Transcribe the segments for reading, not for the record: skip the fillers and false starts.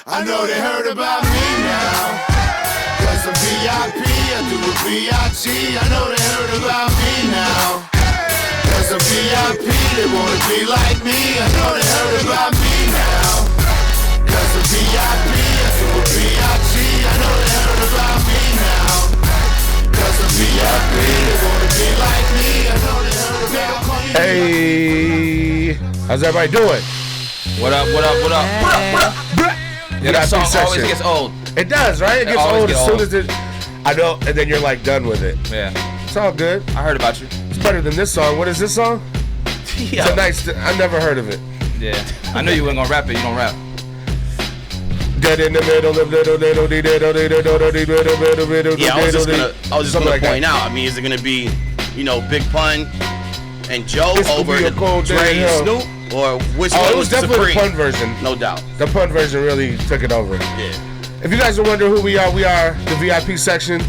I know they heard about me now. Cause I'm VIP, I do a B.I.G. I know they heard about me now. Cause I'm VIP, they wanna be like me. I know they heard about me now. Cause I'm VIP, I do a B.I.G. I know they heard about me now. Cause I'm VIP, they wanna be like me. I know they heard about me. Hey, how's everybody doing? What up? Yeah, that song always gets old. It does, right? It gets old as soon as it. I know, and then you're like done with it. Yeah, it's all good. I heard about you. It's better than this song. What is this song? Yeah. It's a nice. I never heard of it. Yeah, I knew you weren't gonna rap it. You don't rap. Dead in the middle of little. Yeah, I was just gonna point out. I mean, is it gonna be, Big Pun and Joe over Dre and Snoop? Or which one it was definitely Supreme? The pun version. No doubt. The pun version really took it over. Yeah. If you guys are wondering who we are the VIP section.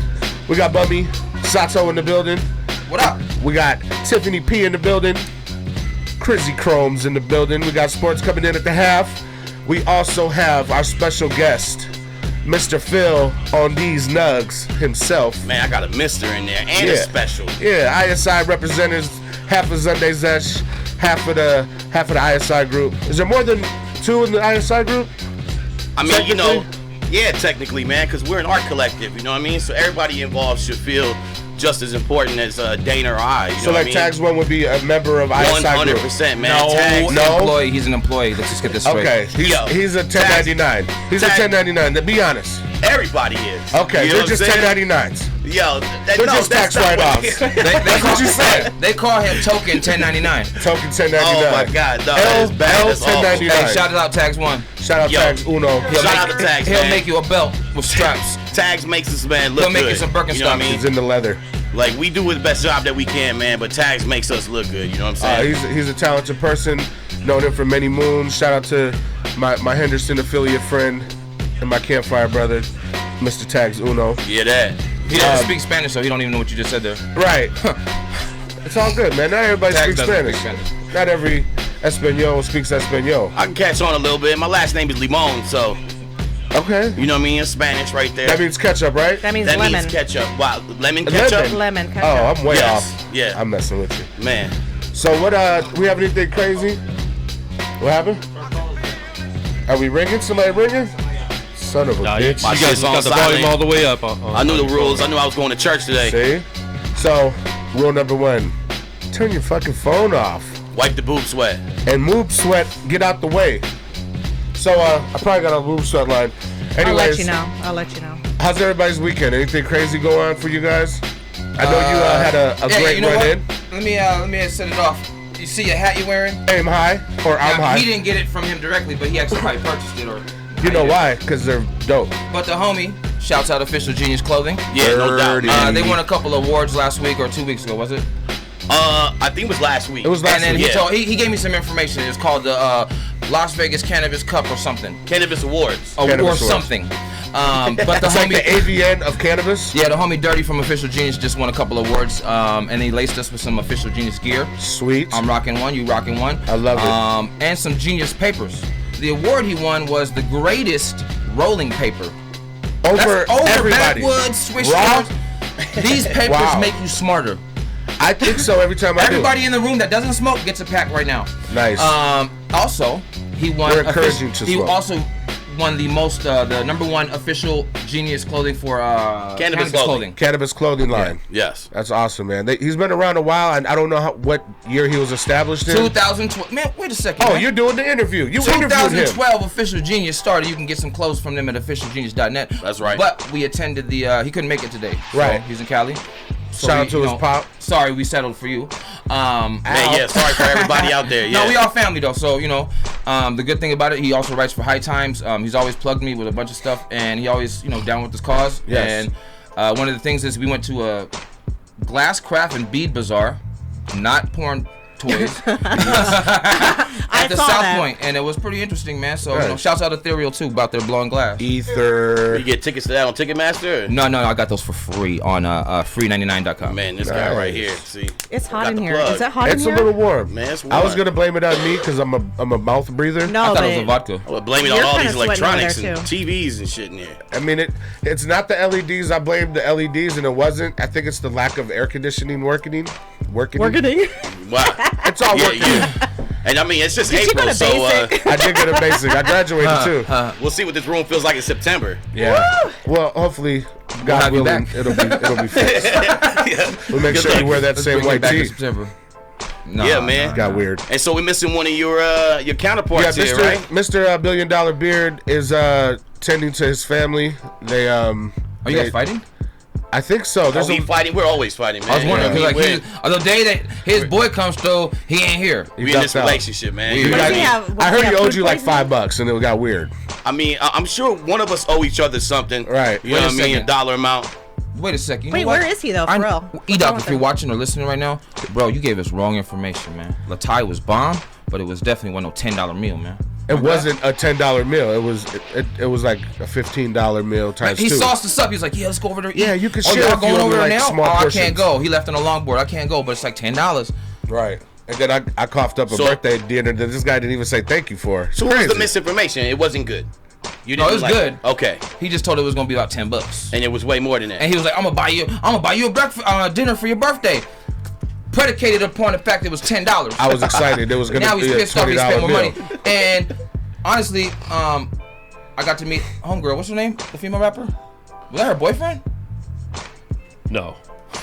We got Bummy, Sato in the building. What up? We got Tiffany P in the building. Crizzy Chrome's in the building. We got Sports coming in at the half. We also have our special guest, Mr. Phil on these nugs himself. Man, I got a Mr. in there and a special. Yeah, I.S.I. representatives, half of Zunday Zesh, half of the I.S.I. group. Is there more than two in the I.S.I. group? I mean, technically, man, because we're an art collective, you know what I mean? So everybody involved should feel just as important as Dana or I. You know what I mean? Tags One would be a member of I.S.I. group. 100%, man. No, employee. He's an employee. Let's just get this straight. Okay, he's a 1099. He's a 1099. To be honest. Everybody is. Okay, they're just 1099s. Yo, they're just tax write-offs. That's what you said. They call him Token 1099. Token 1099. Oh my God, no, that is bad. That's awful. Hey, shout out Tags One. Shout out Tags Uno. Shout out to Tags. He'll make you a belt with straps. Tags makes this man look good. He'll make you some Birkenstocks. You know what I mean? He's in the leather. Like, we do the best job that we can, man, but Tags makes us look good, you know what I'm saying? He's a talented person, known him for many moons. Shout out to my Henderson affiliate friend and my Campfire brother, Mr. Tags Uno. Yeah, that. He doesn't speak Spanish, so he don't even know what you just said there. Right. It's all good, man. Not everybody speaks Spanish. Not every Espanol speaks Espanol. I can catch on a little bit. My last name is Limon, so... Okay. You know what I mean? In Spanish right there. That means ketchup, right? That means lemon. That means ketchup. Wow, lemon ketchup? Lemon ketchup. Oh, I'm way off. Yeah. I'm messing with you. Man. So what, we have anything crazy? What happened? Are we ringing? Somebody ringing? Son of a bitch. My shit's on got the volume all the way up. I knew the rules. I knew I was going to church today. See? So, rule number 1. Turn your fucking phone off. Wipe the boob sweat. And move sweat, get out the way. So, I probably got a boob sweat line. Anyways, I'll let you know. How's everybody's weekend? Anything crazy go on for you guys? I know you had a great run-in. Let me set it off. You see your hat you're wearing? Aim high, or I'm high. He didn't get it from him directly, but he actually probably purchased it, or... You know why? Because they're dope. But the homie, shouts out Official Genius Clothing. Yeah, no doubt. They won a couple awards last week or 2 weeks ago, was it? I think it was last week. It was last week. And then he gave me some information. It's called the Las Vegas Cannabis Cup or something. Cannabis Awards. Or something. But the it's homie, like the AVN of cannabis? Yeah, the homie Dirty from Official Genius just won a couple of awards, and he laced us with some Official Genius gear. Sweet. I'm rocking one, you rocking one. I love it. And some Genius papers. The award he won was the greatest rolling paper. Over everybody. Backwoods, swishers. These papers make you smarter. I think so every time I do. Everybody in the room that doesn't smoke gets a pack right now. Nice. Also, he won. We're encouraging to He smoke. also won the number 1 official Genius clothing for Cannabis clothing. Cannabis clothing line. Yeah. Yes. That's awesome, man. He's been around a while, and I don't know what year he was established in. 2012. Man, wait a second. Oh, man. you're doing the interview. You interviewed him. 2012 Official Genius started. You can get some clothes from them at officialgenius.net. That's right. But we attended the. He couldn't make it today. Right. So he's in Cali. So Shout out to his pop. Sorry, we settled for you. Sorry for everybody out there. Yeah. No, we all family though. So the good thing about it, he also writes for High Times. He's always plugged me with a bunch of stuff, and he always down with this cause. Yes. And one of the things is we went to a glass craft and bead bazaar, not porn toys I at the saw South that. Point, and it was pretty interesting, man. So Right. shouts out Ethereal too about their blowing glass. Ether. You get tickets to that on Ticketmaster? No, I got those for free on free99.com. Man, this guy right here. See, It's hot got in the here. plug. Is it hot in It's here? a little warm. Man, it's I was warm. gonna blame it on me because I'm a mouth breather. No, I thought but it was a vodka. I would blame it on You're all kinda these sweating over electronics there, and too. TVs and shit in here. I mean it's not the LEDs. I blame the LEDs, and it wasn't. I think it's the lack of air conditioning working. We're getting. Wow. It's all working. Yeah. And I mean, it's just Did you go April, to so basic? I did get a basic. I graduated too. we'll see what this room feels like in September. Yeah. Well, hopefully, God have you willing, back. it'll be fixed. Yeah. We'll make Good sure you luck. wear that Let's same bring it white back in tee. September. No, Yeah, man. Got weird. And so we're missing one of your counterparts Yeah, here, Mr. right? Mr. Billion Dollar Beard is tending to his family. They Are you guys fighting? I think so. Are we fighting? We're always fighting, man. I was wondering You know because what I mean? the day that his boy comes through, he ain't here. we in this ducked out. relationship, man. Weird. You know what I Does he mean? have- I heard he he have owed food you like poisoning? $5, and it got weird. I mean, I'm sure one of us owe each other something. Right. You know Wait a what I mean? A second. dollar amount. Wait a second. You Wait, know what? where is he though? For real? E-Doc, if you're watching or listening right now, bro, you gave us wrong information, man. Latai was bomb, but it was definitely wasn't no $10 meal, man. It wasn't a $10 meal. It was like a $15 meal times He 2. sauced us up. He's like, yeah, let's go over there. Yeah, you can Oh, share y'all if you going order, over there like, now? small Oh, I portions. can't go. He left on a longboard. I can't go, but it's like $10. Right. And then I coughed up a So- birthday dinner that this guy didn't even say thank you for. It's So what was the crazy. misinformation? It wasn't good. You No, didn't it was like good. Okay. He just told it was gonna be about $10. And it was way more than that. And he was like, I'm gonna buy you a breakfast dinner for your birthday. Predicated upon the fact it was $10. I was excited. It was going Now to he's be a pissed off. He spent $20 more meal. money. And honestly, I got to meet homegirl. What's her name? The female rapper. Was that her boyfriend? No.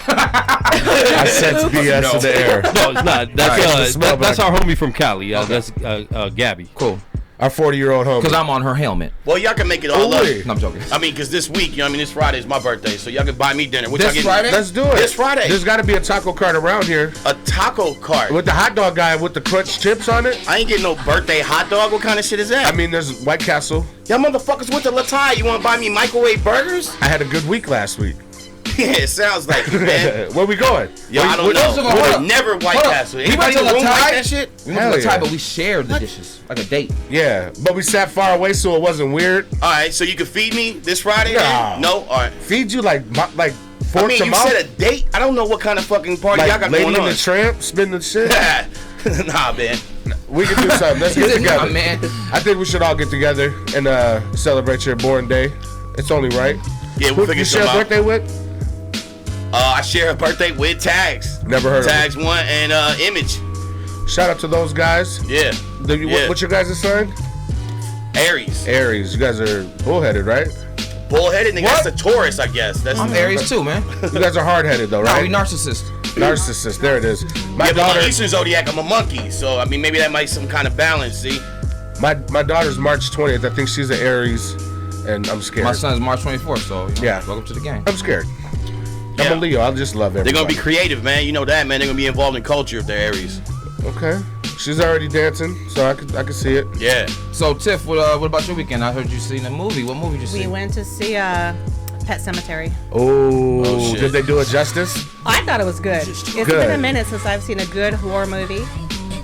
I sense BS in the air. No, it's not. That's smell that's back. our homie from Cali. That's Gabby. Cool. Our 40-year-old homie. Because I'm on her helmet. Well, y'all can make it all Oh, up. wait. No, I'm joking. I mean, because this week, you know what I mean, this Friday is my birthday, so y'all can buy me dinner. What This y'all getting? Friday? Let's do it. This Friday. There's got to be a taco cart around here A taco cart. with the hot dog guy with the crunch chips on it. I ain't getting no birthday hot dog. What kind of shit is that? I mean, there's White Castle. y'all motherfuckers went to Latai. You want to buy me microwave burgers? I had a good week last week. Yeah, it sounds like it, man. Where we going? Yo, I don't Hold know. up. Never White Hold up. Castle. We Anybody went in to the room Latai? like that shit? We went Hell to the yeah. Thai, but we shared the dishes. Like a date. Yeah, but we sat far away so it wasn't weird. All right, so you can feed me this Friday? Nah. Then? No? All right. Feed you like fork I mean, to you mouth. said a date? I don't know what kind of fucking party y'all Like got Lady going and on. the Tramp, spin the shit. Nah, man. We can do something. Let's He get said, together. "Nah, man." I think we should all get together and celebrate your born day. It's only right. Yeah, Who we'll do you figure share a something out. birthday with? I share a birthday with Tags. Never heard of Tags one and Image. Shout out to those guys. Yeah. Yeah. What's your guys' sign? Aries. Aries. You guys are bullheaded, right? Bullheaded nigga. What? That's a Taurus, I guess. That's I'm Aries too, man. You guys are hard-headed though, No, right? we narcissist. Narcissist. There it is. My Yeah, but daughter. my Eastern Zodiac, I'm a monkey. So, I mean, maybe that might some kind of balance, see? My daughter's March 20th. I think she's an Aries, and I'm scared. My son's March 24th, so Yeah. welcome to the game. I'm scared. Yeah. I'm a Leo. I just love They're everybody. going to be creative, man. You know that, man. They're going to be involved in culture if they're Aries. Okay. She's already dancing, so I could see it. Yeah. So Tiff, what about your weekend? I heard you seen a movie. What movie did you We see? went to see Pet Cemetery. Oh, shit. did they do it justice? I thought it was good. It's Good. been a minute since I've seen a good horror movie.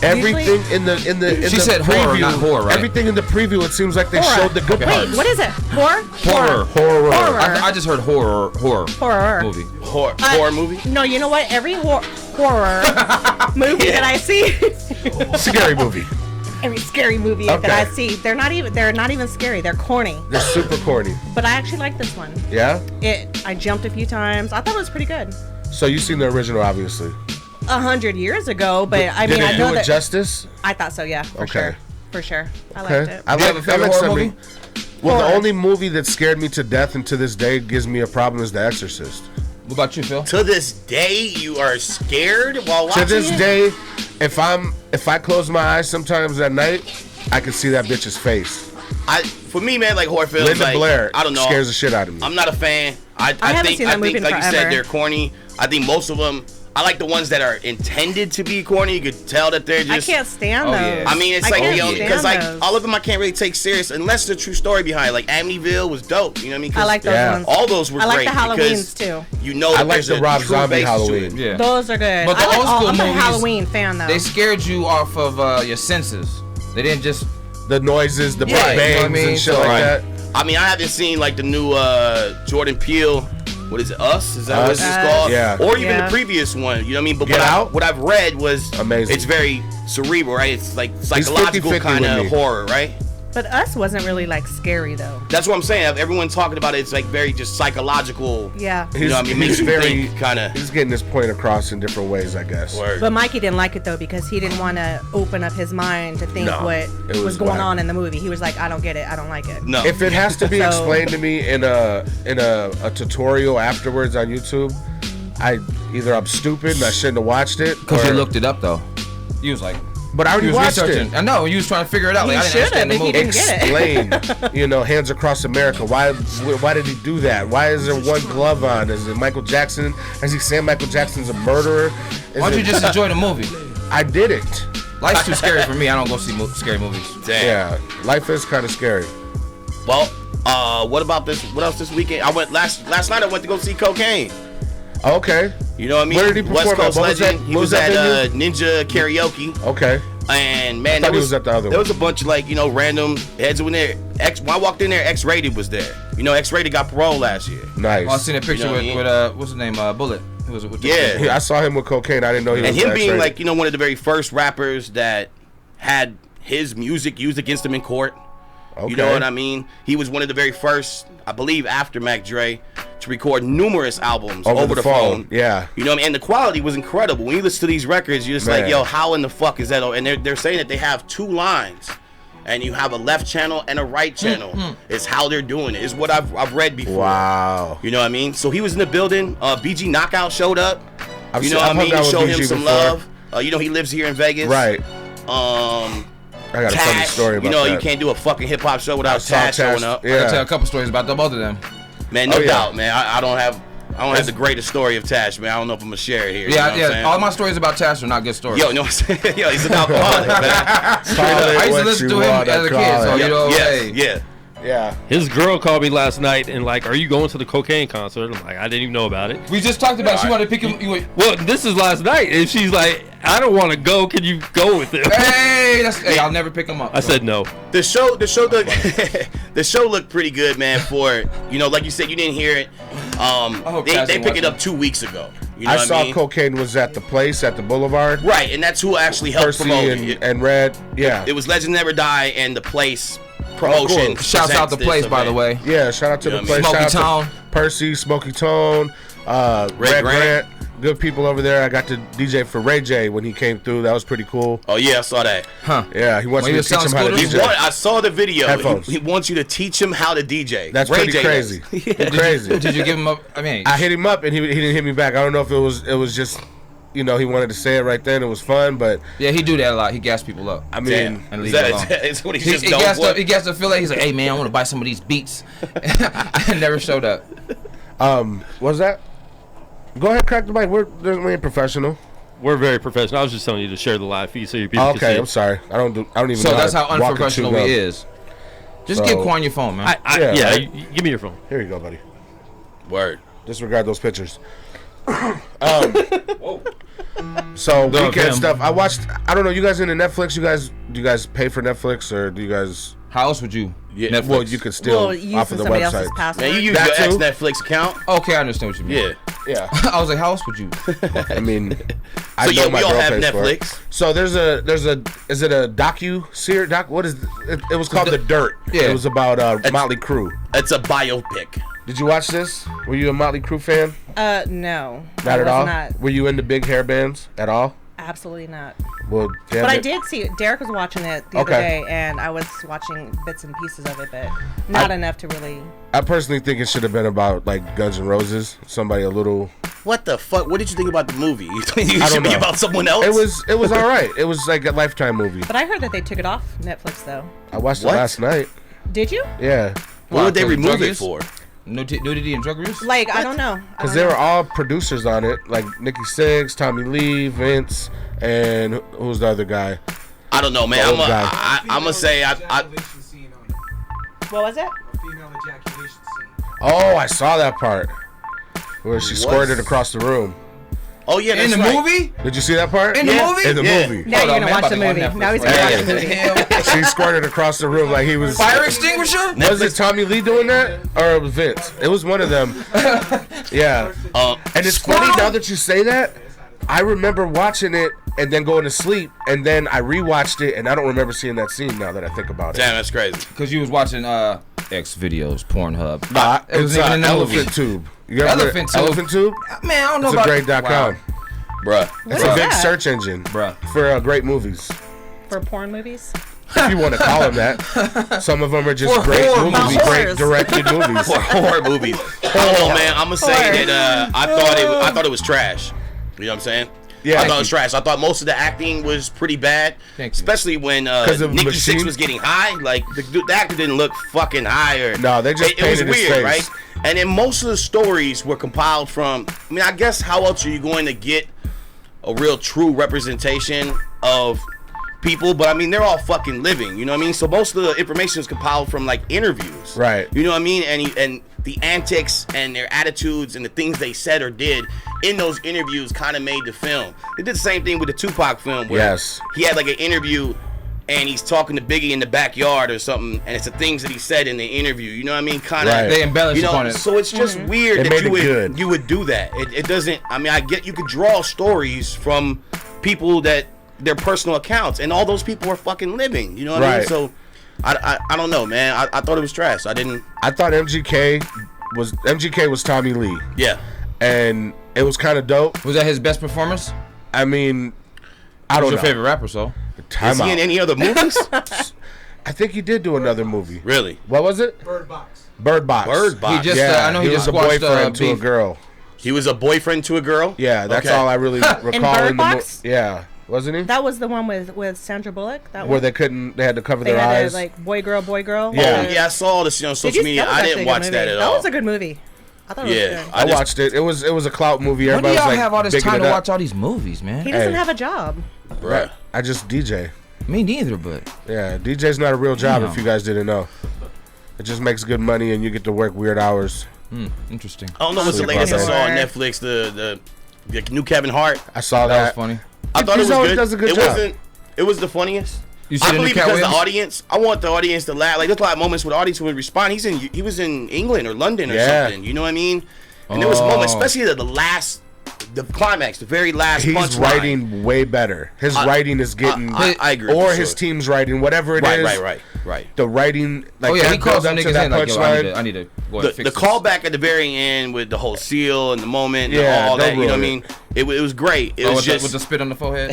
Everything in the She the said horror, preview, not horror, right? Everything in the preview, it seems like they Horror. showed the good Okay. parts. Wait, what is it? Horror? Horror. Horror. Horror. I just heard horror Horror. movie. Horror movie? No, you know what? Every horror movie that I see, Scary movie. every scary movie Okay. that I see, they're not even scary. They're corny. They're super corny. But I actually like this one. Yeah. I jumped a few times. I thought it was pretty good. So you've seen the original, obviously. 100 years ago, but I mean, Did I it know do it that. justice? I thought so, yeah, for Okay. sure, for sure. I liked Okay. it. I Do you have a favorite horror some movie? Well, the Horror. only movie that scared me to death and to this day gives me a problem is The Exorcist. What about you, Phil? To this day, you are scared while watching To this it? day, if I close my eyes sometimes at night, I can see that bitch's face. For me, man, like horror films, Linda like, Blair I don't know. scares the shit out of me. I'm not a fan. I haven't think, seen that movie in like you said, forever. they're corny. I think most of them I like the ones that are intended to be corny. You could tell that they're just. I can't stand those. yeah. I mean, it's I like can't because stand like those. all of them I can't really take serious unless there's a true story behind it. Like Amityville was dope. You know what I mean? 'Cause I like those Yeah. ones. all those were I like great the Halloweens because too. you know I that like there's the a Rob true Zombie basis to Halloween. it. Yeah. Those are good. But the I like old school I'm a movies, Halloween fan though. They scared you off of your senses. They didn't just. The noises, the Yeah, big you know bangs what I mean? and shit So, like right. that. I mean, I haven't seen like the new Jordan Peele. What is it? Us? Is that what it's Us. called? Yeah. Or even Yeah. the previous one. You know what I mean? But Get Out? what I've read was Amazing. It's very cerebral, right? It's like psychological 50-50 kind with of me. horror, right? But Us wasn't really like scary though. That's what I'm saying. Everyone talking about it. It's like very just psychological. Yeah. You know what I mean? Makes you think kind of. He's getting his point across in different ways, I guess. But Mikey didn't like it though because he didn't want to open up his mind to think No, what it was was going whack. on in the movie. He was like, I don't get it. I don't like it. No. If it has to be So- explained to me in a tutorial afterwards on YouTube, I'm stupid and I shouldn't have watched it. Because you or- looked it up though. You was like. But I already You was watched researching. it. I know. You was trying to figure it out. Like, He I didn't understand the should've movie. if he didn't get it. Explain, Hands Across America. Why did he do that? Why is there one glove on? Is it Michael Jackson? Has he said Michael Jackson's a murderer? Why don't you just enjoy the movie? I didn't. Life's too scary for me. I don't go see scary movies. Damn. Yeah, life is kind of scary. Well, what about this? What else this weekend? I went last night. I went to go see Cocaine. Okay, You know what I mean? Where did he perform West at? Coast What was legend. that- He what was was that at Ninja Karaoke. okay. And man, thought there he was at the other there one. was a bunch of like random heads in there. When I walked in there, X-Rated was there. X-Rated got parole last year. Nice. Oh, I seen a picture You know what I mean? with what's his name? Bullet. Who was it? With Yeah. I saw him with cocaine. I didn't know he was. And him being X-rated. like one of the very first rappers that had his music used against him in court. Okay. You know what I mean? He was one of the very first, I believe, after Mac Dre, to record numerous albums over the phone. Yeah. You know what I mean? And the quality was incredible. When you listen to these records, you're just like, Man. yo, how in the fuck is that? And they're saying that they have two lines. And you have a left channel and a right channel. It's how they're doing it. It's what I've read before. Wow. You know what I mean? So he was in the building. BG Knockout showed up. I've You seen- know what I've I mean? hung out with Showed BG him some before. love. He lives here in Vegas. Right. I got a funny Tash, story about you know, that. you can't do a fucking hip hop show without saw Tash Tash, showing up. I can tell Yeah. a couple stories about both of them. Man, no Oh, yeah. doubt, man. I don't have the greatest story of Tash, man. I don't know if I'm gonna share it here. you know what I'm saying? All my stories about Tash are not good stories. Yo, you know what I'm saying? Yo, he's an alcoholic, man. Call it I used to what listen you to him wanna as a kid, call so it. you know. hey. Yeah. Yeah. His girl called me last night and like, are you going to the cocaine concert? I'm like, I didn't even know about it. We just talked about it. She wanted to pick him. Well, this is last night, and she's like, I don't want to go. Can you go with him? Hey, I'll never pick him up. I said no. The show the show looked pretty good, man. For like you said, you didn't hear it. hope They Taz picked didn't it watch up 2 weeks ago. You know I what saw I mean? cocaine was at the place at the Boulevard. Right, and that's who actually helped Percy promote it. and Red. Yeah. It was Legend Never Die and the place promotion. cool. Shouts out the presents place, this by the event. way. Yeah, shout out to You the know what I place. mean? Smokey Shout out to Tone. Percy, Smokey Tone, Red Grant. Good people over there. I got to DJ for Ray J when he came through. That was pretty cool. Oh yeah, I saw that. Huh. Yeah, he wants When me he to was teach him how to selling DJ. I saw the video. Headphones. He wants you to teach him how to DJ. That's Ray pretty J crazy. does. Crazy. Did you give him up? I mean, I hit him up and he didn't hit me back. I don't know if it was just he wanted to say it right then. It was fun, but yeah, he do that a lot. He gas people up. I mean, Damn. And Is leave it that alone. is what he's He just known gassed for? up. He gassed up. Feel like he's like, hey man, I want to buy some of these beats. I never showed up. what was that? Go ahead, crack the mic. We ain't professional. We're very professional. I was just telling you to share the live feed so your people can see Okay, it. I'm sorry. I don't even So know that's how to walk and unprofessional chew he gum. is. Just So- give Quan your phone, man. Yeah, Yeah, right? give me your phone. Here you go, buddy. Word. Disregard those pictures. So No, weekend Cam. stuff. I watched. I don't know. You guys into Netflix? Do you guys pay for Netflix or do you guys? How else would you? Netflix. Well, you could still Well, using off of the somebody else's website. password. Man, you use That your too? ex-Netflix account? Okay, I understand what you mean. Yeah. Yeah. I was like, how else would you? I mean, I So know yeah, my we all girl have pays for it. Netflix. So there's a is it a docu-series? What is it? It was called The Dirt. Yeah. It was about Motley Crue. It's a biopic. Did you watch this? Were you a Motley Crue fan? No. Not I at was all. Not. Were you into big hair bands at all? Absolutely not. Well, damn But I it. did see it. Derek was watching it the Okay. other day, and I was watching bits and pieces of it, but not enough to really. I personally think it should have been about like Guns N' Roses. Somebody a little. What the fuck? What did you think about the movie? You think it I should don't be know. about someone else? It was all right. It was like a Lifetime movie. But I heard that they took it off Netflix, though. I watched What? it last night. Did you? Yeah. What would they Because remove it druggies? for? Nudity and drug use? Like, I don't know. Because they were all producers on it, like Nikki Sixx, Tommy Lee, Vince, and who's the other guy? I don't know, man. I'm gonna say I What was it? A female ejaculation scene. Oh, I saw that part where she squirted across the room. Oh yeah, that's in the right. movie? Did you see that part? In the movie? In the movie. Now Hold you're on, gonna man, watch the I'm about movie. to go on Now he's Netflix gonna watch the movie. She squirted across the room like he was. Fire extinguisher? Was it Tommy Lee doing that, or it was Vince? It was one of them. Yeah. And it's funny now that you say that. I remember watching it and then going to sleep, and then I rewatched it, and I don't remember seeing that scene now that I think about it. Damn, that's crazy. Because you was watching X videos, Pornhub. Nah, It was it's even in the Elephant movie. Tube. You ever Elephant Tube? Elephant Tube? Man, I don't know It's about a great.com. Bruh. It's a big search engine for great movies. For porn movies? If you want to call them that. Some of them are just For great horror movies, movies. great directed movies. For horror movies. I don't know, man. I'm gonna say that I thought it was trash. You know what I'm saying? Yeah. I thought it was trash. I thought most of the acting was pretty bad, Thank you. especially when of Nikki Machine? Sixx was getting high. Like the actor didn't look fucking high, or No, they just it was painted his weird, face. right? And then most of the stories were compiled from. I mean, I guess how else are you going to get a real true representation of people? But I mean, they're all fucking living. You know what I mean? So most of the information is compiled from like interviews, Right. You know what I mean? And the antics and their attitudes and the things they said or did in those interviews kind of made the film. They did the same thing with the Tupac film where Yes. he had like an interview and he's talking to Biggie in the backyard or something, and it's the things that he said in the interview. You know what I mean? Kind of. Right. They embellish You know, upon it. so it's just weird It that made it good. you would do that. It doesn't. I mean, I get you could draw stories from people that their personal accounts, and all those people are fucking living. You know what I mean? Right. So I don't know, man. I thought it was trash. I thought MGK was Tommy Lee, Yeah. and it was kind of dope. Was that his best performance? I mean, I don't Who's know. your favorite rapper, so? Time Is he in out. any other movies? I think he did do another movie. Really? What was it? Bird Box. Bird Box. Bird Box. He just, Yeah, I know he he was just a squashed boyfriend to a beef. girl. He was a boyfriend to a girl? Yeah, that's Okay. all I really recall Bird in the Box? Yeah, wasn't he? That was the one with Sandra Bullock? That Where one? they had to cover They their had eyes. to, like, boy, girl, boy, girl. Yeah. Oh, yeah, I saw this on social media. That was I actually didn't a good watch movie. that at That all. was a good movie. I thought it was Yeah. good. I watched it. It was a clout movie. When do Everybody y'all was like, have all this bigging time it to up. watch all these movies, man? He doesn't Hey. have a job. Bruh. I just DJ. Me neither, but Yeah, DJ's not a real job Damn. if you guys didn't know. It just makes good money and you get to work weird hours. interesting. I don't know what's the Sleep latest I all saw day. on Netflix. The new Kevin Hart. I saw That was that. funny. I thought it was always good. does a good it job. wasn't. It was the funniest. You see I the new believe Cat because the Williams? audience. I want the audience to laugh. Like there's a lot of moments where the audience would respond. He was in England or London or Yeah. something. You know what I mean? And there was moments, Oh. especially the climax, the very last He's punchline. writing way better. His writing is getting, I agree. or for his sure. team's writing, whatever it is. Right. The writing, like Oh yeah, he that calls build some up to niggas that in like, yo, punchline. I need to go The and fix this. callback at the very end with the whole seal and the moment and Yeah, all that. don't You know what I ruin mean? It was great. It Oh, was with, just with the spit on the forehead.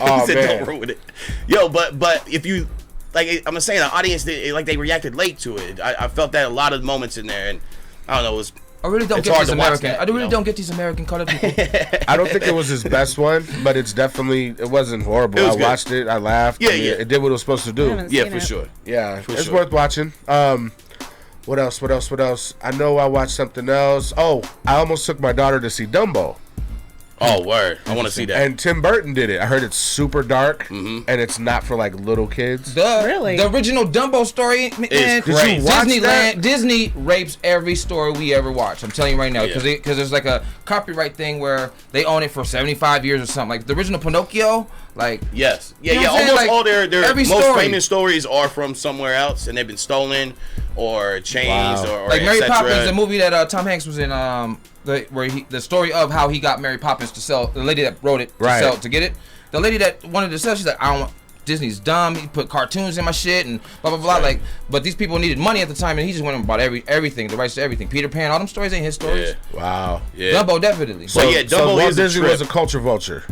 Oh, he said, man. don't ruin it. Yo, but if you like, I'm saying the audience they reacted late to it. I felt that a lot of moments in there, and I don't know. It was I really don't It's get hard these to watch American. that, I you really know? don't get these American colored people. I don't think it was his best one, but it wasn't horrible. It was I good. watched it. I laughed. Yeah, I mean, yeah. It did what it was supposed to I do. haven't yeah, seen for it. sure. Yeah, For it's sure. worth watching. What else? I know I watched something else. Oh, I almost took my daughter to see Dumbo. Oh, word! I want to see that. And Tim Burton did it. I heard it's super dark, and it's not for like little kids. Really? The original Dumbo story, man. Did you watch Disneyland, that? Disney rapes every story we ever watch. I'm telling you right now, because Yeah. there's like a copyright thing where they own it for 75 years or something. Like the original Pinocchio, like Yes. Yeah, You know yeah. what I'm saying? Almost Like, all their every most story. famous stories are from somewhere else, and they've been stolen or changed Wow. or like Mary et cetera. Poppins, the movie that Tom Hanks was in, the story of how he got Mary Poppins to sell. The lady that wrote it to Right. sell to get it. The lady that wanted to sell, she's like, I don't want. Disney's dumb. He put cartoons in my shit and blah blah blah. Right. Like, but these people needed money at the time, and he just went and bought everything, the rights to everything. Peter Pan, all them stories ain't his stories. Yeah. Wow. Yeah. Dumbo definitely. So, yeah, Dumbo Walt is a Disney trip. was a culture vulture.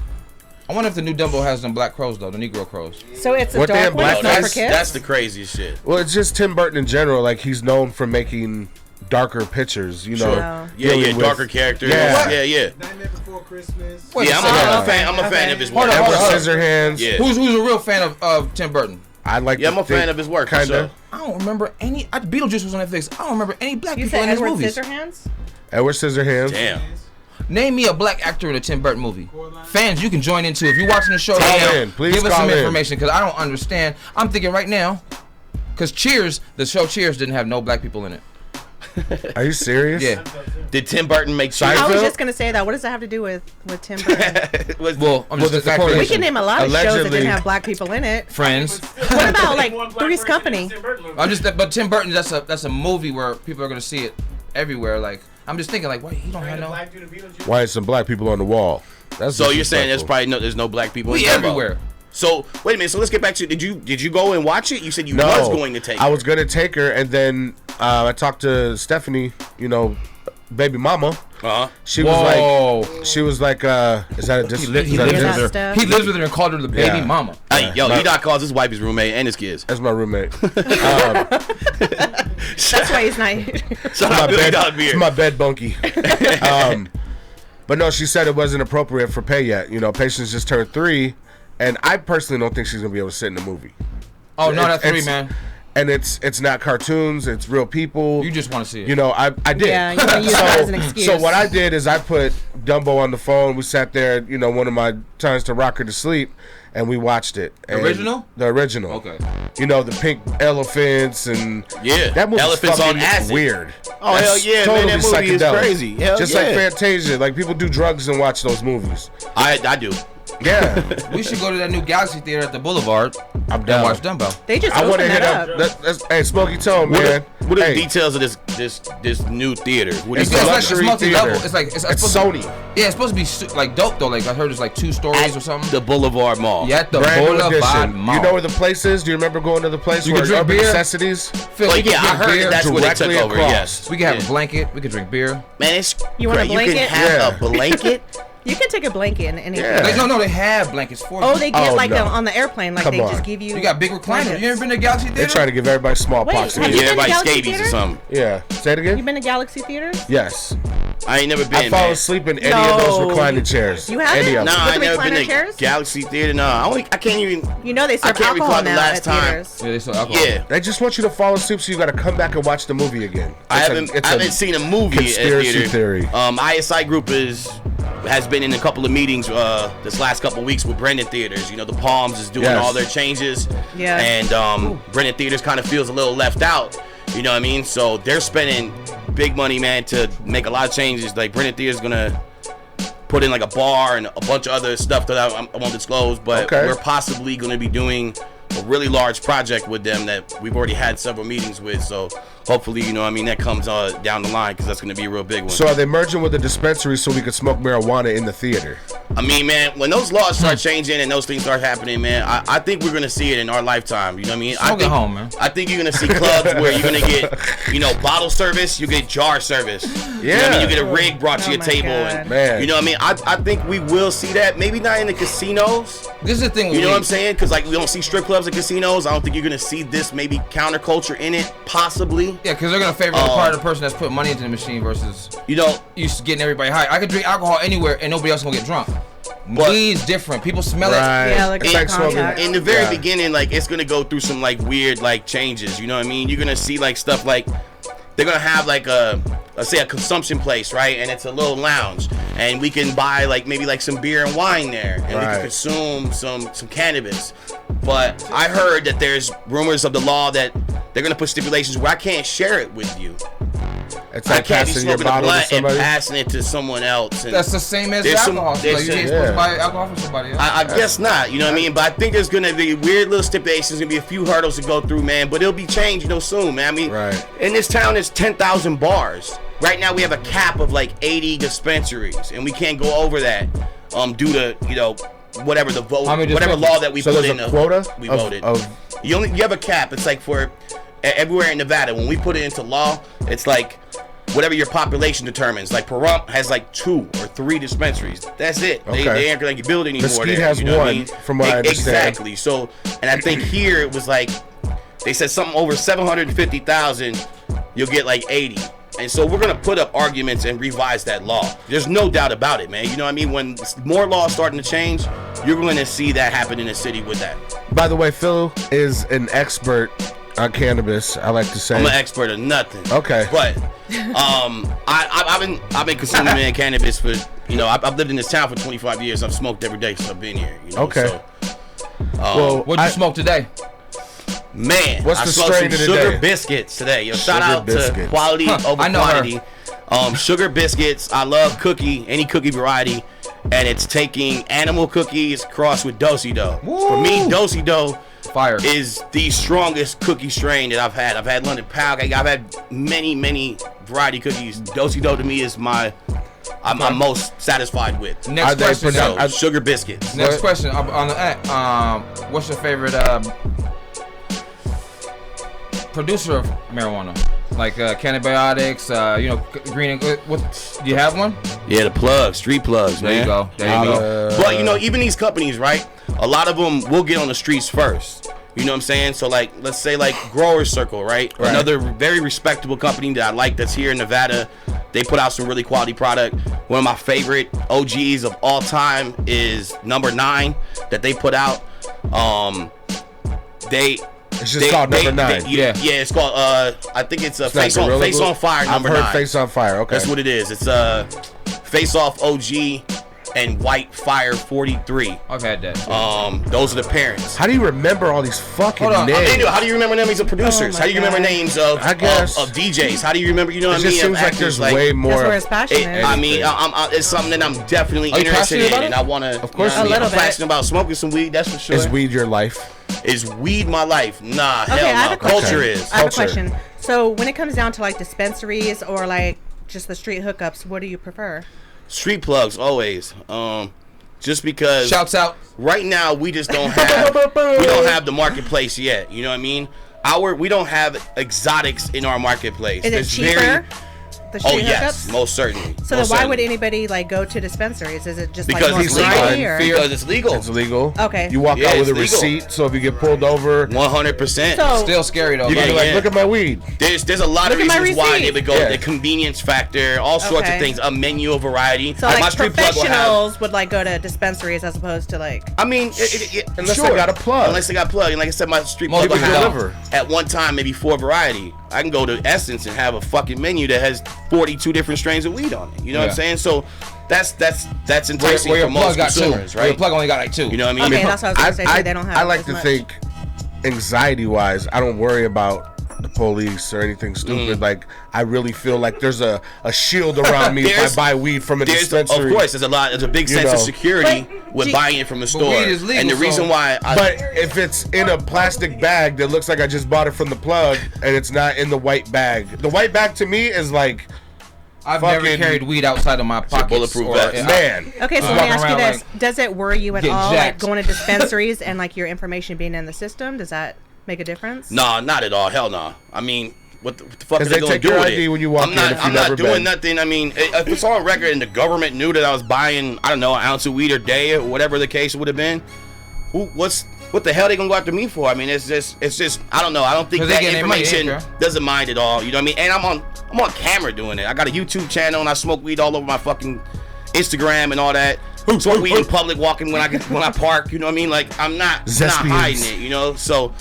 I wonder if the new Dumbo has them black crows though, the Negro crows. So it's a What they dark have one. black It's not for face? kids. That's the craziest shit. Well, it's just Tim Burton in general. Like he's known for making darker pictures. You know. Sure. Wow. Yeah, dealing yeah, with- darker characters. Yeah. Yeah. Nightmare Before Christmas. Wait Yeah, a I'm second. a fan. I'm a fan of his work. Hold on, Edward hold on. Scissorhands. Yeah. Who's a real fan of Tim Burton? I like. Yeah, I'm a fan of his work. Kinda. For sure. I don't remember any. Beetlejuice was on Netflix. I don't remember any black You people said in his Edward movies. Scissorhands? Edward Scissorhands. Damn. Name me a black actor in a Tim Burton movie. Fans, you can join in too. If you're watching the show right Call now, in. Please give us call some in. information because I don't understand. I'm thinking right now, because Cheers, the show Cheers didn't have no black people in it. Are you serious? Yeah. Did Tim Burton make Seinfeld? I was just gonna say that. What does that have to do with Tim Burton? Well, I'm just the the fact correlation. We can name a lot of shows that Allegedly- didn't have black people in it. Friends. What about like Three's Company? I'm just, but Tim Burton, that's a movie where people are gonna see it everywhere. Like, I'm just thinking, like, why he don't have no? Why is some black people on the wall? That's So you're saying disrespectful. there's no black people We in Dumbo. everywhere. So wait a minute. So let's get back to did you go and watch it? You said you No, was going to take. I was gonna take her, and then I talked to Stephanie, baby mama. Uh-huh. She Whoa. was like, is that a dis- He is lives that a with dis- that her. stuff. He lives with her and called her the baby Yeah. mama. Hey, yo, my- he not calls his wife his roommate and his kids. That's my roommate. That's why he's not. Shout my out Billy bed, Dog Beer. it's my bed bunkie. But no, she said it wasn't appropriate for pay yet. Patience just turned 3, and I personally don't think she's gonna be able to sit in the movie. Oh no, that's 3, It's- man. And it's not cartoons; it's real people. You just want to see it. I did. Yeah, you wanna use that as an excuse. So what I did is I put Dumbo on the phone. We sat there, one of my times to rock her to sleep, and we watched it. And Original? The original. Okay. The pink elephants and Yeah, that movie's elephants fucking on acid. weird. Oh, hell yeah, man, that movie is crazy. Hell Just yeah. like Fantasia, like people do drugs and watch those movies. I do. Yeah, We should go to that new Galaxy Theater at the Boulevard I'm and down. watch Dumbo. They just I want to opened hit that up. up. Hey, Smokey Tone, man. What are Hey, the details of this new theater? What It's do you a It's think? like it's luxury multi-level. theater. It's like it's It's supposed to- Sony. Yeah, it's supposed to be like dope though. Like I heard it's like 2 stories or something. The Boulevard Mall. Yeah, at the Brand new Boulevard edition. Mall. You know where the place is? Do you remember going to the place You where can drink Urban beer? Necessities? Phil, Oh we could yeah, I drink heard beer. that's what they took directly over. across. Yes. We can have Yeah. a blanket. We could drink beer. Man, it's You want a great. You blanket? can have Yeah. a blanket. You can take a blanket and anything. Yeah. No, they have blankets for you. Oh, they get Oh, like no. them on the airplane. Like Come they on. just give you. You got big recliners. blankets. You ever been to Galaxy Theater? They're trying to give everybody smallpox. Wait, have again. you Yeah, been to everybody Galaxy scabies or Theater? something. Yeah. Say it You again? been to Galaxy Theaters? Yes. I ain't never been. I fall man. asleep in any of those No. reclining chairs. You haven't? Any of Nah, them. I With ain't the never been recliner to chairs? Galaxy Theater. Nah, I can't even. You know they I serve can't recall alcohol the now last at time. theaters. Yeah, they sell alcohol. Yeah, They just want you to fall asleep so you got to come back and watch the movie again. I It's a haven't seen a movie at conspiracy theater. theory. I.S.I group has been in a couple of meetings this last couple of weeks with Brendan Theaters. The Palms is doing Yes. all their changes. Yeah. And Brendan Theaters kind of feels a little left out. You know what I mean? So they're spending big money, man, to make a lot of changes. Like Brendan Theaters gonna put in like a bar and a bunch of other stuff that I won't disclose, but Okay. we're possibly gonna be doing a really large project with them that we've already had several meetings with. So hopefully, that comes down the line because that's going to be a real big one. So are they merging with the dispensary so we could smoke marijuana in the theater? I mean, man, when those laws start changing and those things start happening, man, I think we're going to see it in our lifetime. You know what I mean? Smoke at home, man. I think you're going to see clubs where you're going to get, bottle service, you get jar service. You know what I Yeah. mean? You get a rig brought to Oh your my table. God. And, Man. you know what I mean? I think we will see that. Maybe not in the casinos. This is the thing with You know weed. what I'm saying? Because, we don't see strip clubs and casinos. I don't think you're going to see this maybe counterculture in it, possibly. Yeah, because they're gonna favor the part of the person that's putting money into the machine versus You know, you getting everybody high. I could drink alcohol anywhere and nobody else gonna get drunk. But- Weed's different. People smell Right. Yeah, like It's a like smoking. contact. in the very Yeah. beginning, it's gonna go through some weird changes. You know what I mean? You're gonna see stuff they're gonna have let's say a consumption place, right? And it's a little lounge, and we can buy maybe some beer and wine there, and we Right. can consume some cannabis. But I heard that there's rumors of the law that they're gonna put stipulations where I can't share it with you. It's I like can't be passing your smoking a bottle to blunt and somebody. passing it to someone else. And That's the same as There's some- alcohol. there's Like, you ain't some- supposed to yeah. buy alcohol from somebody else. I guess not, you know what I mean? But I think there's gonna be weird little stipulations, gonna be a few hurdles to go through, man. But it'll be changed, soon, man. I mean, Right. in this town, there's 10,000 bars. Right now, we have a cap of 80 dispensaries, and we can't go over that, due to whatever the vote, How many whatever dispensaries? law that we So put there's in. a quota we of- voted. of- You have a cap. It's for everywhere in Nevada. When we put it into law, it's whatever your population determines. Pahrump has 2 or 3 dispensaries. That's it. Okay. They aren't gonna build anymore. Mesquite there, has you know what I one, mean? from what I understand. Exactly. So, and I think here it was they said something over 750,000. You'll get 80. And so we're gonna put up arguments and revise that law. There's no doubt about it, man. You know what I mean? When more laws starting to change, you're gonna see that happen in the city with that. By the way, Phil is an expert on cannabis. I like to say. I'm an expert of nothing. Okay. But I've been consuming cannabis for, you know, I've lived in this town for 25 years. I've smoked every day since I've been here. You know? Okay. So, Well, What'd you smoke today? man, What's I the smoked strain some of the sugar day? biscuits today. Yo, shout Sugar out biscuits. to quality over I know her. quantity. Sugar biscuits. I love any cookie variety, and it's taking animal cookies crossed with Do-si-do. For me, Do-si-do Fire. is the strongest cookie strain that I've had. I've had London Pound Cake. I've had many variety cookies. Do-si-do to me is I'm most satisfied with. Next question. So, sugar biscuits. Next question on the what's your favorite producer of marijuana? Like cannabinoids, you know, green and what? Do you have one? Yeah, the plugs, street plugs, There man. you go. There you go. But you know, even these companies, right? A lot of them will get on the streets first. You know what I'm saying? So like, let's say like Growers Circle, right? Another very respectable company that I like that's here in Nevada. They put out some really quality product. One of my favorite OGs of all time is number 9 that they put out. It's just called number 9. Yeah, it's called I think it's a It's not Face Gorilla on Fire number 9. I've heard Face on Fire. Okay. That's what it is. It's Face Off OG and White Fire 43. I've had that. Those are the parents. How do you remember all these fucking Hold on, names? Daniel, how do you remember names of producers? Oh my How do you remember God. names of I guess. of DJs? How do you remember? You know It what I mean? just seems Of like actors, there's way more. That's where his passion is. I mean, it's something that I'm definitely Are you interested passionate in, about and it? I want to. Of course I'm you are. A little bit. passionate about smoking some weed. That's for sure. Is weed your life? Is weed my life? Nah, Okay, I hell have no. a question. Culture is. I have a Culture. question. So when it comes down to like dispensaries or like just the street hookups, what do you prefer? Street plugs always. Just because Shouts out. right now we just don't have the marketplace yet. You know what I mean? We don't have exotics in our marketplace. Is it It's cheaper? The Oh street yes, hookups? most certainly. So then Most why certainly. would anybody like go to dispensaries? Is it just Because like it's more legal. variety or? Because it's legal. It's legal. Okay. You walk Yeah, out with a it's legal. receipt, so if you get pulled over, 100%. So- Still scary though. you can Like, be like, yeah. look at my weed. There's a lot of Look at my reasons why receipt. they would go. Yeah. The convenience factor, all sorts of Okay. things. A menu of variety. So my like street plug will have. professionals would like go to dispensaries as opposed to like. I mean, Unless sure. they got a plug. Unless they got a plug, and like I said, my street Most plug will people have deliver. at one time maybe 4 variety. I can go to Essence and have a fucking menu that has 42 different strains of weed on it. You know what Yeah. I'm saying? So that's enticing where your for most plug got 2. consumers, Where your right? plug only got like 2. You know what I mean? Okay, that's what I was gonna say. So they don't have. I like as to much. think, anxiety-wise, I don't worry about the police or anything stupid. Like, I really feel like there's a shield around me if I There's- buy weed from a Of dispensary. course, there's a big You sense of know. security But with do- buying it from a store. weed is legal, and the reason so- why But if it's in a plastic bag that looks like I just bought it from the plug and it's not in the white bag, the white bag to me is like, I've never fucking- carried weed outside of my pockets. bulletproof or- vest. yeah, man. Okay, so Walking let me ask you around this: Does it worry you at Get all, like jacked. going to dispensaries and like your information being in the system? Does that make a difference? No, not at all. Hell no. I mean, what the fuck are 'Cause they they going to take do your with ID it? when you walk I'm in not, if you've I'm not never doing been. nothing. I mean, if it's on record and the government knew that I was buying, I don't know, an ounce of weed a day or whatever the case would have been, what the hell they gonna go after me for? I mean, it's just I don't know. I don't think 'Cause they that getting their money, information ain't they? doesn't mind at all. You know what I mean? And I'm on camera doing it. I got a YouTube channel and I smoke weed all over my fucking Instagram and all that. Smoke weed in public, walking when I park. You know what I mean? Like I'm not Zespians. hiding it. You know, so.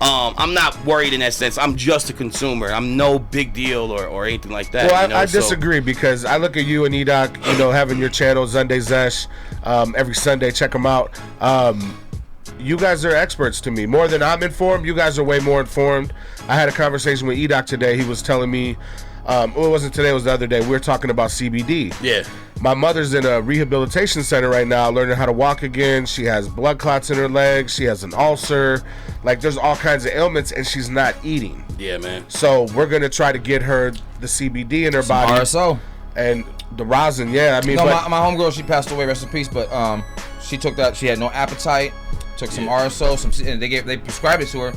I'm not worried in that sense. I'm just a consumer. I'm no big deal or anything like that. Well, you know? I So- disagree because I look at you and Edoc, having your channel, Zunday Zesh, every Sunday. Check them out. You guys are experts to me. More than I'm informed, you guys are way more informed. I had a conversation with Edoc today. He was telling me, it wasn't today, it was the other day. We were talking about CBD. Yeah. My mother's in a rehabilitation center right now, learning how to walk again. She has blood clots in her legs. She has an ulcer. Like, there's all kinds of ailments, and she's not eating. Yeah, man. So we're gonna try to get her the CBD in her body RSO. and the rosin. Yeah, I mean, No, but my homegirl, she passed away, rest in peace. But she took that. She had no appetite. Took some RSO, and they prescribed it to her.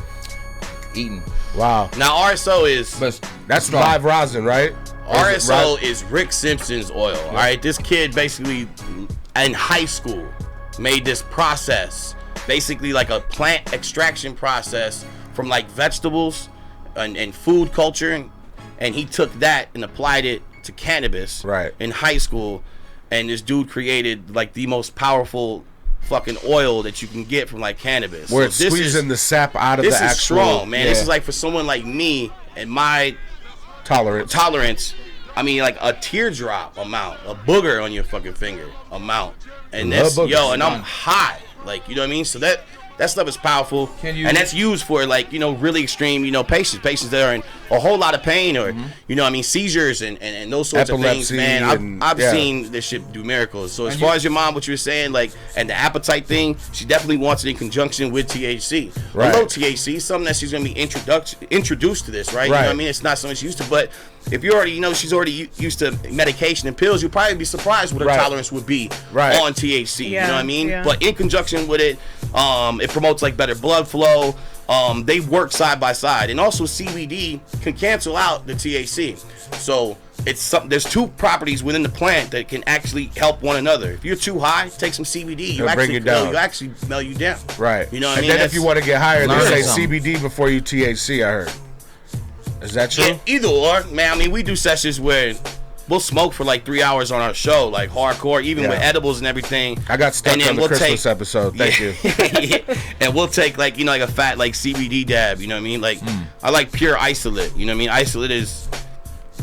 Eating, wow, Now RSO is but that's strong. live rosin, right? Or is it RSO is Rick Simpson's oil. All right, this kid basically in high school made this process, basically like a plant extraction process from like vegetables and food culture, and he took that and applied it to cannabis in high school, and this dude created like the most powerful fucking oil that you can get from like cannabis. Where it's squeezing the sap out of the actual. This is strong, man. This is like for someone like me and my tolerance. I mean, like a teardrop amount, a booger on your fucking finger amount, and that's and I'm high, like, you know what I mean. So that stuff is powerful, and that's used for like, you know, really extreme, you know, patients that are in a whole lot of pain, or you know what I mean, seizures and those sorts Epilepsy of things, man. I've seen this shit do miracles. So as far as your mom, what you were saying, like, and the appetite thing, she definitely wants it in conjunction with THC. Low THC, something that she's gonna be introduced to this, right? You know what I mean? It's not something she's used to, but if you already, you know, she's already used to medication and pills, you'll probably be surprised what her tolerance would be on THC. You know what I mean? But in conjunction with it, it promotes like better blood flow. They work side by side, and also CBD can cancel out the THC. So there's two properties within the plant that can actually help one another. If you're too high, take some CBD. You actually mellow you down. Right. You know what I mean? And then if you want to get higher, they say CBD before you THC. I heard. Is that true? Yeah, either or, man. I mean, we do sessions where we'll smoke for like 3 hours on our show, like hardcore, even with edibles and everything. I got stuck on the Christmas episode. Thank you. And we'll take like, you know, like a fat like CBD dab. You know what I mean? Like I like pure isolate. You know what I mean? Isolate is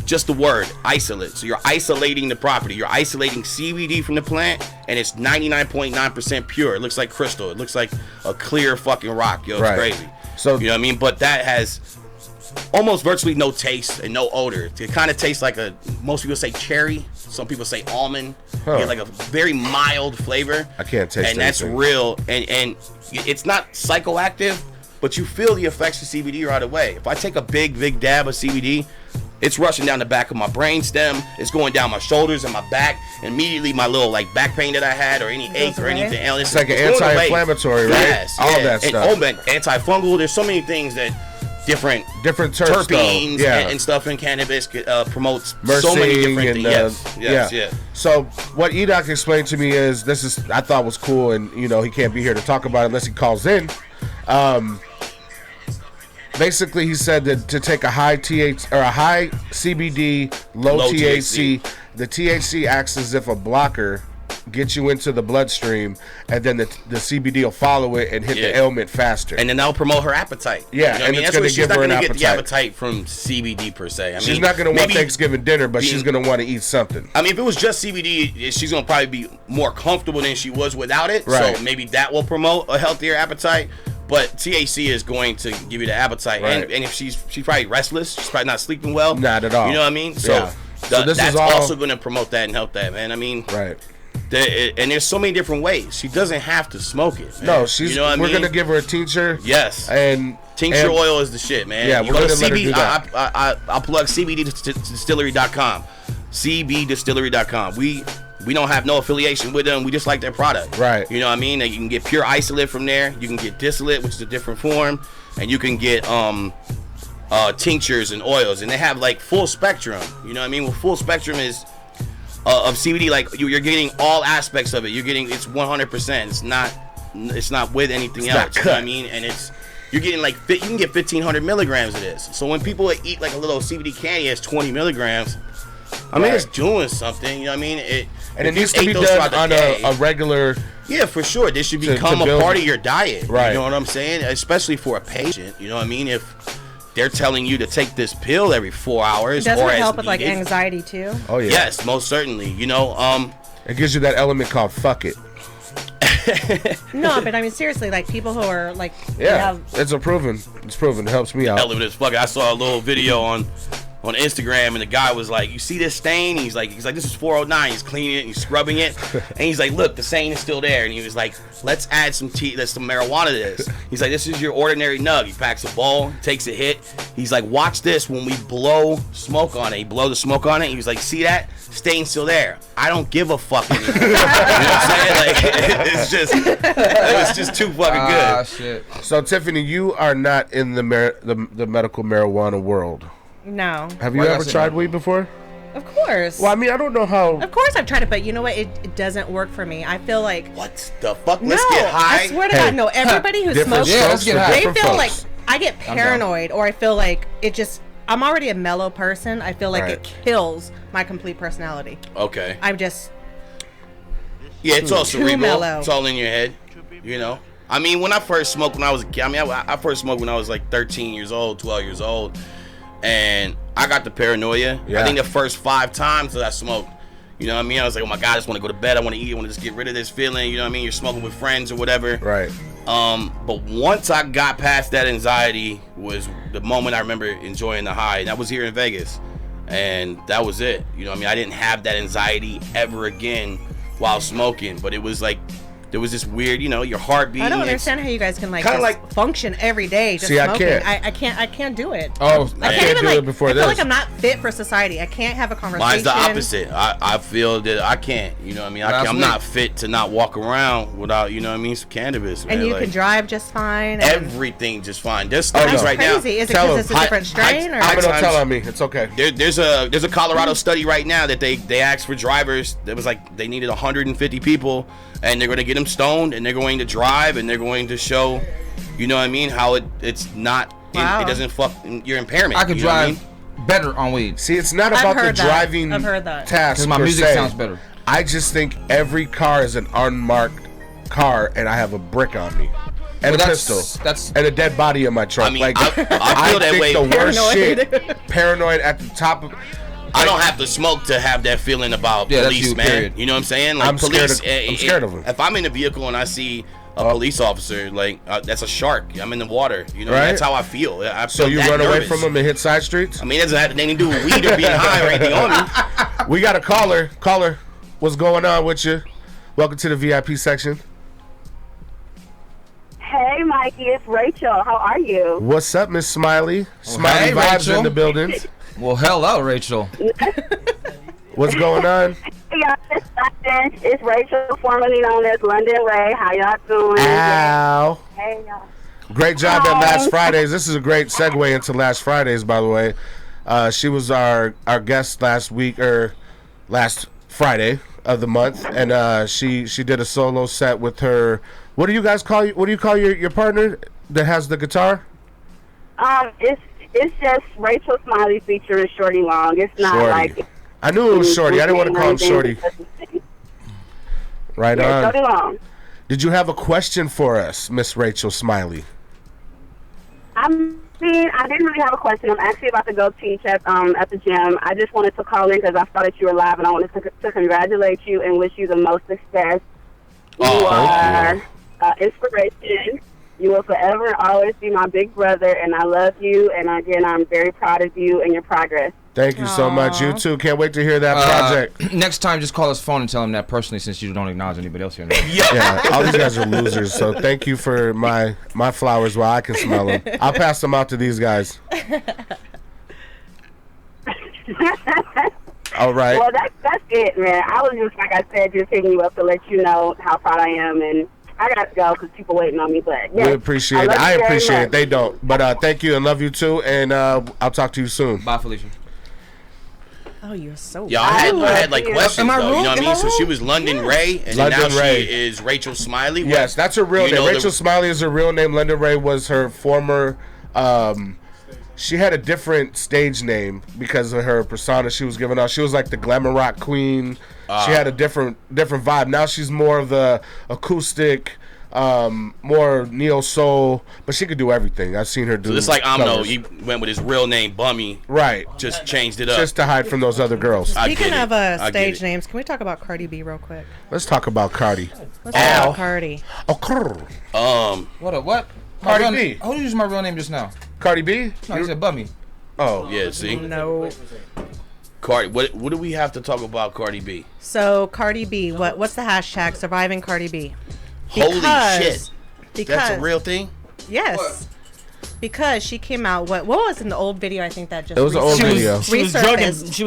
just the word, isolate. So you're isolating the property. You're isolating CBD from the plant, and it's 99.9% pure. It looks like crystal. It looks like a clear fucking rock. Yo, it's crazy. So you know what I mean? But that has almost virtually no taste and no odor. It kind of tastes like most people say cherry. Some people say almond. You get like a very mild flavor. I can't taste it. And that's real. And it's not psychoactive, but you feel the effects of CBD right away. If I take a big dab of CBD, it's rushing down the back of my brain stem. It's going down my shoulders and my back. Immediately my little like back pain that I had, or any ache or anything else. It's like an anti-inflammatory, right? Yes, all that stuff. And antifungal. There's so many things that different terpenes and stuff in cannabis promotes so many different things. Yes. So what Edoc explained to me is, I thought was cool, and you know, he can't be here to talk about it unless he calls in. Basically, he said that to take a high CBD, low THC, the THC acts as if a blocker, get you into the bloodstream, and then the CBD will follow it and hit the ailment faster. And then that'll promote her appetite. Yeah, you know and it's going to give her an appetite. She's not going to get the appetite from CBD per se. She's not going to want Thanksgiving dinner, but she's going to want to eat something. I mean, if it was just CBD, she's going to probably be more comfortable than she was without it. Right. So maybe that will promote a healthier appetite. But THC is going to give you the appetite. Right. And if she's probably restless, she's probably not sleeping well. Not at all. You know what I mean? So that's also going to promote that and help that, man. I mean, and there's so many different ways. She doesn't have to smoke it, man. No, we're gonna give her a tincture. Yes, and tincture oil is the shit, man. Yeah, we're gonna let her do that. I'll plug CBDdistillery.com. CBDistillery.com. We don't have no affiliation with them. We just like their product. Right. You know what I mean? And you can get pure isolate from there. You can get distillate, which is a different form, and you can get tinctures and oils, and they have like full spectrum. You know what I mean? Well, full spectrum is of CBD, like you're getting all aspects of it. You're getting it's 100%. It's not with anything else. You know what I mean? And you're getting like you can get 1,500 milligrams of this. So when people eat like a little CBD candy, it's 20 milligrams. I mean, it's doing something. You know what I mean? It needs to be done on a regular. Yeah, for sure. This should become a part of your diet. Right. You know what I'm saying? Especially for a patient. You know what I mean? If they're telling you to take this pill every 4 hours. Doesn't it help with like anxiety too? Oh yeah. Yes, most certainly. You know, it gives you that element called fuck it. No, but I mean seriously, like people who are like it's proven. It helps me out. Element is fuck it. I saw a little video on Instagram, and the guy was like, you see this stain? He's like, this is 409. He's cleaning it and he's scrubbing it, and he's like, look, the stain is still there. And he was like, let's add some marijuana to this. He's like, this is your ordinary nug. He packs a bowl, takes a hit. He's like, watch this when we blow smoke on it. He blow the smoke on it. He was like, see that stain's still there? I don't give a fuck anymore. You know what I'm saying? Like, it's just too fucking good. Shit. So Tiffany, you are not in the medical marijuana world. No. Have you ever tried weed before? Of course. Well, I mean, I don't know how. Of course I've tried it, but you know what? It doesn't work for me. I feel like. What the fuck? Let's get high. I swear to God, no. Everybody who smokes, let's get high. they feel like I get paranoid, or I feel like it just I'm already a mellow person. I feel like Right. it kills my complete personality. Okay. I'm just Yeah, it's all Too cerebral. mellow. It's all in your head. You know. I mean, when I first smoked when I was a kid, I first smoked when I was like 13 years old, 12 years old, and I got the paranoia. Yeah. I think the first 5 times that I smoked, you know what I mean? I was like, oh my God, I just want to go to bed. I want to eat. I want to just get rid of this feeling. You know what I mean? You're smoking with friends or whatever. Right. But once I got past that anxiety was the moment I remember enjoying the high. And that was here in Vegas. And that was it. You know what I mean? I didn't have that anxiety ever again while smoking. But it was like, there was this weird, you know, your heart beating. I don't understand how you guys can kinda just like- function every day just See, I smoking. can't. I can't do it. Oh, I I can't even do like. it before I feel this. like I'm not fit for society. I can't have a conversation. Mine's the opposite. I feel that I can't, you know what I mean? I'm not fit to not walk around without, you know what I mean, some cannabis. And man. you Like, can drive just fine. And everything just fine. There's Oh, studies no. right now. crazy. Is it Tell because it's a him. different strain? I- or I'm gonna times- tell on me. It's okay. There's a Colorado study right now that they asked for drivers. That was like they needed 150 people, and they're going to get them stoned, and they're going to drive, and they're going to show, you know what I mean, how it's not, Wow. it doesn't fuck your impairment. I could you know what drive I mean? better on weed. See, it's not I've about the heard that. driving I've heard that. task. Because my per music se. sounds better. I just think every car is an unmarked car, and I have a brick on me, and Well, a that's- pistol, that's- and a dead body in my trunk. I mean, like I feel that think way. the worst Paranoid. shit, paranoid at the top of. I don't have to smoke to have that feeling about Yeah, that's police, you, man. period. You know what I'm saying? Like I'm police. scared of 'em. If I'm in a vehicle and I see a police officer, like that's a shark. I'm in the water. You know, Right. that's how I feel. I So feel you that run away nervous. from them and hit side streets. I mean, it doesn't have anything to do with weed or being high or anything on me. We got a caller. Caller, what's going on with you? Welcome to the VIP section. Hey, Mikey, it's Rachel. How are you? What's up, Miss Smiley? Smiley hey, vibes Rachel. in the building. Well, hello, Rachel. What's going on? Hey, y'all, it's Rachel, formerly known as London Ray. How y'all doing? Ow. Hey, y'all. Great job at Last Fridays. This is a great segue into Last Fridays, by the way. She was our guest last week, or last Friday of the month, and she did a solo set with her. What do you guys call What do you call your partner that has the guitar? It's just Rachel Smiley featuring Shorty Long. It's not Shorty. like I knew it was Shorty. I didn't want to call him Shorty. Right Yeah, on. Shorty Long. Did you have a question for us, Miss Rachel Smiley? I mean, I didn't really have a question. I'm actually about to go teach at the gym. I just wanted to call in because I saw that you were live, and I wanted to congratulate you and wish you the most success. You are inspiration. You will forever and always be my big brother, and I love you. And again, I'm very proud of you and your progress. Thank you so much. You too. Can't wait to hear that project. Next time, just call his phone and tell him that personally, since you don't acknowledge anybody else here. Yeah, all these guys are losers. So thank you for my flowers while I can smell them. I'll pass them out to these guys. All right. Well, that's it, man. I was just, like I said, just hitting you up to let you know how proud I am, and I got to go because people waiting on me. But yeah, We appreciate it. love I you very appreciate it. much. They don't. But thank you and love you too. And I'll talk to you soon. Bye, Felicia. Oh, you're so. Yeah, I had like questions Am I though. You wrong? know what I Am mean? I So she wrong? was London Ray, and then London now Ray. she is Rachel Smiley. What- Yes, that's her real you name. know the- Rachel Smiley is her real name. London Ray was her former. She had a different stage name because of her persona she was giving out. She was like the glamour rock queen. She had a different vibe. Now she's more of the acoustic, more neo soul, but she could do everything. I've seen her do. So it's like Amno. covers. He went with his real name, Bummy. Right, Just changed it up. just to hide from those other girls. I get Speaking it. of I get stage it. names, can we talk about Cardi B real quick? Let's talk about Cardi. Let's talk about Cardi. Oh, Cardi. What? Cardi My real- B. Who used my real name just now? Cardi B? No, he said Bummy. Oh, Yeah, see, No. Cardi. What do we have to talk about Cardi B? So Cardi B, what's the hashtag? Surviving Cardi B. Holy shit, Because that's a real thing. yes. Because she came out. What was in the old video? I think that just It was an old resurfaced. video. She was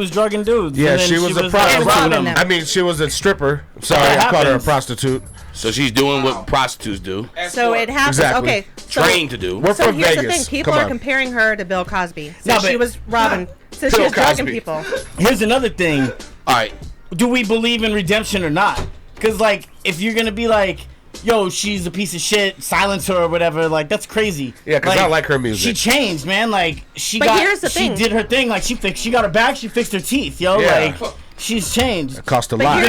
Resurfaced. drugging dudes. yeah, and then she was a robbing prostitute. them. I mean, she was a stripper. Sorry, That I called her a happens. prostitute. So she's doing what prostitutes do, So it happens. Exactly. Okay. So, trained to do. We're so from here's the Vegas. thing: people Come are on. comparing her to Bill Cosby. No, So she but- was robbing. So she Bill was drugging Cosby. people. Here's another thing. All right, Do we believe in redemption or not? Because, like, if you're going to be like, yo, she's a piece of shit, silence her or whatever. Like, that's crazy. Yeah, because I like her music. She changed, man. Like, But here's the thing. She did her thing. Like, she got her back. She fixed her teeth, yo. Yeah. Like, she's changed. It cost a But lot. here's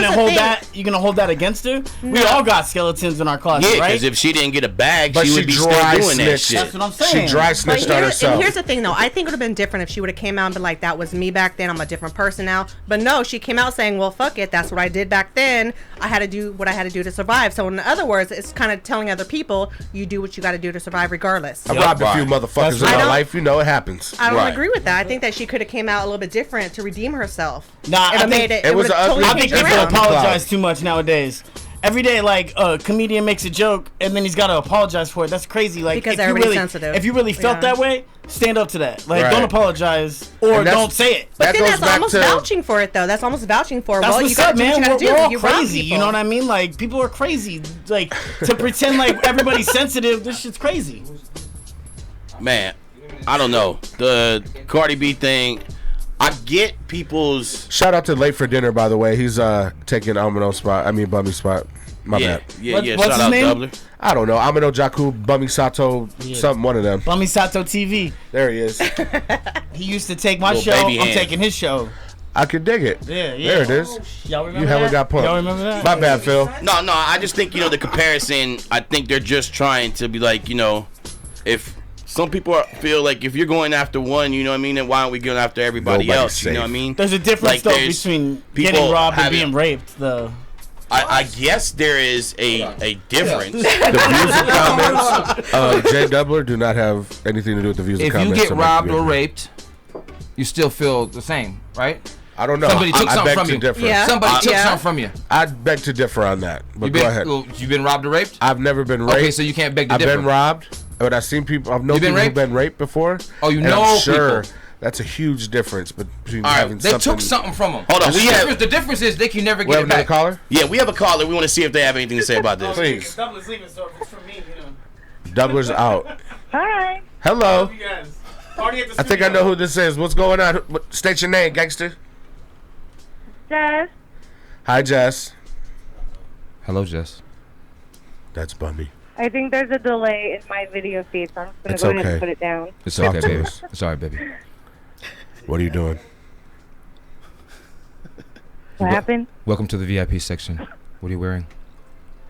You gonna hold that against her? We all got skeletons in our closet, Yeah, right? because if she didn't get a bag, But she she would be still dry doing that snitched. shit. That's what I'm saying. She dry But snitched on herself. here's the thing, though. I think it would have been different if she would have came out and been like, that was me back then. I'm a different person now. But no, she came out saying, well, fuck it. That's what I did back then. I had to do what I had to do to survive. So in other words, it's kind of telling other people, you do what you got to do to survive regardless. I robbed a few motherfuckers in I my don't- life. You know it happens. I don't Right. agree with that. I think that she could have came out a little bit different to redeem herself. Nah, I think it was would've an ugly- I totally think changed people around. apologize too much nowadays. Every day, like, a comedian makes a joke and then he's got to apologize for it. That's crazy. Like, Because if you everybody's really, sensitive. If you really felt Yeah. that way, stand up to that. Like, Right. don't apologize or And that's- don't say it. But That then goes that's back almost to- vouching for it, though. That's almost vouching for, That's well, you what's got up, to do what man. you got to do. We're all You rob crazy. people. You know what I mean? Like, people are crazy. Like, to pretend like everybody's sensitive, this shit's crazy. Man, I don't know. The Cardi B thing, I get people's. Shout out to Late for Dinner, by the way. He's taking Amino's spot. I mean, Bummy spot. My bad. Yeah. What's Shout his out name? Doubler. I don't know. Amino Jaku, Bummy Sato, something, one of them. Bummy Sato TV. There he is. He used to take my Little show. baby I'm hand. taking his show. I could dig it. Yeah. There it is. Y'all remember You haven't that? got pumped. Y'all remember that? My bad, Phil. No, I just think, the comparison, I think they're just trying to be like, if some people feel like if you're going after one, you know what I mean, then why aren't we going after everybody Nobody's else? You know safe. what I mean? There's a difference, Like, though, there's between people getting robbed and having- being raped, though. I guess there is a difference. The views and comments of Jay Doubler do not have anything to do with the views and If you comments. get of my robbed or community. raped, you still feel the same, right? I don't know. Somebody took I something beg from to you. differ. Yeah. Somebody took Yeah. something from you. I beg to differ on that. But You go ahead. You've been robbed or raped? I've never been raped. Okay, so you can't beg to I've differ. been robbed, but I've seen people. I've known You been people who've raped? been raped before. Oh, you and know I'm sure people. that's a huge difference between All right, having They something. took something from them. Hold on, The difference is they can never We get have it another back. caller? Yeah, we have a caller. We want to see if they have anything to say about this. Please. Doubler's leaving, so if it's from me, Doubler's out. Hi. Hello. you guys. Party at the I think I know who this is. What's going on? State your name, gangster. Jess. Hi, Jess. Hello, Jess. That's Bummy. I think there's a delay in my video feed, so I'm just It's going to go ahead okay. and put it down. It's Talk okay, to baby. us. It's all right, baby. What are you doing? What happened? Welcome to the VIP section. What are you wearing?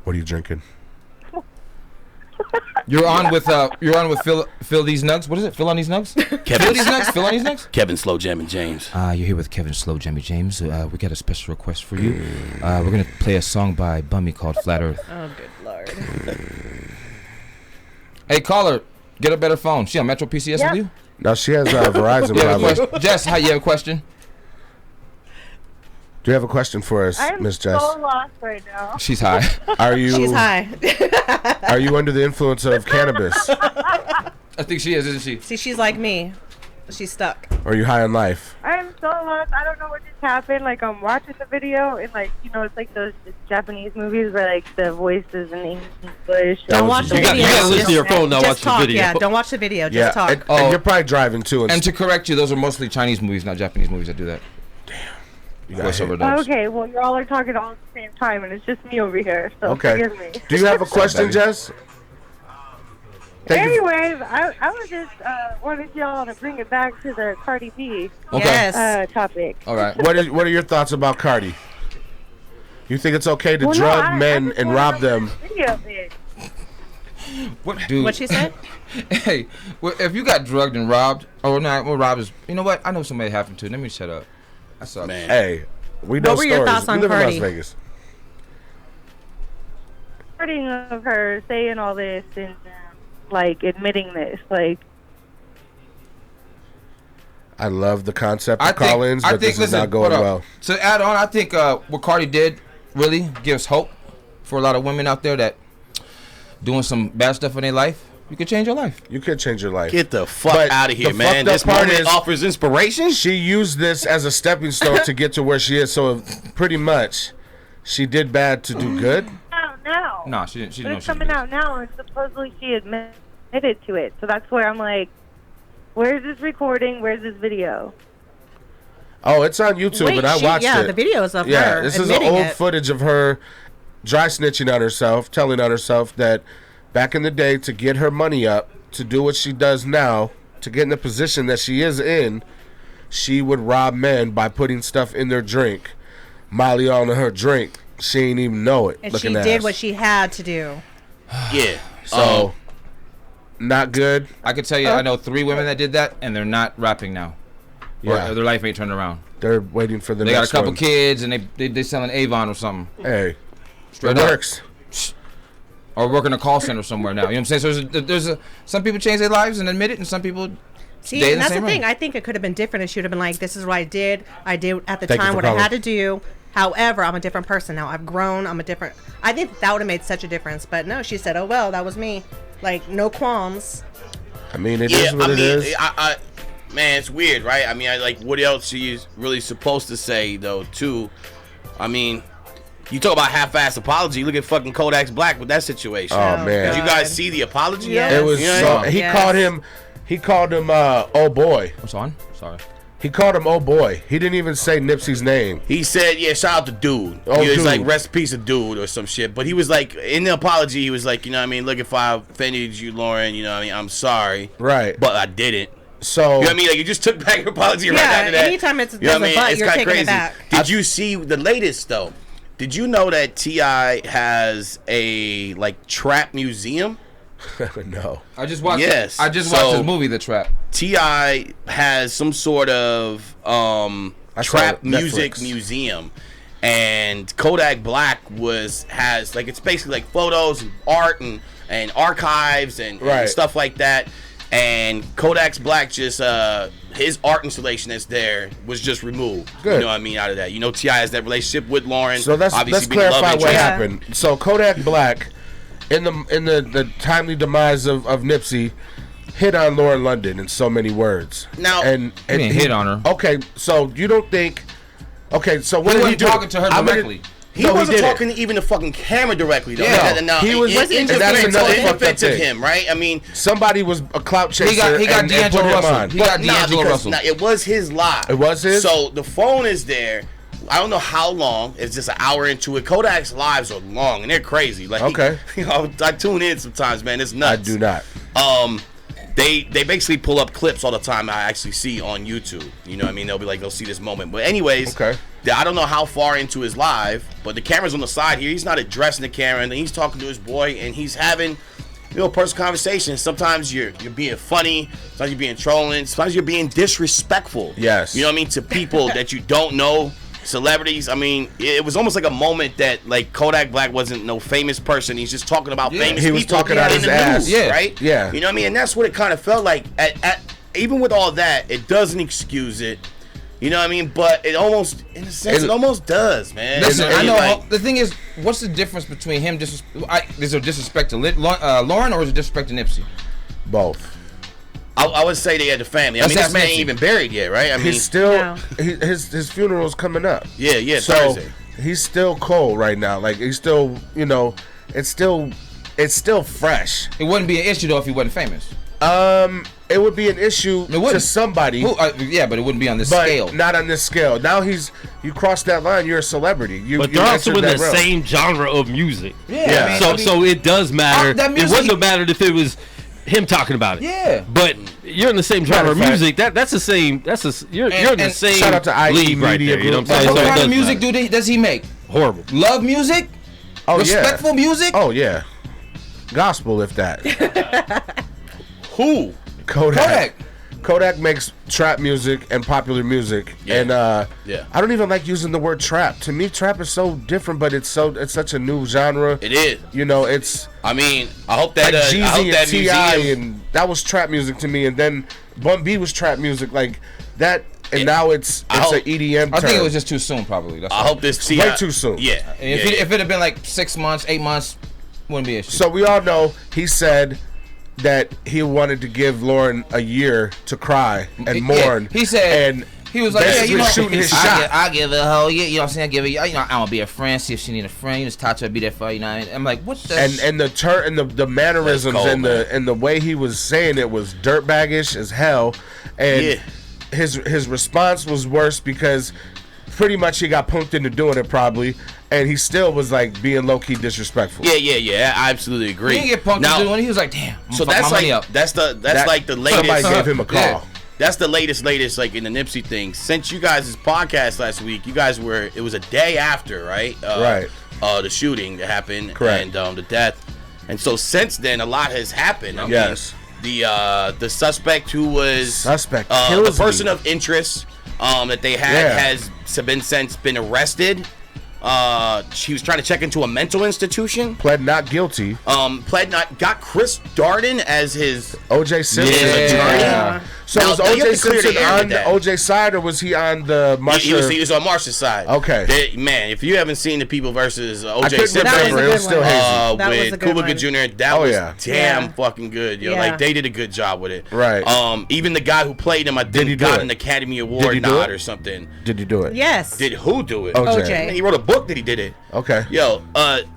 What are you drinking? You're on with Phil these nugs. What is it? Phil on these nugs? Phil these nugs? Phil on these nugs? Kevin Slow Jam and James. You're here with Kevin Slow Jammy James. We got a special request for you. We're gonna play a song by Bummy called Flat Earth. Oh, good lord. Hey, caller, get a better phone. She on Metro PCS Yep. with you? No, she has Verizon. You have a Probably. question? Jess, how you have a question? Do you have a question for us, I'm Miss Jess? so lost right now. She's high. Are you? She's high. Are you under the influence of cannabis? I think she is, isn't she? See, she's like me. She's stuck. Or are you high on life? I'm so lost. I don't know what just happened. Like, I'm watching the video, and, like, it's like those Japanese movies where, like, the voices in English. Don't watch the You video. gotta listen to your phone, not Just watch the talk, video. Yeah, don't watch the video. Just Yeah, talk. and you're probably driving too. And to correct you, those are mostly Chinese movies, not Japanese movies that do that. you got hit. Voiceover dubs. Okay, well, you all are talking all at the same time, and it's just me over here, so Okay. forgive me. Do you have a question, baby. Jess? Thank you. Anyways, I was just wanted y'all to bring it back to the Cardi B Okay. Yes. topic. All right. What are your thoughts about Cardi? You think it's okay to Well, no, drug I men just and wanna rob know them? what the video is. What, dude? What she said? Hey, well, if you got drugged and robbed, or not, well, robbed is. You know what? I know somebody happened to. Let me shut up. I saw Man. Hey, we know What were stories. your thoughts we on live in Cardi? Las Vegas. Recording of her saying all this and like admitting this, like I love the concept I of call-ins, but this is listen, not going hold up. well. To add on, I think what Cardi did really gives hope for a lot of women out there that doing some bad stuff in their life. You could change your life. You could change your life. Get the fuck But out of here, the man. fucked up This part moment is- offers inspiration. She used this as a stepping stone to get to where she is. So pretty much, she did bad to do good. out now. No, she didn't. She But didn't know it's she coming did. out now, and supposedly she admitted to it. So that's where I'm like, where's this recording? Where's this video? Oh, it's on YouTube, Wait, and I watched yeah, it. the videos of Yeah, her this is an admitting old it. footage of her dry snitching on herself, telling on herself that back in the day, to get her money up, to do what she does now, to get in the position that she is in, she would rob men by putting stuff in their drink, Molly on her drink. She ain't even know it. And she did what she had to do. Yeah. So, not good. I could tell you, I know 3 women that did that, and they're not rapping now. Yeah. Or their life ain't turned around. They're waiting for the They got a next couple one. kids, and they selling Avon or something. Hey, Straight it up. works. Or working a call center somewhere now. You know what I'm saying? So there's some people change their lives and admit it, and some people See, stay in and that's the same thing. room. I think it could have been different if she would have been like, this is what I did. I did at the Thank you time for what I calling. had to do. However, I'm a different person now. I've grown. I'm a different. I think that would have made such a difference. But no, she said, oh, well, that was me. Like, no qualms. I mean, it is what it is. Man, it's weird, right? I mean, what else are you really supposed to say, though, too? I mean, you talk about half-ass apology. Look at fucking Kodak's Black with that situation. Oh, man. Did you guys see the apology? Yes. It was You know, he Yes. called him oh boy. What's on? Sorry. He called him oh boy. He didn't even say Nipsey's name. He said, yeah, shout out to Dude. Oh, He was Dude. like, rest in peace of Dude or some shit. But he was like, in the apology, he was like, you know what I mean? Look, if I offended you, Lauren, you know what I mean? I'm sorry. Right. But I didn't. So You know what I mean? Like, you just took back your apology right Yeah, after that. anytime it's You know what I mean? but, It's you're kinda taking it back. Did you see the latest, though? Did you know that T.I. has a, trap museum? no. I just watched. Yes. I just watched So- this movie, The Trap. T.I. has some sort of I saw trap it, music Netflix. museum, and Kodak Black has it's basically photos and art and archives and Right. stuff like that. And Kodak's Black just his art installation that's there was just removed. Good. You know what I mean? Out of that, T.I. has that relationship with Lauren. So let's obviously being the love clarify what interest. happened. So Kodak Black, in the timely demise of Nipsey, hit on Lauren London in so many words. Now- and He didn't hit on her. Okay, so you don't think? Okay, so what He did he wasn't do? talking to her I'm gonna- directly. He No, wasn't didn't. talking to even the fucking camera directly, though. Yeah. No, He was- in and that's defense another of- in fucked up defense of thing. him, right? I mean, Somebody was a clout chaser. He got and put D'Angelo him Russell. on. He got nah, D'Angelo because Russell. it was his live. It was his? So the phone is there. I don't know how long. It's just an hour into it. Kodak's lives are long and they're crazy. Like, Okay. I tune in sometimes, man. It's nuts. I do not. They basically pull up clips all the time. I actually see on YouTube. You know what I mean? They'll be like, they'll see this moment. But anyways, Okay. I don't know how far into his live, but the camera's on the side here. He's not addressing the camera, and then he's talking to his boy, and he's having, personal conversations. Sometimes you're being funny, sometimes you're being trolling, sometimes you're being disrespectful. Yes. You know what I mean? To people that you don't know, celebrities. I mean, it was almost like a moment that Kodak Black wasn't no famous person. He's just talking about Yeah. famous He was people talking out in his the ass. news, Yeah. right? Yeah. You know what I mean? And that's what it kind of felt like. Even with all that, it doesn't excuse it. You know what I mean? But it almost, in a sense, it almost does, man. Listen, You I know. like- The thing is, what's the difference between him? Is there disrespect to Lauren, or is it disrespect to Nipsey? Both. I would say they had the family. I mean, this man ain't even buried yet, right? I mean, He's still No. his funeral's coming up. yeah, So Thursday. he's still cold right now. Like he's still, it's still fresh. It wouldn't be an issue though if he wasn't famous. It would be an issue It wouldn't. to somebody, Yeah, but it wouldn't be on this but scale. not on this scale. Now you cross that line, you're a celebrity. But you they're also entered in the that realm. same genre of music. Yeah. So it does matter. that It music- wouldn't have mattered if it was him talking about it. Yeah. But you're in the same genre of Matter of music. That's the same. You're in the and same shout out to I.S.I league right Media there. You know what Group. I'm saying? What So it kind of does music matter. does he make? Horrible. Love music? Oh Respectful yeah. music? Oh yeah. Gospel, if that. Who? Kodak makes trap music and popular music, and Yeah. I don't even like using the word trap. To me, trap is so different, but it's such a new genre. It is. It's I mean, I hope that like I hope Jeezy and that T.I. museum. and that was trap music to me, and then Bun B was trap music like that, and now it's I an hope- EDM term. I think it was just too soon, probably. That's I all. hope this way T.I. too soon. Yeah. And if it had been like 6 months, 8 months, wouldn't be an issue. So we all know he said that he wanted to give Lauren a year to cry and Yeah, mourn. he said- and he was like, basically shooting his shot. I give it a whole year. You know what I'm saying? I give it. I'm gonna be a friend. See if she need a friend. You just talk to her, be there for her. You know what I mean? I'm like, what the? And the mannerisms That's cold, and the way he was saying it was dirtbaggish as hell, and Yeah. his response was worse because pretty much he got punked into doing it probably, and he still was like being low key disrespectful. Yeah. I absolutely agree. He didn't get punked into doing it. He was like, damn. So that's like that's like the latest. Somebody gave him a call. Yeah. That's the latest like in the Nipsey thing. Since you guys' podcast last week, you guys it was a day after, right? Right. The shooting that happened. Correct. And the death. And so since then, a lot has happened. I mean, the suspect who was the person of interest that they had has since been arrested. She was trying to check into a mental institution. Pled not guilty. Got Chris Darden as his O.J. Simpson's attorney. Yeah. So was O.J. Simpson on the O.J. side, or was he on the Marsha? He was on Marsha's side. Okay. Man, if you haven't seen The People versus O.J. Simpson, it was still hazy. With Cuba Gooding Jr., that was damn fucking good. Yo, like they did a good job with it. Right. Even the guy who played him, I think, got an Academy Award nod or something. Did he do it? Yes. Did who do it? O.J. He wrote a book that he did it. Okay. Yo,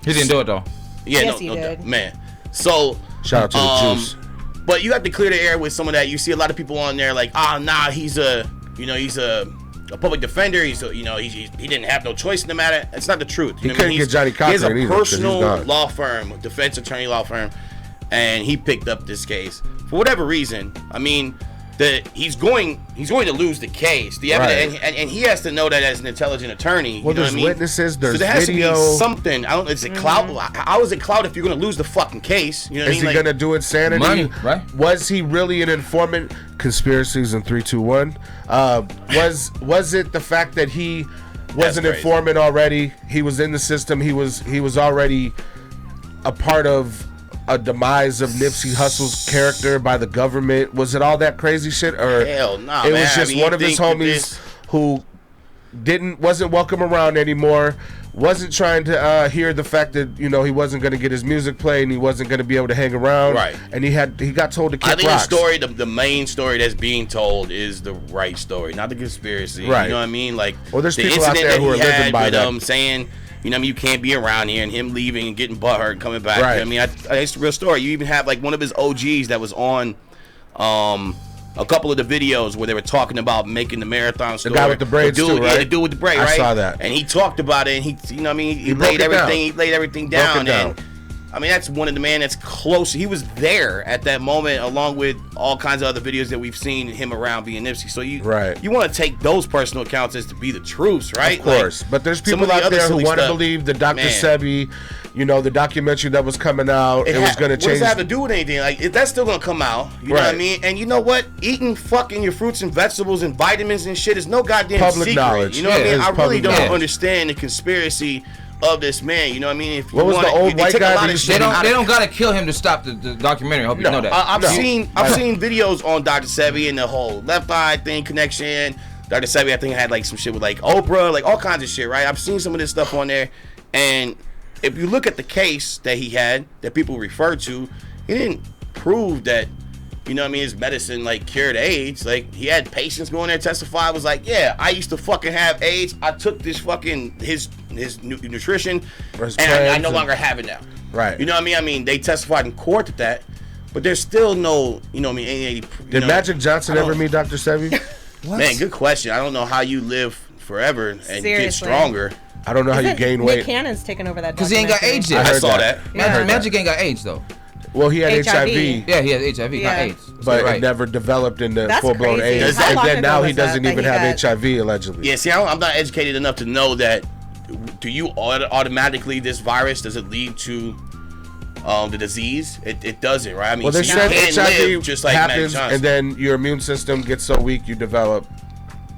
he didn't do it though. Yeah, yes, no, he did. Man. So shout out to the juice. But you have to clear the air with some of that. You see a lot of people on there like, he's a public defender. He didn't have no choice in the matter. It's not the truth. He couldn't get Johnny Cochran either. He has a personal law firm, defense attorney law firm, and he picked up this case for whatever reason. I mean, he's going to lose the case. The evidence, and he has to know that as an intelligent attorney. Well, there's witnesses, there's video. So there has to be something. I don't. Is it clout? How is it clout if you're going to lose the fucking case? You know what I mean? Is he going to do insanity? Money, right? Was he really an informant? Conspiracies in 3, 2, 1. Was it the fact that he was an informant already? He was in the system. He was already a part of a demise of Nipsey Hussle's character by the government? Was it all that crazy shit, or hell nah, it was just one of his homies who wasn't welcome around anymore, wasn't trying to hear the fact that he wasn't going to get his music played and he wasn't going to be able to hang around, right? And he got told to kick rocks. I think the main story that's being told is the right story, not the conspiracy, right? You know what I mean? Like, well, there's people out there who are living by that, saying, you can't be around here, and him leaving and getting butthurt and coming back. Right. I mean, it's the real story. You even have like one of his OGs that was on a couple of the videos where they were talking about making the marathon store. The guy with the braids too, right? Yeah, the dude with the braid, right? I saw that. And he talked about it, and he laid everything down. And I mean, that's one of the man that's close. He was there at that moment, along with all kinds of other videos that we've seen him around being Nipsey. So you want to take those personal accounts as to be the truths, right? Of course. Like, but there's people out there who want to believe the Dr. Sebi, the documentary that was coming out, it was going to change. What does that have to do with anything? Like, that's still going to come out. You know what I mean? And you know what? Eating fucking your fruits and vegetables and vitamins and shit is no goddamn public secret. Knowledge. You know what I mean? I really don't understand the conspiracy of this man. You know what I mean? If what was the old white guy? They don't gotta kill him to stop the documentary. I hope you know that. I've seen videos on Dr. Sebi and the whole left eye thing connection. Dr. Sebi, I think, had like some shit with like Oprah, like all kinds of shit, right? I've seen some of this stuff on there, and if you look at the case that he had, that people refer to, he didn't prove that, his medicine like cured AIDS. Like, he had patients going there testify, was like, yeah, I used to fucking have AIDS. I took this fucking his nutrition, and I no longer have it now. Right. You know what I mean? I mean, they testified in court at that, but there's still no, Did Magic Johnson ever meet Dr. Sebi? Man, good question. I don't know how you live forever and get stronger. I don't know how you gain weight. Nick Cannon's taking over that because he ain't got AIDS yet. I saw that. Yeah. Magic ain't got AIDS though. Well, he had HIV. Yeah, he had HIV, not AIDS. But it never developed into full-blown AIDS. And then now he doesn't even have HIV, allegedly. Yeah, see, I'm not educated enough to know that. Do you automatically, this virus, does it lead to the disease? It doesn't, right? I mean, well, they said HIV just like happens, and then your immune system gets so weak you develop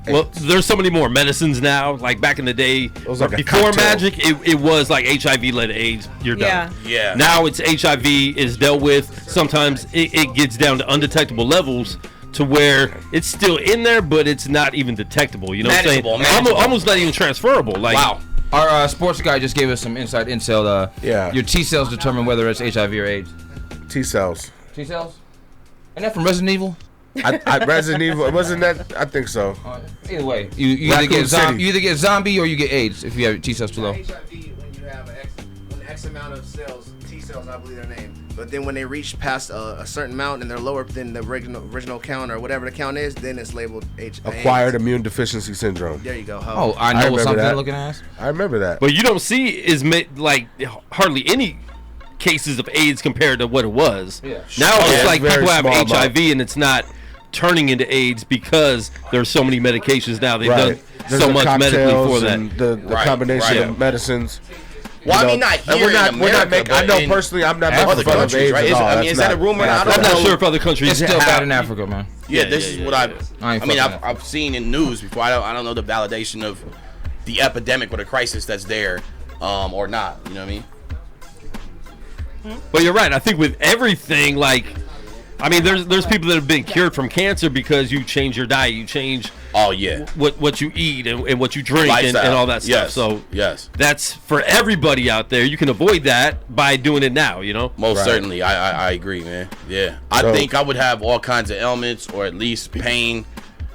AIDS. Well, there's so many more medicines now. Like back in the day, like before Magic, it was like HIV-led AIDS. You're done. Yeah. Now it's HIV is dealt with. Sometimes it gets down to undetectable levels to where it's still in there, but it's not even detectable. You know what I'm saying? Almost not even transferable. Like, wow. Our sports guy just gave us some inside intel. Your T cells determine whether it's HIV or AIDS. T cells. T cells? Isn't that from Resident Evil? Resident Evil, wasn't that? I think so. Either way, you either get zombie or you get AIDS if you have T cells too low. HIV, when you have when X amount of cells, T cells, I believe their name, But then when they reach past a certain amount and they're lower than the original count or whatever the count is, then it's labeled Acquired immune deficiency syndrome. There you go. Oh, I know what something looking at. I remember that. But you don't see like hardly any cases of AIDS compared to what it was. Yeah. Now it's Yeah, like very people have small HIV amount. and it's not turning into AIDS because there's so many medications now. They've done There's so the much medically cocktails for that. and the combination of medicines. Well, You I mean, know, not and here in we're America, not making. I but know in personally, I'm not other making fun of countries, AIDS right? at all. I mean, is that a rumor? I don't I'm not know. sure if other countries It's still bad in Africa, man. Yeah, this is what I mean, fucking I've seen in news before. I don't know the validation of the epidemic or the crisis that's there, or not. You know what I mean? But you're right. I think with everything, like, I mean, there's people that have been cured from cancer because you change your diet, you change. Oh yeah. What you eat and what you drink and all that stuff. Yes. So yes, that's for everybody out there. You can avoid that by doing it now. You know. Most certainly. I agree, man. Yeah. I think I would have all kinds of ailments or at least pain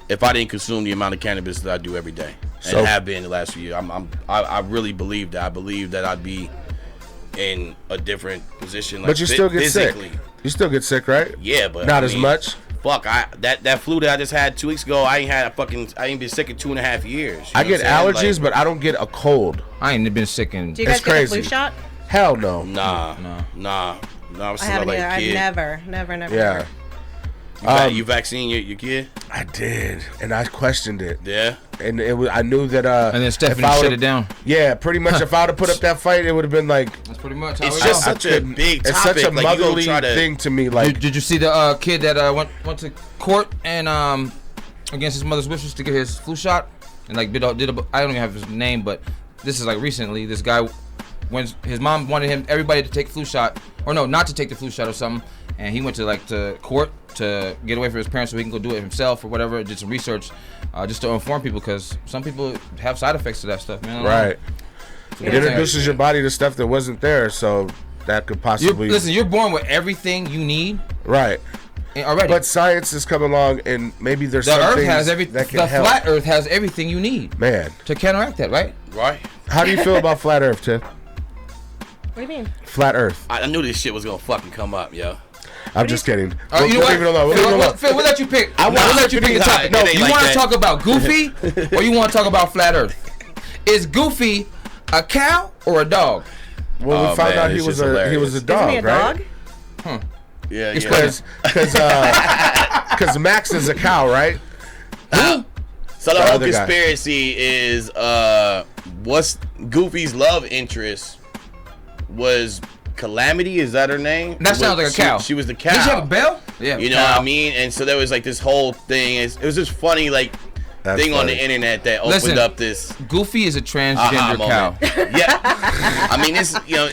if I didn't consume the amount of cannabis that I do every day and have been the last few years. I really believe that. I believe that I'd be in a different position. Like, But you still get sick. physically. You still get sick, right? Yeah, but not I as mean, much. Fuck, that flu that I just had 2 weeks ago, I ain't been sick in 2.5 years. I get allergies, but I don't get a cold. I ain't been sick in. Do you guys It's get crazy. the flu shot? Hell no. Nah. I was I still haven't like either. a kid. I've never. Yeah. You vaccine your kid? I did, and I questioned it. Yeah. And it was, I knew that. And then Stephanie shut it down. Yeah, pretty much. If I would have put up that fight, it would have been like. That's pretty much how It's it just goes. such a big It's topic. such a like, you motherly gonna try to, thing to me. Like, Did you see the kid that went to court and against his mother's wishes to get his flu shot and like did a, I don't even have his name, but this is like recently. This guy, when his mom wanted everybody to take the flu shot, or no, not to take the flu shot or something, and he went to court to get away from his parents so he can go do it himself or whatever. Did some research just to inform people because some people have side effects to that stuff, man. right. It introduces your body to stuff that wasn't there, so that could possibly. Listen, you're born with everything you need. Right. Already. But science has come along, and maybe there's the some Earth things has that can the help. flat Earth has everything you need. Man. To counteract that, right? Right. How do you feel about flat Earth, Tiff? What do you mean? Flat Earth. I knew this shit was gonna fucking come up, yo. I'm just kidding. You know what? Phil, we'll let you pick. We'll let you pick the topic. No, you want to talk about Goofy or you want to talk about flat Earth? Is Goofy a cow or a dog? Well, we found out he was a dog, Isn't he a right? dog? Huh. Yeah, because Max is a cow, right? So the whole conspiracy is what's Goofy's love interest was Calamity, is that her name? That sounds like a cow. She was the cow. Did she have a bell? Yeah. You know what I mean? And so there was like this whole thing. It was just funny, like thing on the internet that opened up this. Goofy is a transgender cow. Yeah. I mean, this, you know,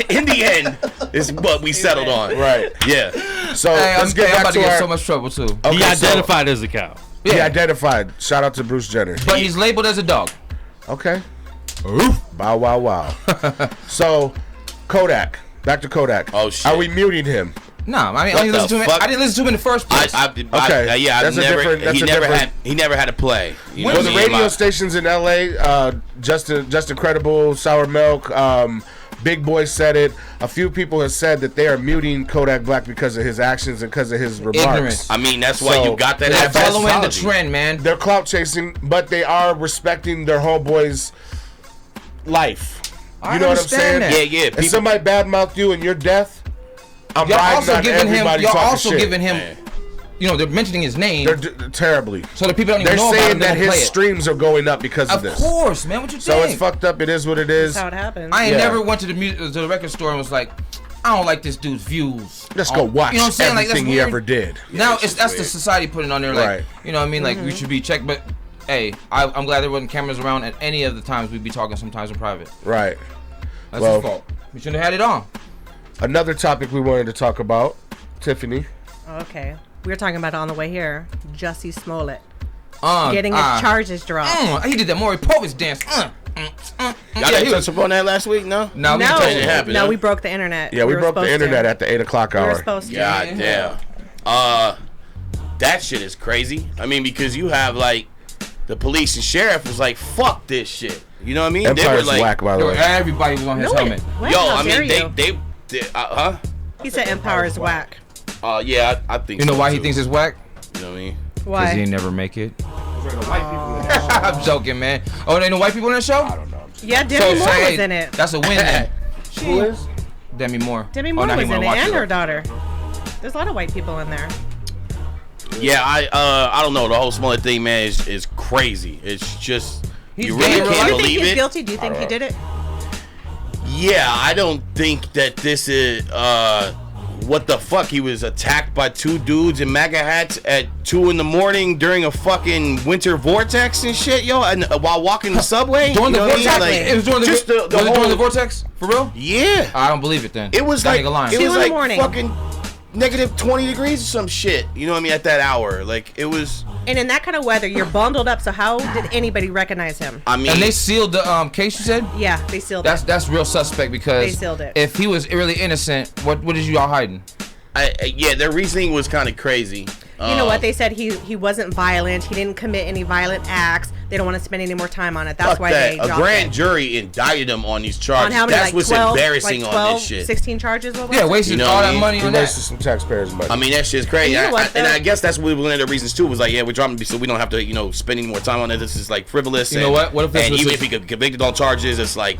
in the end, is what we settled on. Right. Yeah. So let's get back about to to get our. so much trouble too. Okay, He identified as a cow. He identified. Shout out to Bruce Jenner. But he's labeled as a dog. Okay. Bow wow wow. So, Kodak. Back to Kodak. Oh shit. Are we muting him? No, I mean, I didn't listen to him in the first place. He never had to play. Well, the radio stations in LA, Justin Credible, Sour Milk, Big Boy said it. A few people have said that they are muting Kodak Black because of his actions and because of his remarks. Ignorance. I mean, that's why you got that. They're following the trend, man. They're clout chasing, but they are respecting their homeboy's life. You know what I'm saying? That. Yeah. If somebody badmouthed you and your death, I'm y'all riding also on giving him. everybody Y'all talking also shit. giving him. Man. You know, they're mentioning his name. They're terribly. So the people don't even They're know about saying him. that his streams are going up because of this. Of course, man. What you think? So it's fucked up. It is what it is. That's how it happens. I ain't never went to the record store and was like, I don't like this dude's views. Let's go watch you know what I'm saying? everything like, he ever did. Now that's the society putting on there, like, Right. you know what I mean? Like, we should be checked. But hey, I'm glad there wasn't cameras around at any of the times we'd be talking sometimes in private. Right. That's his fault. We shouldn't have had it on. Another topic we wanted to talk about, Tiffany. Okay. We were talking about it on the way here. Jussie Smollett. Uh, Getting his charges dropped. He did that Maury Povich dance. Y'all didn't touch upon that last week, no? No, no, we broke the internet. Yeah, we broke the internet at the 8 o'clock hour. We were supposed to. God damn. That shit is crazy. I mean, because you have like the police and sheriff was like, fuck this shit. You know what I mean? Empire's they were like, whack, by the way. Everybody was on his helmet. What? Yo, How I dare mean, you? Huh? He said Empire is whack. Yeah, I think. You know so why too. he thinks it's whack? You know what I mean? Why? Because he ain't never make it. I'm joking, man. Oh, there ain't no white people in that show? I don't know. Yeah, Demi Moore was in it. That's a win then. Who is? Demi Moore. Demi Moore now he was in wanna it, watch and her daughter. There's a lot of white people in there. Yeah, I don't know. The whole Smollett thing, man, is crazy. It's just you really Do can't you think believe he's it. guilty? Do you think he did it? Yeah, I don't think that this is what the fuck. He was attacked by two dudes in MAGA hats at 2 a.m. during a fucking winter vortex and shit, yo, and while walking the subway. During the you know what I mean? vortex? Like, It was during the, just was it during the vortex? For real? Yeah. I don't believe it then. It was That like nigga lying. it 2 was in the like morning. fucking negative 20 degrees or some shit. You know what I mean? At that hour, like it was. And in that kind of weather, you're bundled up. So how did anybody recognize him? I mean, And they sealed the case, you said? Yeah, they sealed it. That's real suspect because They sealed it. if he was really innocent, what is you all hiding? yeah, their reasoning was kind of crazy. You know what? They said he wasn't violent. He didn't commit any violent acts. They don't want to spend any more time on it. That's Fuck why that. they A dropped grand it. jury indicted him on these charges. On how many? That's Like what's 12, embarrassing like on 12, this shit. 16 charges? What was Yeah, it? wasted You know all what I that mean? money He on wasted that. some taxpayers' money. I mean, that shit's crazy. You know what, and though? I guess that's one of the reasons too. Was like, yeah, we're dropping so we don't have to, spend any more time on it. This is like frivolous. You know what? What if this and was even a- if he could convicted on charges, it's like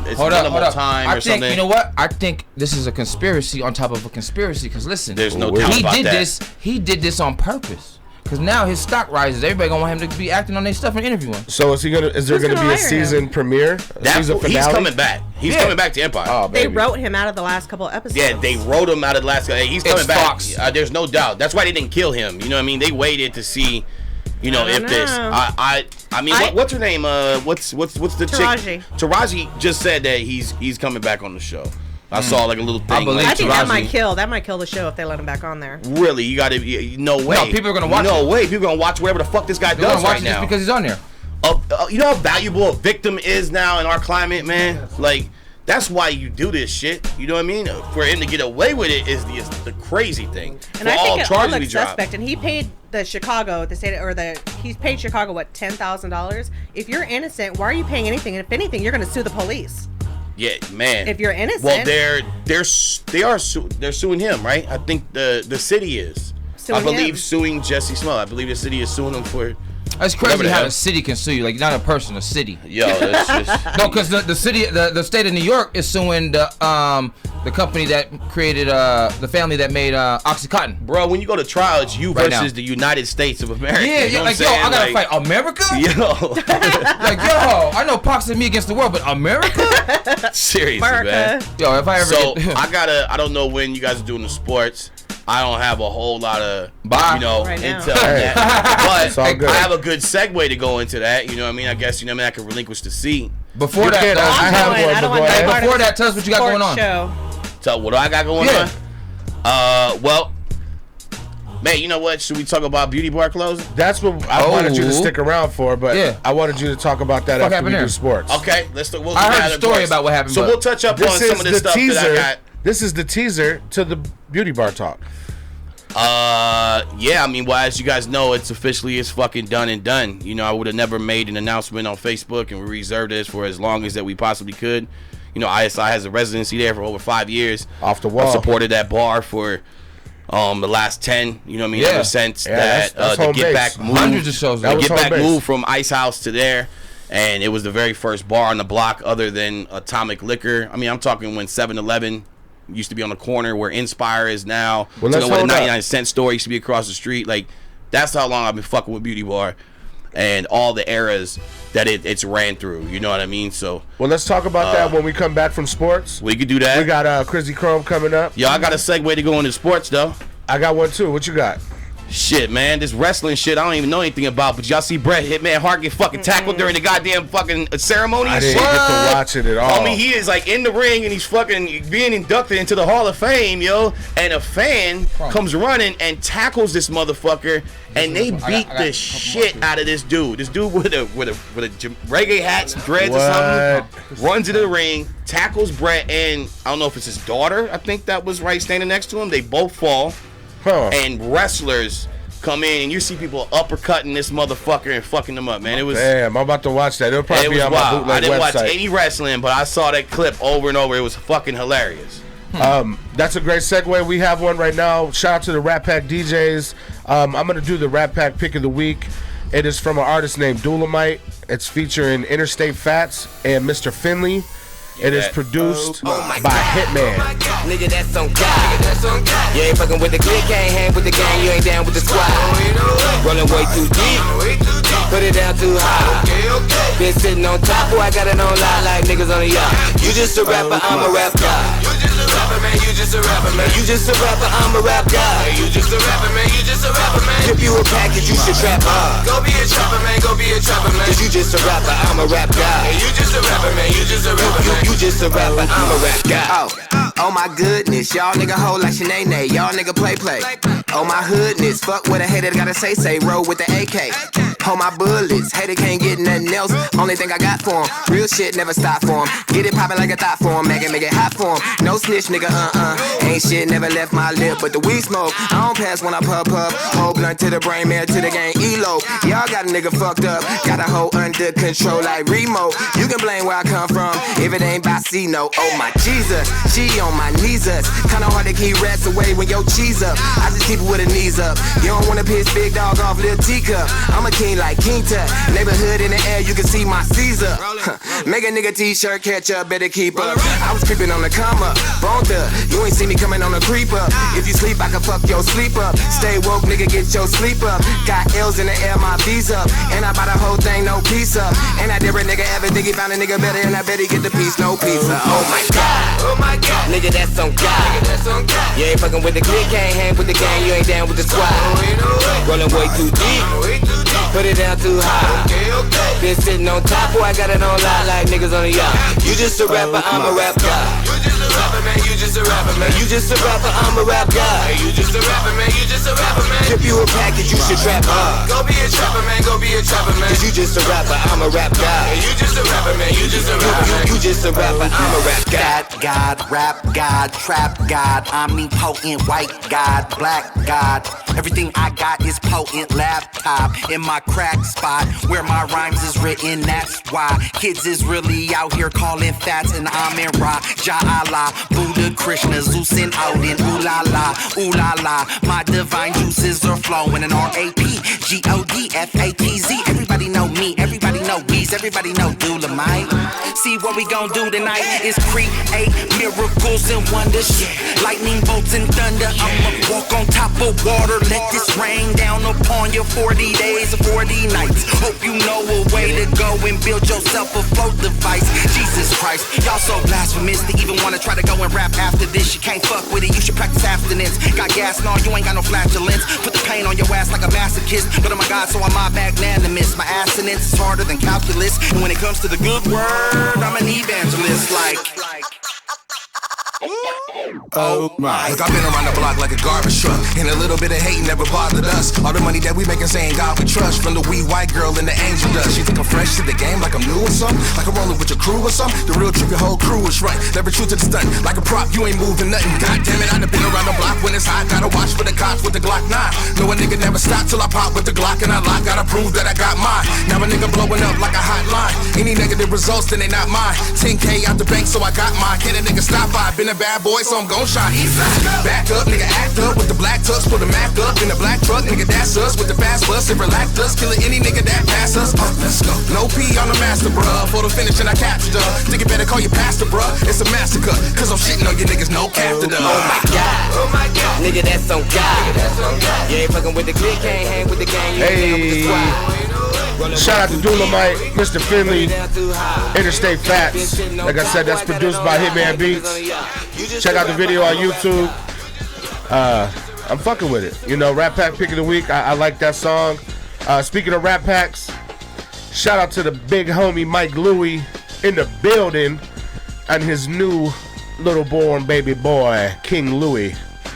it's Hold up, minimal hold up. time I or think something. you know what? I think this is a conspiracy on top of a conspiracy. Because listen, There's no He doubt he about did that. this. He did this on purpose. Because now his stock rises. Everybody gonna want him to be acting on their stuff and interviewing. So is there Who's gonna gonna be a hire season him? premiere? He's coming back. He's Yeah. coming back to Empire. Oh, They baby. wrote him out of the last couple episodes. Yeah, they wrote him out of the last. Hey, he's coming It's back. Fox. There's no doubt. That's why they didn't kill him. You know what I mean? They waited to see, I don't if this. know. I mean, what's her name? What's the Taraji. chick? Taraji just said that he's coming back on the show. I saw like a little thing. believe I think Taraji. that might kill. That might kill the show if they let him back on there. Really, you gotta. No way. No, people are gonna watch No it. way. People are gonna watch whatever the fuck this guy They're gonna does watch right it just now. because he's on there. You know how valuable a victim is now in our climate, man. Like that's why you do this shit. You know what I mean? For him to get away with it is the crazy thing. And For I all think it all charges he looks dropped. suspect. And he paid the Chicago, he's paid Chicago what, $10,000? If you're innocent, why are you paying anything? And if anything, you're going to sue the police. Yeah, man. If you're innocent. Well, they're suing him, right? I think the city is. Suing I believe him. suing Jesse Smollett. I believe the city is suing him for. That's Whatever crazy the how hell. a city can sue you. Like not a person, a city. Yo, that's just. No, because the city, the state of New York is suing the company that created the family that made OxyContin. Bro, when you go to trial, it's you Right versus now. the United States of America. Yeah, you know yeah, what like I'm yo, I saying? gotta fight America. Yo, Like yo, I know Pox and me against the world, but America? seriously, man. America. Yo, if I ever So get, I don't know when you guys are doing the sports. I don't have a whole lot of, Bye. Right now. intel on that. It's all But good. I have a good segue to go into that. You know what I mean? I guess, I can relinquish the seat. before You that, can't, though, I have going. one, I don't but want go that ahead. part before of that, tell us what you got going on. Show. So what do I got going Yeah. on? Well, man, you know what? Should we talk about beauty bar closing? That's what I wanted you to Oh. stick around for, but Yeah. I wanted you to talk about that What after we happened do there? sports. Okay, let's we'll I do heard that the at story once. about what happened, So but- we'll touch up on This some is of the the stuff teaser. that I got. This is the teaser to the beauty bar talk. Yeah, I mean, well, as you guys know, it's fucking done and done. I would have never made an announcement on Facebook, and we reserved this for as long as that we possibly could. I.S.I has a residency there for over 5 years. Off the wall. I've supported that bar for the last 10. You know what I mean? Yeah. Ever since Yeah, that that's the home Get base. Back move, Hundreds of shows. That the was Get home Back base. move from Ice House to there. And it was the very first bar on the block other than Atomic Liquor. I mean, I'm talking when 7-Eleven used to be on the corner where Inspire is now. Well, So let's when the hold up. 99-cent store used to be across the street. Like, that's how long I've been fucking with Beauty Bar and all the eras that it's ran through. You know what I mean? So Well, let's talk about that when we come back from sports. we could do that. We got Chrissy Chrome coming up. Yo, I got a segue to go into sports, though. I got one too. What you got? Shit, man, this wrestling shit I don't even know anything about. But y'all see Bret Hitman Hart get fucking tackled during the goddamn fucking ceremony I and didn't shit? get to watch it at all. Homie, he is like in the ring and he's fucking being inducted into the Hall of Fame, yo. And a fan comes running and tackles this motherfucker, and they beat the shit out of this dude. This dude with a reggae hat, some dreads or something, runs into the ring, tackles Bret, and I don't know if it's his daughter. I think that was right standing next to him. They both fall. Huh. And wrestlers come in and you see people uppercutting this motherfucker and fucking them up, man. It was Damn, I'm about to watch that. It'll probably it be was on my wild. bootleg I didn't website. watch any wrestling, but I saw that clip over and over. It was fucking hilarious. That's a great segue. We have one right now. Shout out to the Rat Pack DJs. I'm going to do the Rat Pack pick of the week. It is from an artist named Dolomite. It's featuring Interstate Fats and Mr. Finley. It is produced by Hitman. Nigga, that's on God. You ain't fucking with the clique, can't hang with the gang, you ain't down with the squad. Rolling way too deep, put it down too high. Been sitting on top, boy, I got it on line like niggas on the yacht. You just a rapper, I'm a rap guy. You just a rapper, man, you just a rapper, man. You just a rapper, I'm a rap guy. You just a rapper, man, you just a rapper, man. If you a package, you should trap hard. Go be a trapper, man, go be a trapper, man. Cause you just a rapper, I'm a rap guy. You just a rapper, man, you just a rapper, man. You just a rapper, I'm a rap guy. Oh my goodness, y'all nigga hold like Shanae, y'all nigga play. Oh my hoodness, fuck what a hater gotta say, roll with the AK. Hold my bullets, hater can't get nothing else, only thing I got for him. Real shit never stop for him, get it poppin' like a thought for him, make it hot for him. No snitch nigga, ain't shit never left my lip, but the weed smoke, I don't pass when I puff, whole blunt to the brain, mail to the gang, ELO. Y'all got a nigga fucked up, got a hoe under control like remote. You can blame where I come from, if it ain't by C, no. Oh my Jesus, she on my knees us, kinda hard to keep rats away when your cheese up. I just keep it with her knees up. You don't wanna piss big dog off little teacup. I'm a king like King Tut. Neighborhood in the air, you can see my Caesar. Make a nigga t-shirt catch up, better keep up. I was creeping on the come up, boned up. You ain't see me coming on the creep up. If you sleep, I can fuck your sleep up. Stay woke, nigga, get your sleep up. Got L's in the air, my V's up. And I buy the whole thing, no piece up. And I dare a nigga ever think he found a nigga better, and I bet he get the piece, no pizza. Oh my God, nigga, that's on God. You ain't fucking with the clique, can't hang with the gang, you ain't down with the squad. Rolling way too deep, put it down too high. Been sitting on top, boy, I got it on line like niggas on the yacht. You just a rapper, I'm a rap guy. You just a rapper, man, you just a rapper, man. You just a rapper, I'm a rap guy. You just a rapper, man, you just a rapper, man. If you a package, you should trap hard. Go be a trapper, man, go be a trapper, man. Cause you just a rapper, I'm a rap guy. You just a rapper, man, you just a rapper, man. You just a rapper, I'm a rap guy. God, rap God, trap God, omnipotent, white God, black God. Everything I got is potent. Laptop in my crack spot where my rhymes is written. That's why kids is really out here calling fats, and I'm in Ra, Ja Allah, Buddha, Krishna, Zeus, and Odin. Ooh la la, ooh la la. My divine juices are flowing. And RAPGODFATZ. Everybody know me, everybody know Weez, everybody know Dolomite. See what we gon' do tonight is create miracles and wonders. Lightning bolts and thunder. I'ma walk on top of water. Let this rain down upon you 40 days or 40 nights. Hope you know a way to go and build yourself a float device. Jesus Christ, y'all so blasphemous to even wanna try to go and rap after this. You can't fuck with it, you should practice abstinence. Got gas, no, you ain't got no flatulence. Put the pain on your ass like a masochist. But oh my God, so I'm my magnanimous. My assonance is harder than calculus. And when it comes to the good word, I'm an evangelist like. Oh my. Look, I've been around the block like a garbage truck, and a little bit of hate never bothered us. All the money that we making saying God we trust. From the wee white girl and the angel dust. She think I'm fresh to the game like I'm new or something. Like I'm rolling with your crew or something. The real truth, your whole crew is right. Never true to the stunt. Like a prop, you ain't moving nothing. God damn it, I done been around the block when it's hot. Gotta watch for the cops with the Glock 9. No, a nigga never stop till I pop with the Glock and I lock. Gotta prove that I got mine. Now a nigga blowing up like a hotline. Any negative results, then they not mine. 10K out the bank, so I got mine. Can a nigga stop by? Been a bad boy, so I'm gon' shine. Back up, nigga, act up with the black tux, pull the Mac up in the black truck, nigga, that's us with the fast bus, and relax us, killing any nigga that pass us. Let's go. No P on the master, bruh. For the finish and I captured her. Think you better call your pastor, bruh. It's a massacre, cause I'm shitting on you niggas, no captain. Oh my God, nigga, that's on God. You ain't fucking with the clique, can't hang with the gang, you ain't down with the squad. Shout out to Dolomite, Mr. Finley, Interstate Fats. Like I said, that's produced by Hitman Beats. Check out the video on YouTube. I'm fucking with it. You know, Rat Pack Pick of the Week. I like that song. Speaking of Rat Packs, shout out to the big homie Mike Louie in the building and his new little born baby boy, King Louie.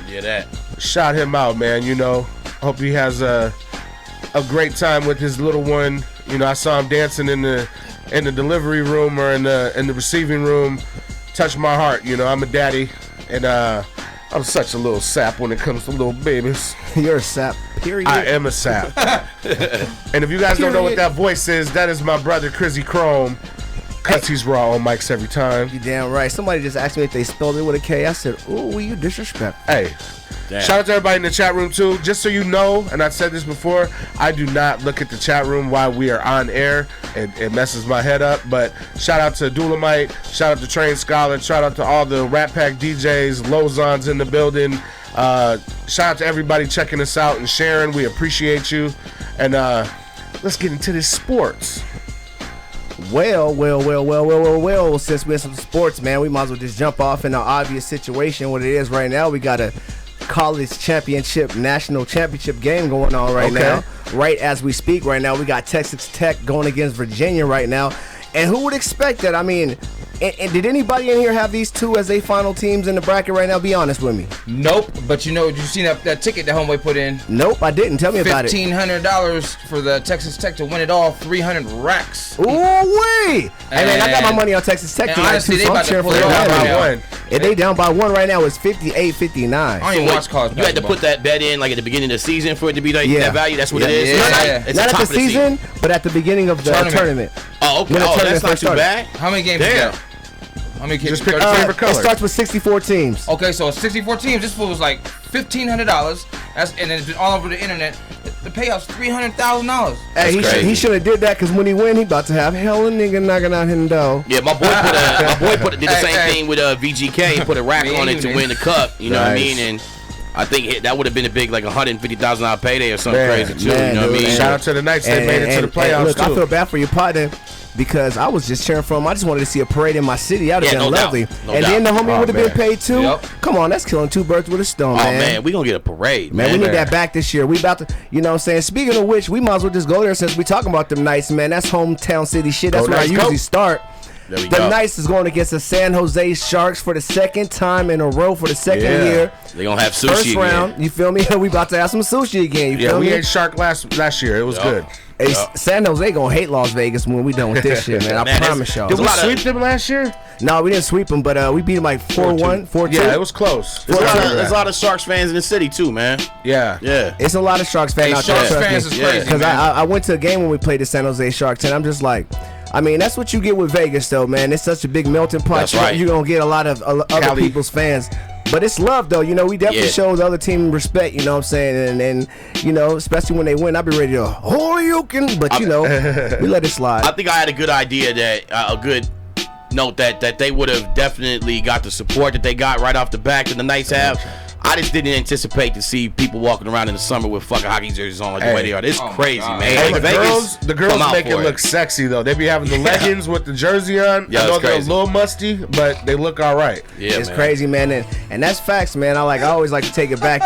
Yeah, that. Shout him out, man. You know, hope he has a great time with his little one. You know, I saw him dancing in the delivery room or in the receiving room. Touched my heart. You know, I'm a daddy, and I'm such a little sap when it comes to little babies. You're a sap, period. I am a sap. And if you guys don't know what that voice is, that is my brother Crizzy Chrome. Cause he's raw on mics every time. You damn right. Somebody just asked me if they spelled it with a K. I said, ooh, you disrespect. Hey. Damn. Shout out to everybody in the chat room too. Just so you know, and I've said this before, I do not look at the chat room while we are on air. It messes my head up. But shout out to Dulamite, shout out to Train Scholar, shout out to all the Rat Pack DJs, Lozon's in the building. Shout out to everybody checking us out and sharing. We appreciate you. And let's get into this sports. Well, since we're in some sports, man, we might as well just jump off in an obvious situation. What it is right now, we got a college championship, national championship game going on right now. Right as we speak right now, we got Texas Tech going against Virginia right now. And who would expect that? I mean, and did anybody in here have these two as their final teams in the bracket right now? Be honest with me. Nope. But you seen that ticket that Homeboy put in? Nope, I didn't. Tell me about it. $1,500 for the Texas Tech to win it all. 300 racks. Ooh wee! Hey man, I got my money on Texas Tech tonight too. So I'm cheering for them by one. If they down by one right now, it's 58-59. I don't even watch college basketball. You had to put that bet in like at the beginning of the season for it to be that value. That's what it is. It's not at the season, but at the beginning of the tournament. Oh, okay. That's not too bad. How many games you got? How many games? Just pick your favorite color. It starts with 64 teams. Okay, so 64 teams. This fool was like $1,500. And then it's been all over the internet. The payout's $300,000. Hey, he should have did that because when he win, he about to have hell and nigga knocking out him though. Yeah, my boy did the same thing with VGK. He put a rack on it to win the cup. You know what I mean? And I think that would have been a big like $150,000 payday or something crazy too. You know what I mean? Shout out to the Knights. They made it to the playoffs look, too. I feel bad for your partner. Because I was just cheering for him. I just wanted to see a parade in my city. That would have been lovely. And then the homie would have been paid too. Yep. Come on, that's killing two birds with a stone, man. Oh, man, we going to get a parade, man. We need that back this year. We about to, you know what I'm saying? Speaking of which, we might as well just go there since we talking about them Knights, man. That's hometown city shit. That's where I usually start. The Knights is going against the San Jose Sharks for the second time in a row for the second year. They're going to have sushi First round, you feel me? We about to have some sushi again. You feel me? We ate shark last year. It was good. Hey, San Jose gonna hate Las Vegas when we done with this shit, man. I promise y'all. Did we sweep them last year? No, we didn't sweep them, but we beat them like 4-1, 4-2. Yeah, it was close. There's a lot of Sharks fans in the city too, man. Yeah. It's a lot of Sharks fans out there. Sharks fans is crazy. Because I went to a game when we played the San Jose Sharks, and I'm just like, I mean, that's what you get with Vegas, though, man. It's such a big melting pot. That's right. You're gonna get a lot of other people's fans. But it's love, though. You know, we definitely show the other team respect, you know what I'm saying? And you know, especially when they win, I'll be ready to, you can. But, you know, we let it slide. I think I had a good idea that, a good note that they would have definitely got the support that they got right off the back that the Knights have. I just didn't anticipate to see people walking around in the summer with fucking hockey jerseys on like the way they are. It's crazy, man. Hey, like the girls make it look sexy, though. They be having the leggings with the jersey on. Yeah, I know they're a little musty, but they look all right. Yeah, it's crazy, man. And that's facts, man. I always like to take it back.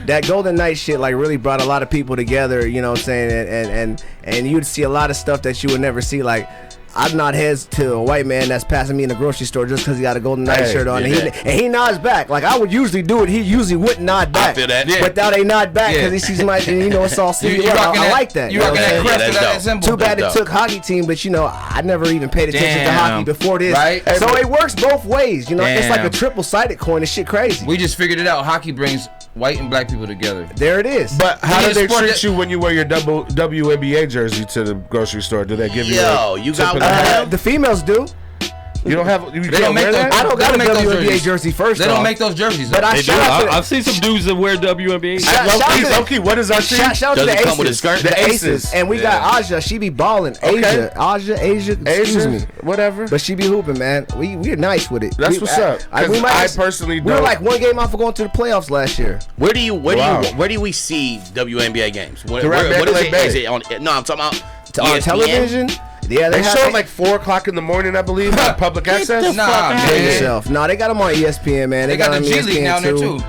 That Golden Knights shit like really brought a lot of people together, you know what I'm saying? And you'd see a lot of stuff that you would never see, like, I'd nod heads to a white man that's passing me in the grocery store just because he got a Golden Knights shirt on. And he nods back. Like, I would usually do it. He usually wouldn't nod back. I feel that. Without a nod back because he sees my, and you know, it's all city. I like that. You rocking that crest that symbol. Too bad it took hockey team, but, you know, I never even paid attention to hockey before this. Right? So it works both ways. You know, it's like a triple-sided coin. This shit crazy. We just figured it out. Hockey brings white and black people together. There it is. But how do they treat you when you wear your WNBA jersey to the grocery store? Do they give you you got the females do. You don't have. You they don't make those. I don't got a WNBA jersey first. They don't make those jerseys. But I've seen some dudes that wear WNBA. Low-key, what is our team? Shout out to the come with a skirt? The Aces. And we got Aja. She be balling. Asia. Excuse me. Whatever. But she be hooping, man. We're nice with it. That's what's up. I personally we were like one game off of going to the playoffs last year. Where do we see WNBA games? What is it? Is it on? No, I'm talking about on television. Yeah, they show them like 4 o'clock in the morning, I believe, on public access. No, they got them on ESPN, man. They got the G League down there too.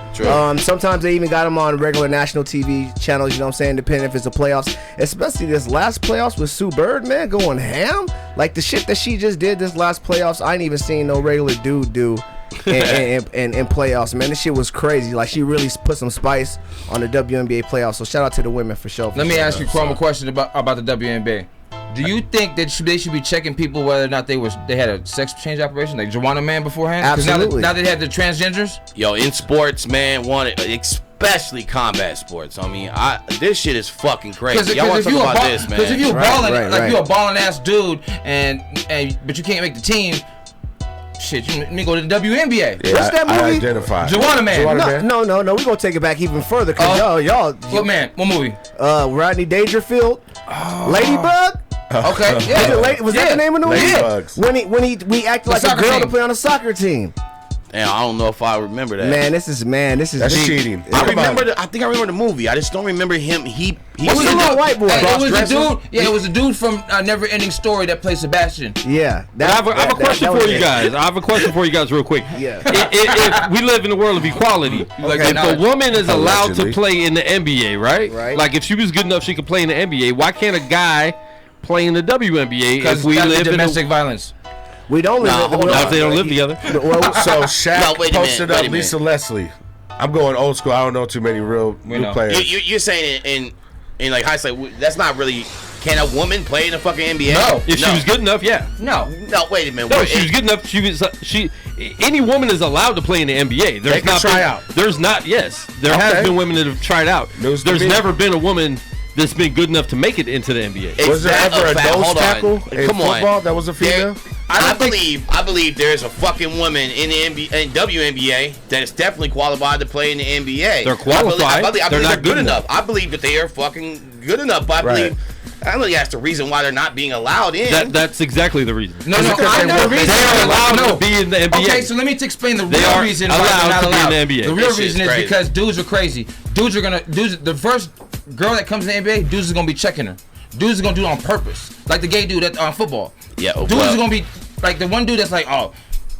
Sometimes they even got them on regular national TV channels. You know what I'm saying? Depending if it's the playoffs, especially this last playoffs with Sue Bird, man, going ham. Like the shit that she just did this last playoffs, I ain't even seen no regular dude do. in playoffs, man. This shit was crazy. Like, she really put some spice on the WNBA playoffs. So shout out to the women for sure. Let me ask you, Chrome, a question about the WNBA. Do you think that they should be checking people whether or not they had a sex change operation, like Joanna Man beforehand? Absolutely. Now they have the transgenders. Yo, in sports, man, especially combat sports. I mean, this shit is fucking crazy. Y'all want to talk about this, man? Because if you a balling ass dude, but you can't make the team. Shit, you may go to the WNBA. Yeah, what's that movie? I identify. Juwanna Man. No. We're gonna take it back even further. Cause y'all. What man? What movie? Rodney Dangerfield. Ladybug. Okay. Yeah. Was that the name of the movie? Ladybugs. When he acted like a girl to play on a soccer team. Yeah, I don't know if I remember that. Man, this is That's cheating. I think I remember the movie. I just don't remember him. He was a little white boy. It was a dude. Yeah, it was a dude from Never Ending Story that plays Sebastian. Yeah. I have a question for you guys. I have a question for you guys, real quick. Yeah. If we live in a world of equality, if a woman is allowed to play in the NBA, right? Like if she was good enough, she could play in the NBA. Why can't a guy play in the WNBA if we live in domestic violence? We don't live. If they don't live together. So Shaq posted up Lisa Leslie. I'm going old school. I don't know too many real players. You're saying in like hindsight, that's not really. Can a woman play in the fucking NBA? No. If she was good enough, yeah. No, wait a minute. No, she was good enough. Any woman is allowed to play in the NBA. They can try out. There's not. Yes, there has been women that have tried out. There's never been a woman that's been good enough to make it into the NBA. Was there ever a nose tackle in football that was a female? I believe there's a fucking woman in the NBA, in WNBA that is definitely qualified to play in the NBA. They're qualified. I believe they're not good enough. I believe that they are fucking good enough. But I believe that's the reason why they're not being allowed in. That's exactly the reason. No, I know the reason. They're allowed to be in the NBA. Okay, so let me explain the real reason why they're not allowed. In the NBA. The real reason is because dudes are crazy. The first girl that comes in the NBA, dudes is gonna be checking her. Dudes is gonna do it on purpose, like the gay dude on football. Yeah, dudes is gonna be like the one dude that's like, oh,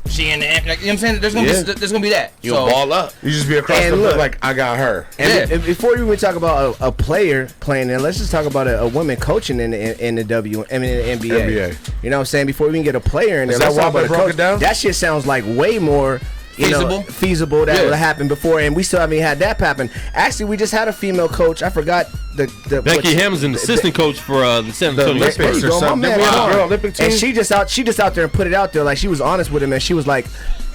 she in the, like, you know what I'm saying? There's gonna be that. You ball up. You just be across the look like I got her. And before you even talk about a player playing in, let's just talk about a woman coaching in the NBA. You know what I'm saying? Before we even get a player in there, let's talk about a coach. That shit sounds like way more feasible that would have happened before, and we still haven't had that happen. Actually, we just had a female coach. I forgot the Becky Ham's an assistant coach for the San Antonio Spurs or something. And she just out there and put it out there, like she was honest with him, and she was like,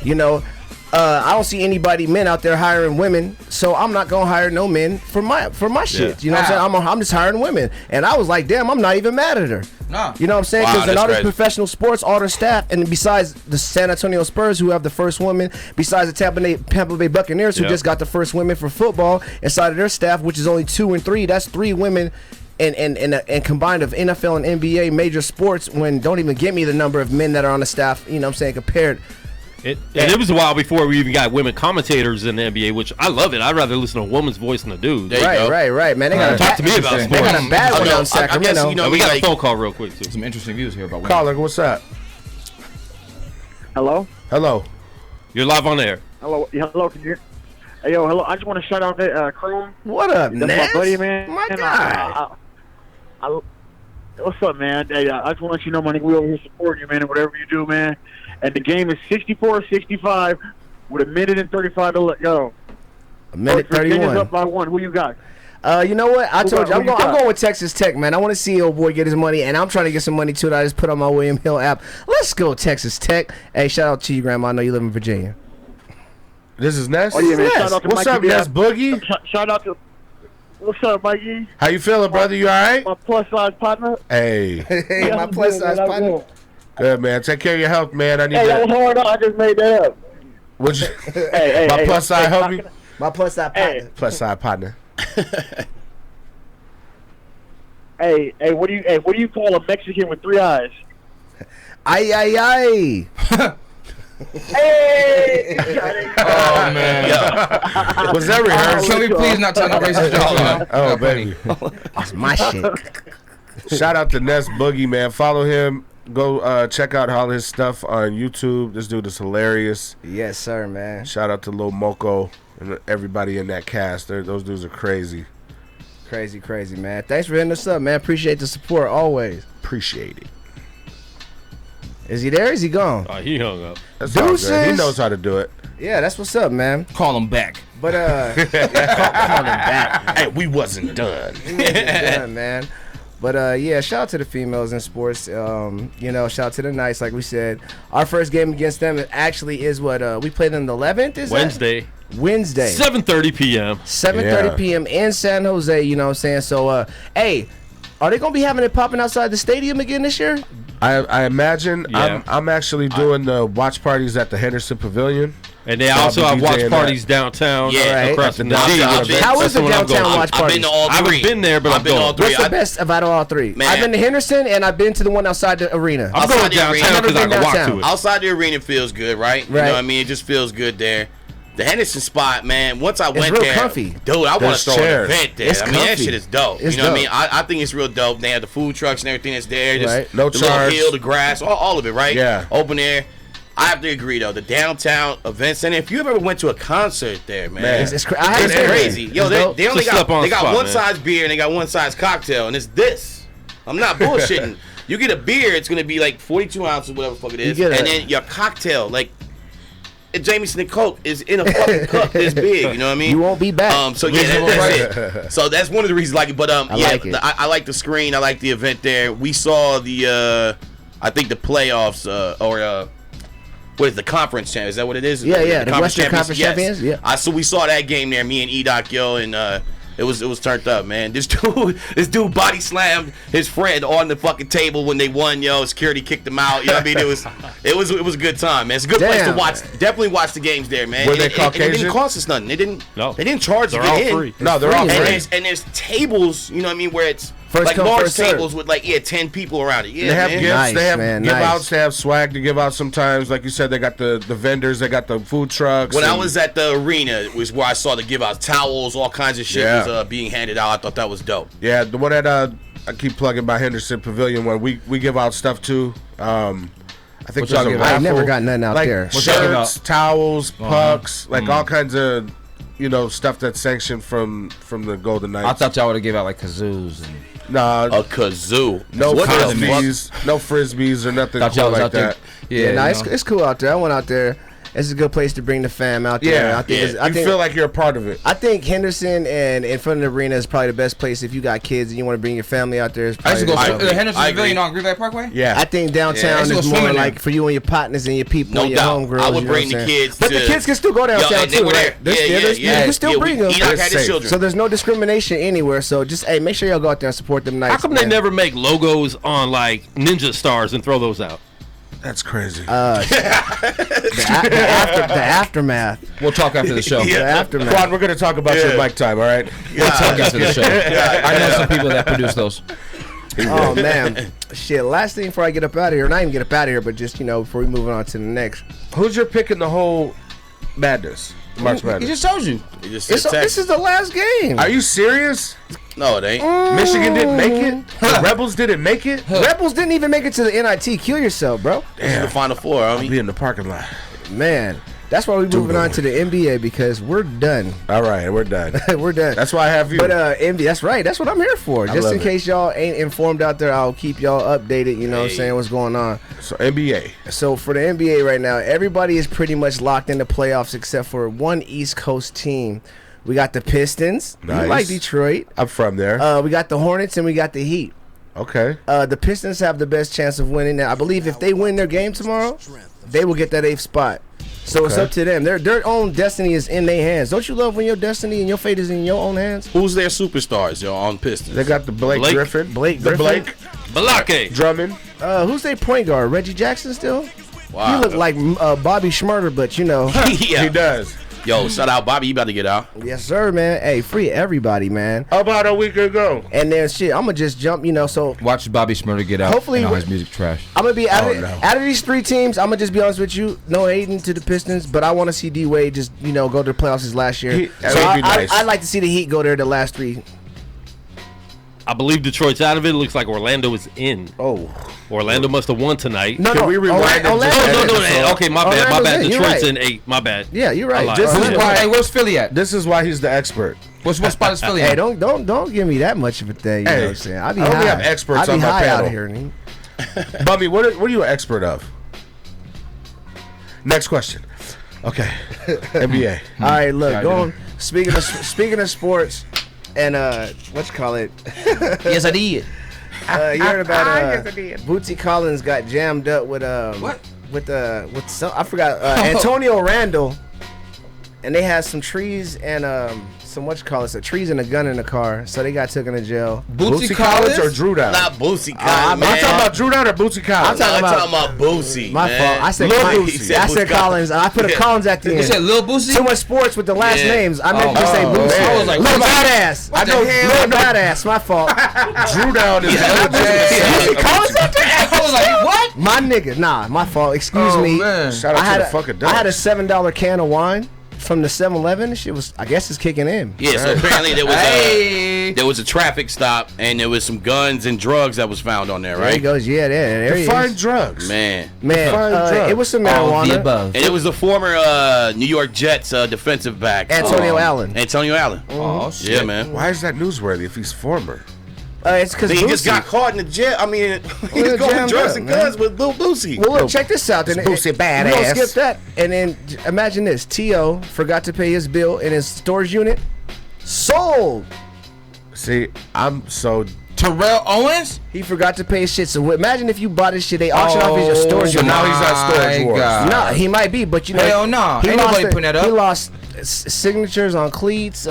I don't see men out there hiring women, so I'm not gonna hire no men for my shit. You know what I'm saying? I'm just hiring women, and I was like, damn, I'm not even mad at her. No. You know what I'm saying? Because in all these professional sports, all their staff, and besides the San Antonio Spurs, who have the first woman, besides the Tampa Bay Buccaneers, who just got the first women for football inside of their staff, which is only 2 and 3. That's 3 women. And combined of NFL and NBA major sports, when don't even get me the number of men that are on the staff, you know what I'm saying, compared. It was a while before we even got women commentators in the NBA, which I love it. I'd rather listen to a woman's voice than a dude. Right, man. They got talk to me about sports. They got a bad one on Sacramento. We got a phone call real quick too. Some interesting views here about women. Caller, what's up? Hello. You're live on the air. Hello. Can you? Hey, yo, hello. I just want to shout out that Chrome. What up, That's my buddy, man. My guy. What's up, man? Hey, I just want to let you know, my nigga, we over here supporting you, man, and whatever you do, man. And the game is 64-65 with 1:35 to go. 1:31. Up by 1. Who you got? You know what? I told you, I'm going with Texas Tech, man. I want to see old boy get his money, and I'm trying to get some money too that I just put on my William Hill app. Let's go, Texas Tech. Hey, shout out to you, Grandma. I know you live in Virginia. This is Ness. Oh, yeah, man. Ness. What's up, Ness Boogie? Shout out to. What's up, Mikey? How you feeling, brother? You all right? My plus size partner. Hey. Hey, my plus size partner. Good, man. Take care of your health, man. I need that was hard. I just made that up. Would you? My plus side help you? My plus side partner. Plus side partner. Hey, what do you call a Mexican with 3 eyes? Ay. Hey! Oh man! Was that rehearsed? Can we please not tell no racist jokes? Oh baby, that's my shit. Shout out to Ness Boogie, man. Follow him. Go check out all his stuff on YouTube. This dude is hilarious. Yes, sir, man. Shout out to Lil Moko and everybody in that cast. Those dudes are crazy. Crazy, man. Thanks for hitting us up, man. Appreciate the support always. Appreciate it. Is he there? Is he gone? Oh, he hung up. That's all good. He knows how to do it. Yeah, that's what's up, man. Call him back. But call him back. Hey, we wasn't done. Man. But yeah, shout out to the females in sports. Shout out to the Knights, like we said. Our first game against them actually is what we play them the 11th. Is Wednesday. Wednesday. 7:30 p.m. 7:30 p.m. in San Jose, you know what I'm saying? So, hey, are they going to be having it popping outside the stadium again this year? I imagine. Yeah. I'm actually doing the watch parties at the Henderson Pavilion. And they also have watch parties downtown. Yeah, across the How is the downtown watch party? I've been to all three. I haven't been there, but I've been all three. What's the best about all three? Man. I've been to Henderson and I've been to the one outside the arena. I'm going downtown because I can walk to it. Outside the arena feels good, right? You know what I mean? It just feels good there. The Henderson spot, man, once I went there, comfy. Dude, I want to throw an event there. It's I mean, that comfy. shit is dope. It's you know what I mean? dope. I think it's real dope. They have the food trucks and everything that's there. Just Right. No the charge. little hill, the grass, all of it, right? Yeah. Open air. I have to agree, though. The downtown event center, if you ever went to a concert there, man, It's it's crazy. Yo, they only got spot, one man. size beer and they got one size cocktail, and it's this. I'm not bullshitting. You get a beer, it's going to be like 42 ounces, whatever the fuck it is. You get And then your cocktail, like, Jameson and Coke is in a fucking cup this big, you know what I mean? You won't be back. So yeah, that's it. So that's one of the reasons I like it. But I like it. I like the screen. I like the event there. We saw the I think the playoffs what is the conference champ? Is that what it is? Yeah, the Western Conference champions. Yeah. So we saw that game there. Me and E-Doc, yo, and it was turned up, man. This dude body slammed his friend on the fucking table when they won, yo. Security kicked him out. You know what I mean? It was a good time, man. It's a good place to watch. Definitely watch the games there, man. Were they Caucasian? It didn't cost us nothing. They didn't charge They're to get all in. free. No, they're all free. And there's tables, you know what I mean, where it's First like come, large first serve. tables with like 10 people around it. Yeah, They have man. gifts. Nice, they have man, give nice. outs. They have swag to give out sometimes. Like you said, they got the vendors. They got the food trucks. When I and- was at the arena, was where I saw the give out towels, all kinds of shit Yeah. was being handed out. I thought that was dope. Yeah, the one that I keep plugging by Henderson Pavilion when we give out stuff too. I think What y'all there's a give out? raffle. I've never got nothing out like there. What y'all give shirts, out? towels, pucks, like all kinds of stuff that's sanctioned from the Golden Knights. I thought y'all would have give out like kazoos and Nah, A kazoo. no What the fuck? frisbees, no frisbees or nothing thought y'all cool was like out there. that. Yeah, nah, you know. it's cool out there. I went out there. It's a good place to bring the fam out there. Yeah, I think it's- I you think feel like you're a part of it. I think Henderson and in front of the arena is probably the best place if you got kids and you want to bring your family out there. It's I used to go probably to the the best. Henderson I agree. Pavilion on Greenback Parkway. Yeah, I think Yeah, I downtown used to go is more swimming like there. for you and your partners and your people No and your doubt. homegirls. I would you know bring what I'm the saying? kids But the to- kids can still go downtown and they too, were right? there. You can still bring them. E-Doc had his safe. children. So there's no discrimination anywhere. So just make sure y'all go out there and support them nights. How come they never make logos on like ninja stars and throw those out? that's crazy. the aftermath? We'll talk after the show. The aftermath. Quan, we're gonna talk about your mic time. All right. We'll talk after the show. I know some people that produce those. Oh man, shit. Last thing before I get up out of here, not even get up out of here, but just before we move on to the next. Who's your pick in the whole madness? March He Madness. just told you. He just said This Texas. is the last game. Are you serious? No, it ain't. Michigan didn't make it. The Rebels didn't make it. Rebels didn't even make it to the NIT. Kill yourself, bro. This is the Final Four. I I'll mean, be in the parking lot. Man, that's why we're moving on to the NBA because we're done. All right, we're done. We're done. That's why I have you. But NBA, that's right. That's what I'm here for. Just love in it. case y'all ain't informed out there, I'll keep y'all updated. You know what I'm saying? What's going on? So NBA. So for the NBA right now, everybody is pretty much locked in the playoffs except for one East Coast team. We got the Pistons. Nice. You like Detroit. I'm from there. We got the Hornets and we got the Heat. Okay. The Pistons have the best chance of winning. Now, I believe if they win their game tomorrow, they will get that 8th spot. So it's Okay. up to them. Their own destiny is in their hands. Don't you love when your destiny and your fate is in your own hands? who's their superstars, yo, on Pistons? They got the Blake Griffin. Blake The Griffin. Blake Balake. Drummond. Who's their point guard? Reggie Jackson still? Wow. You look like Bobby Schmurder, but Yeah. He does. Yo, shout out Bobby. You about to get out. Yes, sir, man. Hey, free everybody, man. About a week ago. And then shit, I'm gonna just jump, so Watch Bobby Schmurder get out. Hopefully and all we- his music trash. I'm gonna be out, no. out of these 3 teams. I'm gonna just be honest with you. No hating to the Pistons, but I want to see D Wade just go to the playoffs his last year. That So would be nice. I'd like to see the Heat go there the last 3. I believe Detroit's out of it. It looks like Orlando is in. Oh, Orlando must have won tonight. no, Can we rewind and just Orlando- edit No, this off? okay, my bad. Orlando's in, you're Detroit's right. in 8. My bad. Yeah, you're right. I lied. Just This is why- Hey, where's Philly at? This is why he's the expert. What spot is Philly Hey, at? don't give me that much of a thing. You know what I'm saying? I be I only high. have experts I be on my high out panel. of here. nigga. Bummy, what are you an expert of? Next question. Okay. NBA. All right, look, Yeah, I going. Speaking of sports, and what you call it? Yes, I did. You heard about Yes, I did. Bootsy Collins got jammed up with What? with some I forgot Antonio Randall and they had some trees and some trees and a gun in the car, so they got taken to jail. Bootsy Collins or Drew Down? Not Bootsy Collins. I'm talking about Drew Down or Bootsy Collins. I'm talking about Bootsy. My fault. I said Collins. I put a Collins at the end. You said Lil Bootsy? Too much sports with the last names. I meant to say Bootsy. I was like, Lil Badass. I know Lil Badass. My fault. Drew Down is Bootsy Collins at the end. I was like, what? My nigga. Nah, my fault. Excuse me. Man. Shout out to the fucking dogs. I had a $7 can of wine from the 7-Eleven. Shit was, I guess, it's kicking in. Yeah, so apparently there was a traffic stop and there was some guns and drugs that was found on there, right? There he goes. Yeah, there he Define is. drugs. Man, it was some marijuana. And it was the former New York Jets defensive back Antonio Allen. Oh shit. Yeah, man. Why is that newsworthy if he's former? It's because he just got caught in the jail. I mean, he was going drugs and guns with Lil Bootsy. Well, look, check this out. Then Bootsy badass. We don't skip that. And then imagine this: T.O. forgot to pay his bill in his storage unit. Sold. See, I'm so. Terrell Owens? He forgot to pay his shit. So imagine if you bought his shit, they auction off his storage so unit. now he's not storage wars. No, he might be, but you know. Hell no. He Ain't nobody putting that up. He lost signatures on cleats.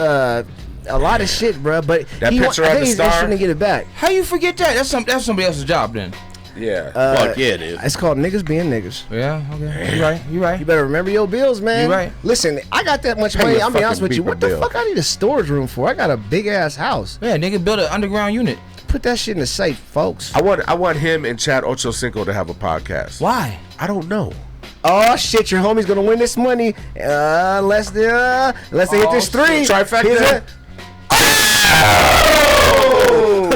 A lot of shit, bro. But that picture of the he's star. trying to get it back. How you forget that? That's somebody else's job then. Yeah. Fuck yeah, it is. It's called niggas being niggas. Yeah. Okay. You right. You better remember your bills, man. You right. Listen, I got that much Pay money. your I'll be honest fucking with you. What the bill. fuck I need a storage room for? I got a big ass house. Yeah, nigga build an underground unit. Put that shit in the safe, folks. I want him and Chad Ochocinco to have a podcast. Why? I don't know. Oh shit, your homie's gonna win this money. Unless they hit this three. Trifecta.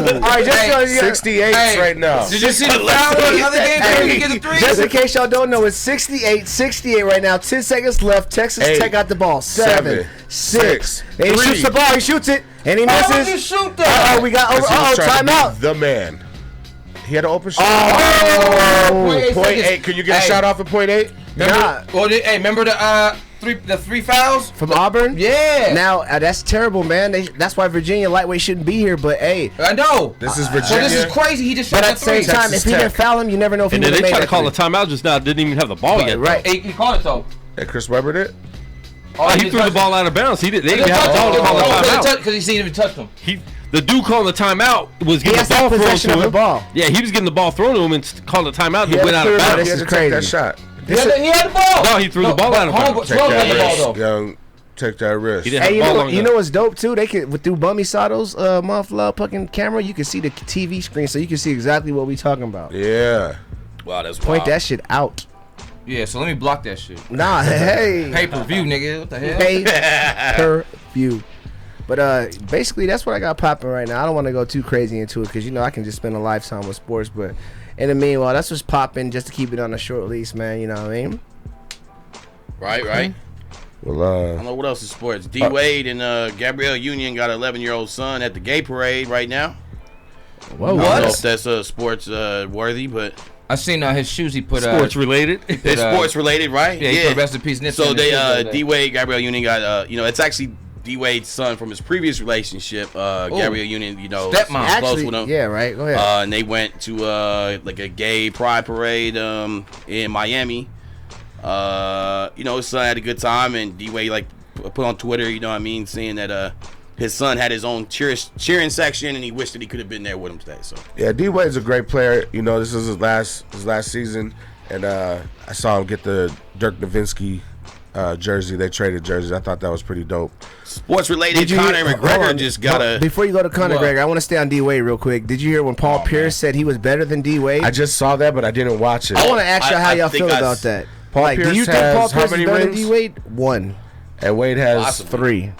All right, just 68 right now. Did you see the foul on the other game? Did you get the three? Just in case y'all don't know, it's 68 right now. 10 seconds left. Texas Tech got the ball. 7, 6. And he shoots the ball. He shoots it, and he misses. Why would you shoot that? We got over. Timeout. The man. He had an open shot. Oh, point 8. Can you get a shot off at point 8? Remember the three fouls from Auburn? Yeah. Now that's terrible, man. That's why Virginia lightweight shouldn't be here. But hey, I know this is Virginia. So this is crazy. He just shot but at the same time, if he didn't foul him, you never know if he would have made it. And then they tried to call a timeout just now. Didn't even have the ball yet. Right. He called it though. Hey, Chris Webber did. He threw the ball out of bounds. They didn't even have the ball to call a timeout because he didn't even touch him. The dude calling the timeout was getting the ball thrown to him. The ball. Yeah, he was getting the ball thrown to him and called a timeout. He went out of bounds. This is crazy. That shot. He had the ball. No, he threw the ball out of bounds. Take that risk, young. Take that risk. Hey, you know what's dope too? They could through Bummy Sato's muffler fucking camera, you can see the TV screen, so you can see exactly what we talking about. Yeah. Wow, that's point wild. that shit out. Yeah, so let me block that shit. Nah, hey. Pay-per-view, nigga. What the hell? Pay-per-view. But basically, that's what I got popping right now. I don't want to go too crazy into it because I can just spend a lifetime with sports. But in the meanwhile, that's what's popping just to keep it on a short leash, man. You know what I mean? Right. Well, I don't know what else is sports. D Wade and Gabrielle Union got an 11-year-old son at the gay parade right now. Whoa, I don't know if that's sports worthy, but I seen his shoes. He put sports related. It's sports related, right? Yeah. He put rest in peace. Nipsey So they D Wade, Gabrielle Union got it's actually D Wade's son from his previous relationship. Gabrielle Union, stepmom, close with him. Yeah, right. Go ahead. And they went to like a gay pride parade in Miami. His son had a good time, and D Wade put on Twitter, saying that his son had his own cheering section, and he wished that he could have been there with him today. So yeah, D Wade's a great player. This is his last season, and I saw him get the Dirk Nowitzki jersey. They traded jerseys. I thought that was pretty dope. Sports related. Conor McGregor just got a. Before you go to Conor McGregor, I want to stay on D Wade real quick. Did you hear when Paul Pierce said he was better than D Wade? I just saw that, but I didn't watch it. I want to ask you how y'all feel about that. Paul Pierce do you think has Paul Pierce how many is better rings? than D Wade? 1. And Wade has Possibly. 3.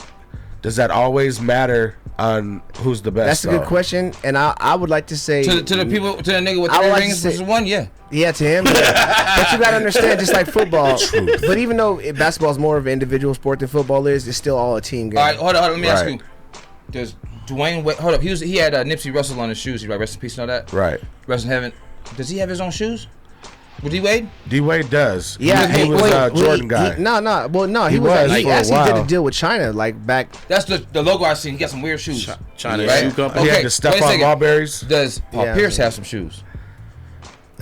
Does that always matter on who's the best? That's a good question, and I would like to say to the people, to the nigga with I would 3 like rings to say- versus 1, yeah. Yeah, to him. But you gotta understand, just like football. But even though basketball is more of an individual sport than football is, it's still all a team game. All right, hold on. Let me ask you. Does Dwayne Wade? Hold up. He had Nipsey Russell on his shoes. He rest in peace and all that. Right. Rest in heaven. Does he have his own shoes? With D Wade? D Wade does. Yeah, he was a Jordan guy. He actually did a deal with China back. That's the logo I seen. He got some weird shoes. China right? shoe company. He had the Stephon Marbury's. Does Paul Pierce have some shoes?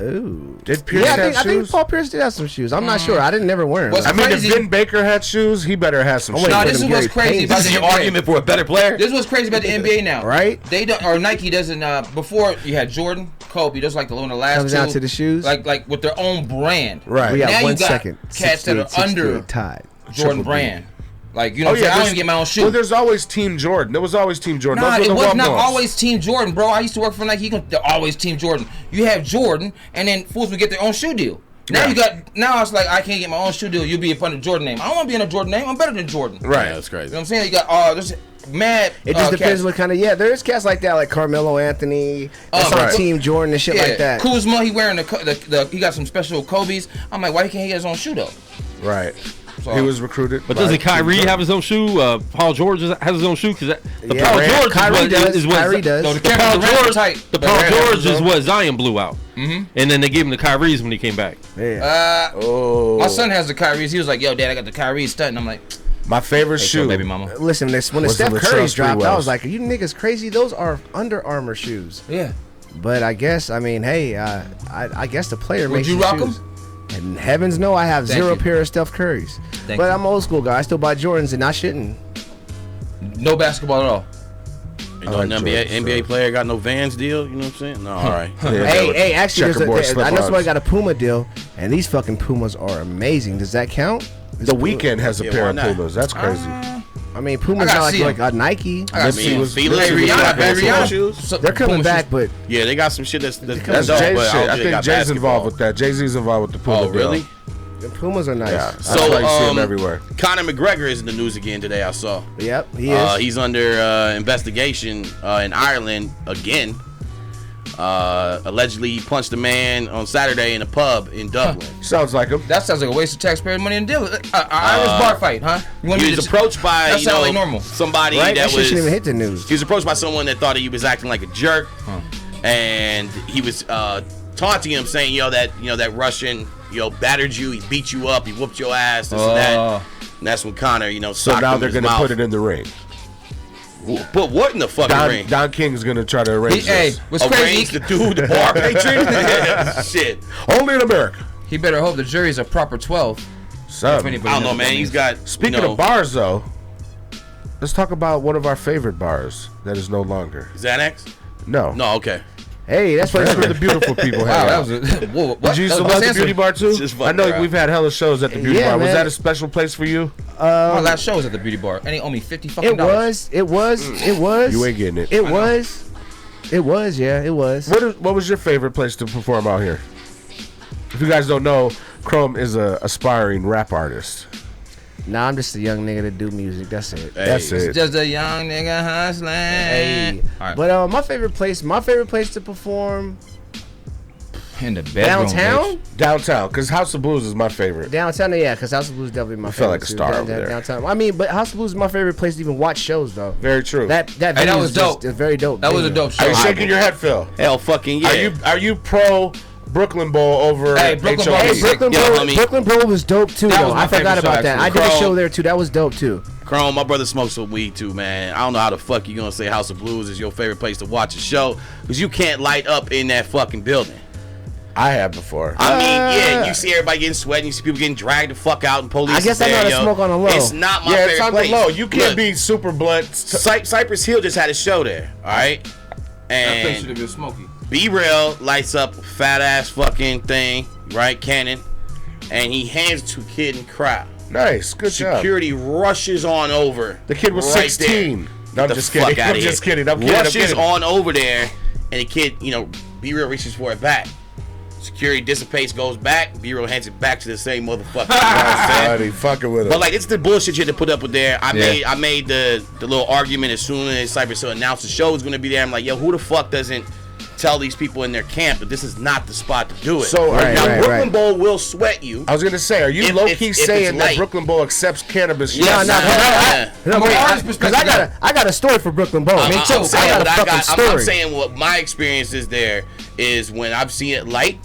Ooh. Did Pierce have shoes? I think Paul Pierce did have some shoes. I'm not sure. I didn't never wear them. I mean, if Vin Baker had shoes, he better have some shoes. No, this is what's crazy about the NBA. Argument for a better player. This is what's crazy about the NBA now. Right? They don't, or Nike doesn't. Before you had Jordan, Kobe. Those like the one of the last Comes two. down to the shoes. Like with their own brand. Right. We got now 1 you got second. cats that are under tied. Jordan brand. Like, you know what I'm saying? I don't even get my own shoe. Well, there's always Team Jordan. There was always Team Jordan. Nah, Those it were the was not ones. always Team Jordan, bro. I used to work for Nike. They're always Team Jordan. You have Jordan, and then fools would get their own shoe deal. Now now it's like, I can't get my own shoe deal. You'll be up under Jordan name. I don't want to be in a Jordan name. I'm better than Jordan. Right. Yeah, that's crazy. You know what I'm saying? You got there's mad. It just depends cats. what kind of there is cats like that, like Carmelo Anthony, that's on Team Jordan and shit like that. Kuzma, he wearing he got some special Kobe's. I'm like, why he can't get his own shoe though? Right. So, he was recruited. But doesn't Kyrie have his own shoe? Paul George has his own shoe because the Paul George Kyrie does. Kyrie does. No, the Paul George is what Zion blew out. Mm-hmm. And then they gave him the Kyrie's when he came back. Yeah. My son has the Kyrie's. He was like, yo, Dad, I got the Kyrie's stud. And I'm like, my favorite shoe, baby mama. Listen, when the Steph Curry's dropped, I was like, are you niggas crazy? Those are Under Armour shoes. Yeah. But I guess, I mean, hey, I guess the player Would makes you the rock shoes. them? And heavens no, I have zero you. pair of Steph Curry's. Thank but you. I'm an old school guy. I still buy Jordans, and I shouldn't. No basketball at all. You know, an NBA player got no Vans deal. You know what I'm saying? No, all right. Hey, actually, I know somebody slip-ons. got a Puma deal, and these fucking Pumas are amazing. Does that count? The Weeknd has a pair of why not? Pumas. That's crazy. I mean, Puma's I not gotta like see a Nike. I gotta see was Hey, Rihanna Rihanna. shoes. They're coming back, but Yeah, they got some shit that's That's dope, Jay's but shit. don't I they think got Jay's basketball. involved with that. Jay-Z's involved with the Puma Oh, really? deal. the Pumas are nice. Yeah. That's So, why you see him everywhere. Conor McGregor is in the news again today. I saw. Yep, he is. He's under investigation in Ireland again. Allegedly, he punched a man on Saturday in a pub in Dublin. Sounds like him. That sounds like a waste of taxpayer money and deal. Irish bar fight, huh? He was approached by that sounds like normal. somebody Right? that That shit was. shouldn't even hit the news. He was approached by someone that thought he was acting like a jerk, and he was taunting him, saying, that Russian, battered you, he beat you up, he whooped your ass, this and that. And that's when Conor, So socked now him they're in his gonna mouth. put it in the ring. But what in the fucking ring? Don King's gonna try to arrange this. what's crazy? Arrange the dude, the bar patron? Shit. Only in America. He better hope the jury's a proper 12. Son. I don't know, man. He's got. Speaking of bars, though, let's talk about one of our favorite bars that is no longer. Xanax? No. No, okay. Hey, that's Place right. where the beautiful people hang Wow, out. that was a. Whoa, what? Did you used to love the beauty bar too? Just I fucking know around. we've had hella shows at the beauty Yeah, bar. Was man. that a special place for you? My last show was at the beauty bar, and they owe me $50 fucking. It was. You ain't getting it. It was. Yeah, it was. What was your favorite place to perform out here? If you guys don't know, Chrome is a aspiring rap artist. Nah, I'm just a young nigga that do music. That's it. That's it. Just a young nigga hustling. Hey. All right. But my favorite place to perform In the bedroom. downtown. Downtown, because House of Blues is my favorite. Downtown, yeah, because House of Blues is definitely my I favorite. feel like a too. star over there. Downtown. I mean, but House of Blues is my favorite place to even watch shows, though. Very true. That that venue was is just dope. a very dope. That was a venue. dope show. Are you shaking your head, Phil? Hell fucking yeah. Are you pro Brooklyn Bowl over Hey, Brooklyn Bowl HOV? was sick. Brooklyn Bowl was dope too. That Though. was my I forgot favorite show, about that. I actually. did a Crow. show there too. That was dope too. Chrome, my brother smokes some weed too, man. I don't know how the fuck you gonna say House of Blues is your favorite place to watch a show, because you can't light up in that fucking building. I have before. I mean, yeah, you see everybody getting sweaty, you see people getting dragged the fuck out, and police. I guess is I know there, how to yo. smoke on the low. It's not my Yeah, favorite it's on place. the low. You can't Look, be super blunt. Cypress Hill just had a show there, all right? That place should And have been smoky. B Real lights up a fat ass fucking thing, right? Cannon, and he hands it to a kid in the crowd. Nice, good job. Security rushes on over. The kid was right 16. No, I'm Get just the fuck kidding. outta I'm here. just kidding. I'm kidding. Rushes on over there, and the kid, B Real reaches for it back. Security dissipates, goes back. B Real hands it back to the same motherfucker. You know what I'm saying? He fucking with him. But like, it's the bullshit you had to put up with there. I Yeah. made the little argument as soon as Cypress Hill announced the show was gonna be there. I'm like, yo, who the fuck doesn't tell these people in their camp that this is not the spot to do it? So, Brooklyn Bowl will sweat you. I was gonna say, are you If low it's- key if it's saying that light. Brooklyn Bowl accepts cannabis? Yes, No, wait, because I got a story for Brooklyn Bowl. I'm I saying, got a what I fucking got, story. I'm saying what my experience is there is when I've seen it light,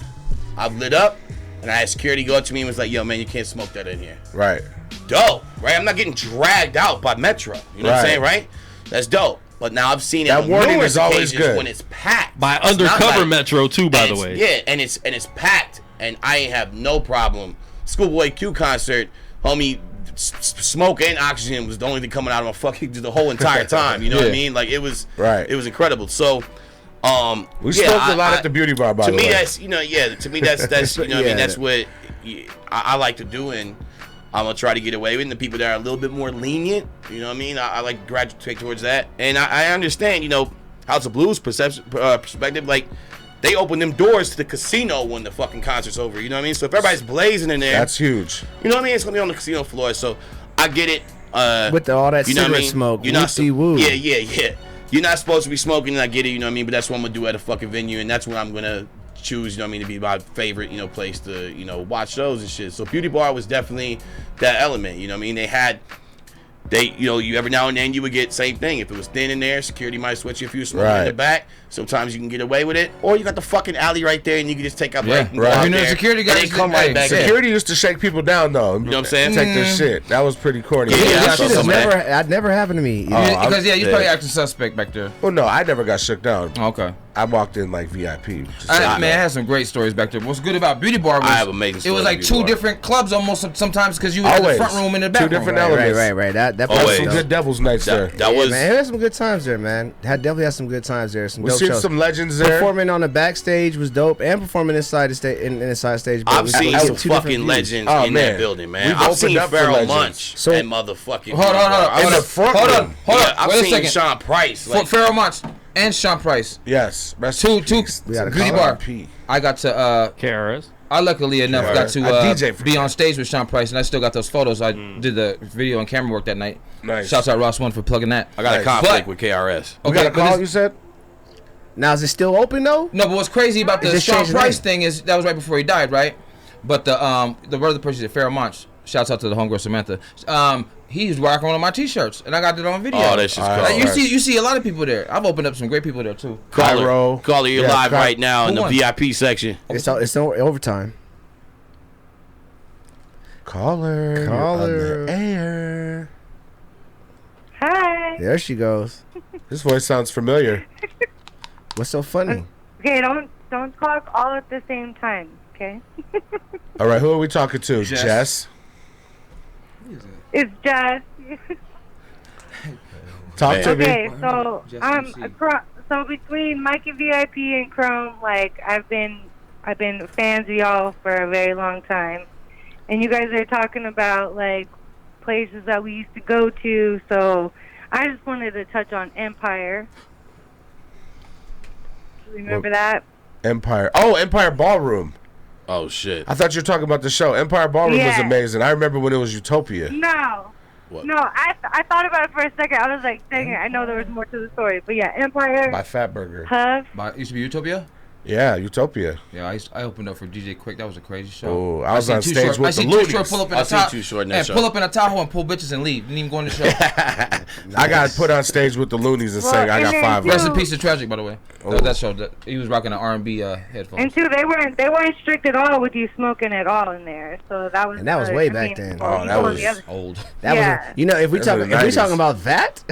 I've lit up, and I had security go up to me and was like, yo, man, you can't smoke that in here. Right. Dope, right? I'm not getting dragged out by Metro. You know what I'm Right. saying, right? That's dope. But now I've seen it That on warning numerous is always occasions good. when it's packed. By It's not Undercover like- Metro too, by the way. Yeah, and it's packed, and I ain't have no problem. Schoolboy Q concert, homie, smoke and oxygen was the only thing coming out of my fucking the whole entire time. You know what I mean? Like it was incredible. So. We smoked a lot at the beauty bar, by the way. To me, that's to me that's you know what I mean, that's what I like to do, and I'm gonna try to get away with. And the people that are a little bit more lenient, you know what I mean, I like to gravitate towards that. And I understand, you know, House of Blues perspective, like they open them doors to the casino when the fucking concert's over. You know what I mean? So if everybody's blazing in there, that's huge. You know what I mean? It's gonna be on the casino floor, so I get it. With all that you know cigarette what I mean? smoke, You're not woo. Yeah. You're not supposed to be smoking, and I get it, you know what I mean? But that's what I'm gonna do at a fucking venue, and that's what I'm gonna choose, you know what I mean, to be my favorite, you know, place to, you know, watch shows and shit. So Beauty Bar was definitely that element, you know what I mean? You know, you every now and then you would get same thing. If it was thin in there, security might switch you if you were smoking in the back. Sometimes you can get away with it, or you got the fucking alley right there, and you can just take out break and go out there. Security guys and they come right back. Security used to shake people down though. You know what I'm saying? Take their shit. That was pretty corny. That shit has never happened to me. Because you probably acting suspect back there. Well, no, I never got shook down. Okay. I walked in like VIP. Man, I had some great stories back there. What's good about Beauty Bar was I have amazing it was stories like at two Beauty Bar. different clubs almost sometimes because you had the front room and the back room. Two different elements. Right. That was was some good Devil's nights there. That was man. Had some good times there, man. Definitely had some good times there. Some We dope seen shows. some legends there. Performing on the backstage was dope, and performing inside the stage inside stage. I've seen some two fucking different views. legends in that building, man. I've seen Pharoah Munch and motherfucking. Hold on. In the front Hold room. on. I've Wait a seen second. Sean Price. Like, Pharoah Munch and Sean Price. Yes. Two We gotta Beauty call Bar. P. I got to KRS. I luckily enough Sure. got to I DJ for be on stage with Sean Price, and I still got those photos. I did the video and camera work that night. Nice. Shouts out Ross One for plugging that. I got a conflict with KRS. We got a call, you said? Now is it still open though? No, but what's crazy about the Just Sean change the Price name. thing is that was right before he died, right? But the brother person at Pharoah Munch, shouts out to the homegirl Samantha. He's rocking one of my T-shirts, and I got it on video. Oh, that's just Like, cool. you see a lot of people there. I've opened up some great people there too. Cairo. Caller, you're live right now in Who the won? VIP section. It's overtime. Caller. Caller. On the air. Hi. There she goes. This voice sounds familiar. What's so funny? Okay, don't talk all at the same time, okay? All right, who are we talking to? Jess. It's Jess. Talk to me. Okay, so so between Mikey VIP and Chrome, like I've been fans of y'all for a very long time, and you guys are talking about like places that we used to go to. So I just wanted to touch on Empire. Remember that? Empire. Oh, Empire Ballroom. Oh shit! I thought you were talking about the show. Empire Ballroom was Yeah. amazing. I remember when it was Utopia. No. What? No, I thought about it for a second. I was like, dang it, I know there was more to the story. But yeah, Empire. By Fatburger. Puff. Used to be Utopia. Yeah, Utopia. Yeah, I opened up for DJ Quick. That was a crazy show. Oh, I was on seen Too stage Short- with I the seen Too Loonies. Short pull up in I a seen Tahoe Too Short in that and show. pull up in a Tahoe and pull bitches and leave. Didn't even go in the show. I got put on stage with the Loonies and sang I Got Five. Rest in peace to Tragic, by the way. That show, he was rocking the R&B headphones. And two, they weren't strict at all with you smoking at all in there. So that was. And that was way back then. Oh, that was old. That Yeah. was, you know, if we talking about that,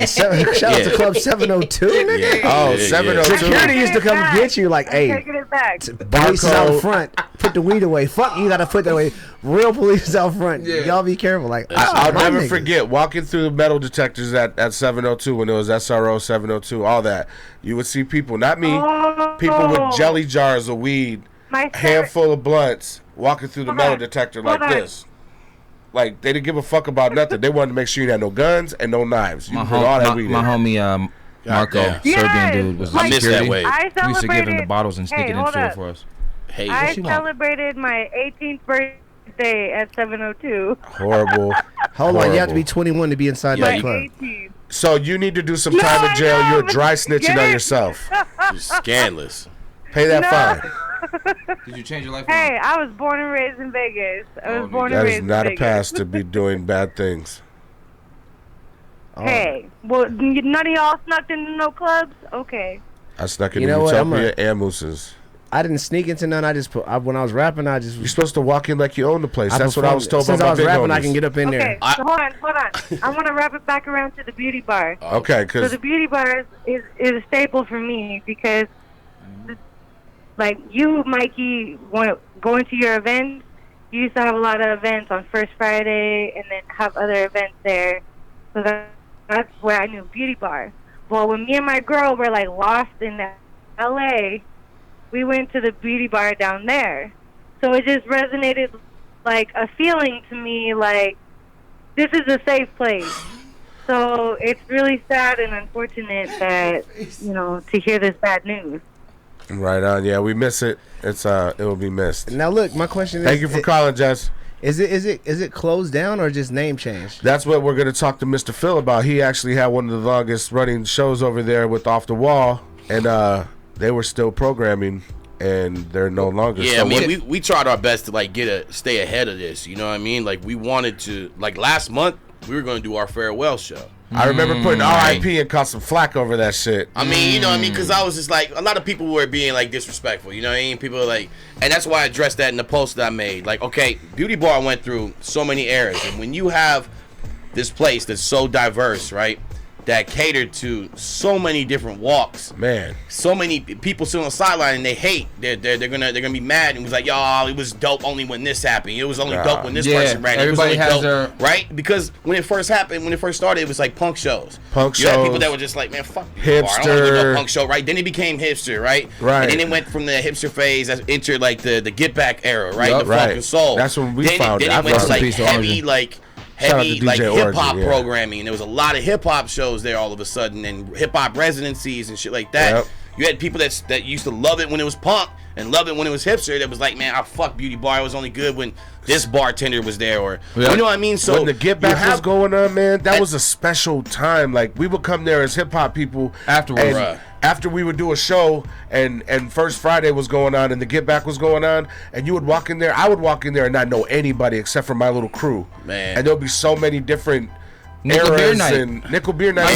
shout out to Club 702, nigga. Oh, 702. Security used to come get you like, hey, Taking it back. police is out front. Put the weed away. Fuck, you gotta put that away. Real police is out front. Y'all be careful. Like, I'll my never niggas. forget walking through the metal detectors at 702 when it was SRO 702, all that. You would see people, not me, people with jelly jars of weed, a handful of blunts, walking through the metal detector like this. Like, they didn't give a fuck about nothing. They wanted to make sure you had no guns and no knives. You My, put all that weed in. homie Marco, damn. Serbian dude, was I miss that security. way. We used to give him the celebrated- bottles and sneak Hey, it in hold store up. for us. Hey, I what you want? celebrated my 18th birthday at 702. Horrible. Hold on, you have to be Horrible. 21 to be inside Yeah, that you- club. 18. So you need to do some time in jail. You're dry snitching on yourself. Just scandalous. Pay that No. fine. Did you change your life? Hey, I was born and raised in Vegas. I was born and That raised is not in a Vegas. pass to be doing bad things. Hey, well, none of y'all snuck into no clubs? Okay. I snuck You into know what, I'm Utopia and Moose's. I didn't sneak into none. I just when I was rapping, You're supposed to walk in like you own the place. That's what I was told by Since my I was big rapping, homies. I can get up in Okay, there. so hold on. I want to wrap it back around to the beauty bar. Okay, So because the beauty bar is a staple for me because, like you, Mikey, going to your events, you used to have a lot of events on First Friday and then have other events there. So that's where I knew beauty bar. Well, when me and my girl were like lost in L.A., we went to the beauty bar down there. So it just resonated like a feeling to me like this is a safe place. So it's really sad and unfortunate that, to hear this bad news. right on. Yeah, we miss it. It will be missed. Now look, my question is. Thank you for calling, Jess. Is it closed down or just name changed? That's what we're going to talk to Mr. Phil about. He actually had one of the longest running shows over there with Off the Wall, and they were still programming, and they're no longer. Yeah, so I mean, we tried our best to like stay ahead of this. You know what I mean? Like we wanted to. Like last month, we were going to do our farewell show. I remember putting RIP and caught some flack over that shit. I mean, you know what I mean? Because I was just like, a lot of people were being like disrespectful. You know what I mean? People were like, and that's why I addressed that in the post that I made. Like, okay, Beauty Bar went through so many eras, and when you have this place that's so diverse, right? That catered to so many different walks. Man, so many people sit on the sideline and they hate. They're gonna be mad and was like, y'all, it was dope only when this happened. It was only dope when this person ran. Everybody it was only has dope, right? Because when it first happened, when it first started, it was like punk shows. You had people that were just like, man, fuck hipster. I don't want to go to a punk show, right? Then it became hipster, right? Right. And then it went from the hipster phase that entered like the get back era, right? The funk and soul. That's when we found it. Then it went to like heavy heavy like hip hop programming. There was a lot of hip hop shows there all of a sudden, and hip hop residencies and shit like that. Yep. You had people that used to love it when it was punk and love it when it was hipster. That was like, man, I fuck Beauty Bar. It was only good when this bartender was there, or you know what I mean. So when the Get Back was going on, man, that was a special time. Like we would come there as hip hop people afterwards. After we would do a show and First Friday was going on and the Get Back was going on, and you would walk in there. I would walk in there and not know anybody except for my little crew. Man, and there'll be so many different Nickel eras Beer Night. and Nickel Beer Night.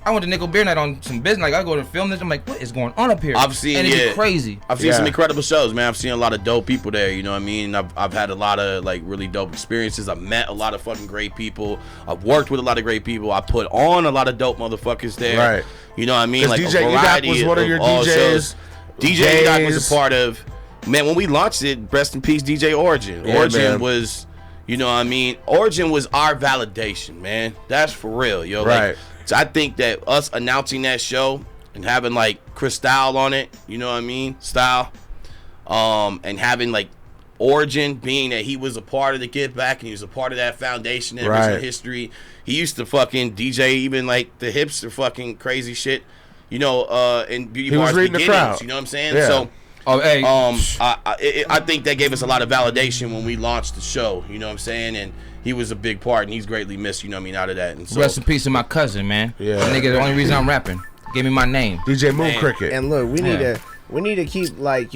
I went to Nickel Beer Night on some business. Like I go to film this. I'm like, what is going on up here? I've seen, and it'd be crazy. I've seen some incredible shows, man. I've seen a lot of dope people there. You know what I mean? I've had a lot of like really dope experiences. I've met a lot of fucking great people. I've worked with a lot of great people. I put on a lot of dope motherfuckers there. Right. You know what I mean? Like DJ a variety was one of your all DJs. shows. DJ Edoc was a part of. Man, when we launched it, rest in peace, DJ Origin. Yeah, Origin man. was, you know what I mean? Origin was our validation, man. That's for real, yo. Right. Like, so I think that us announcing that show and having like Chris Style on it, you know what I mean? Style. And having like Origin being that he was a part of the Get Back and he was a part of that foundation and original history. He used to fucking DJ even like the hipster fucking crazy shit, you know, in Beauty Bar's beginnings. You know what I'm saying? Yeah. So I think that gave us a lot of validation when we launched the show, you know what I'm saying? And he was a big part and he's greatly missed, you know what I mean, out of that. And so rest in peace to my cousin, man. Yeah. That nigga, the only reason I'm rapping. Give me my name. DJ Moon Cricket. And look, we need to keep like,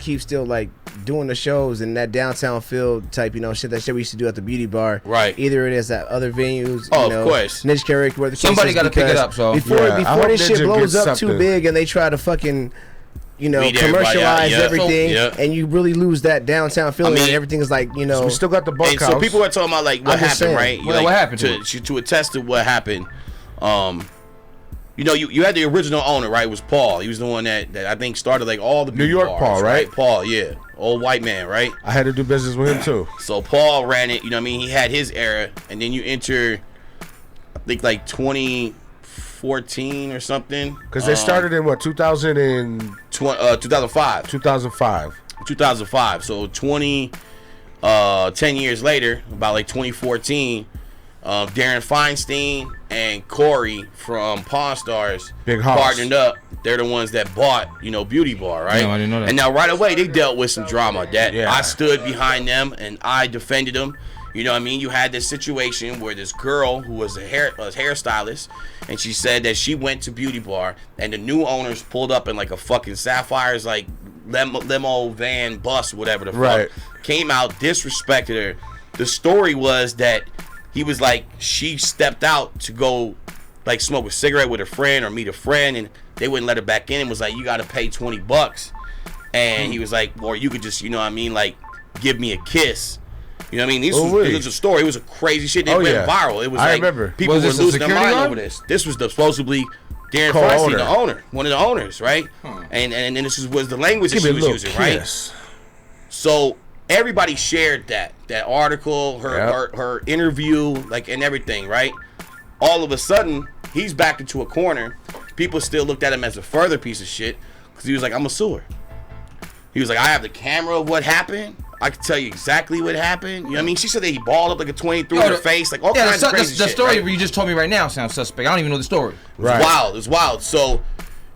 keep still like doing the shows in that downtown field type, shit we used to do at the Beauty Bar. Right. Either it is at other venues, of course. niche character, where the somebody got to pick it up. So before this shit blows up too big and they try to fucking commercialize everything, and you really lose that downtown feeling. And everything is like, So we still got the bunkhouse. So people are talking about like what happened, right? What happened to attest to what happened. You had the original owner, right? It was Paul. He was the one that I think started like all the New York bars, Paul, right? Paul, yeah, old white man, right? I had to do business with him too. So Paul ran it. You know what I mean? He had his era, and then you enter, I think like 2014 or something. Because they started in what 2005. 2005. So 10 years later, about like 2014, Darren Feinstein and Corey from Pawn Stars partnered up. They're the ones that bought, Beauty Bar, right? No, I didn't know that. And now right away they dealt with some drama that I stood behind them and I defended them. You know what I mean? You had this situation where this girl who was a hairstylist, and she said that she went to Beauty Bar and the new owners pulled up in like a fucking Sapphire's like limo van bus, whatever the fuck, came out, disrespected her. The story was that he was like, she stepped out to go like smoke a cigarette with a friend or meet a friend, and they wouldn't let her back in and was like, you got to pay $20. And he was like, or you could just, you know what I mean, like, give me a kiss. You know what I mean? This was a story. It was a crazy shit. It went viral. It was I remember. People were losing their mind over this. This was supposedly Darren Feinstein, the owner, one of the owners, right? And this was the language that she was using, right? So everybody shared that article, her interview, like, and everything, right? All of a sudden, he's backed into a corner. People still looked at him as a further piece of shit because he was like, I'm a sewer. He was like, I have the camera of what happened. I can tell you exactly what happened. You know what I mean? She said that he balled up like a 23 in her face, like all kinds of crazy shit. The story you just told me right now sounds suspect. I don't even know the story. Right. It's wild. So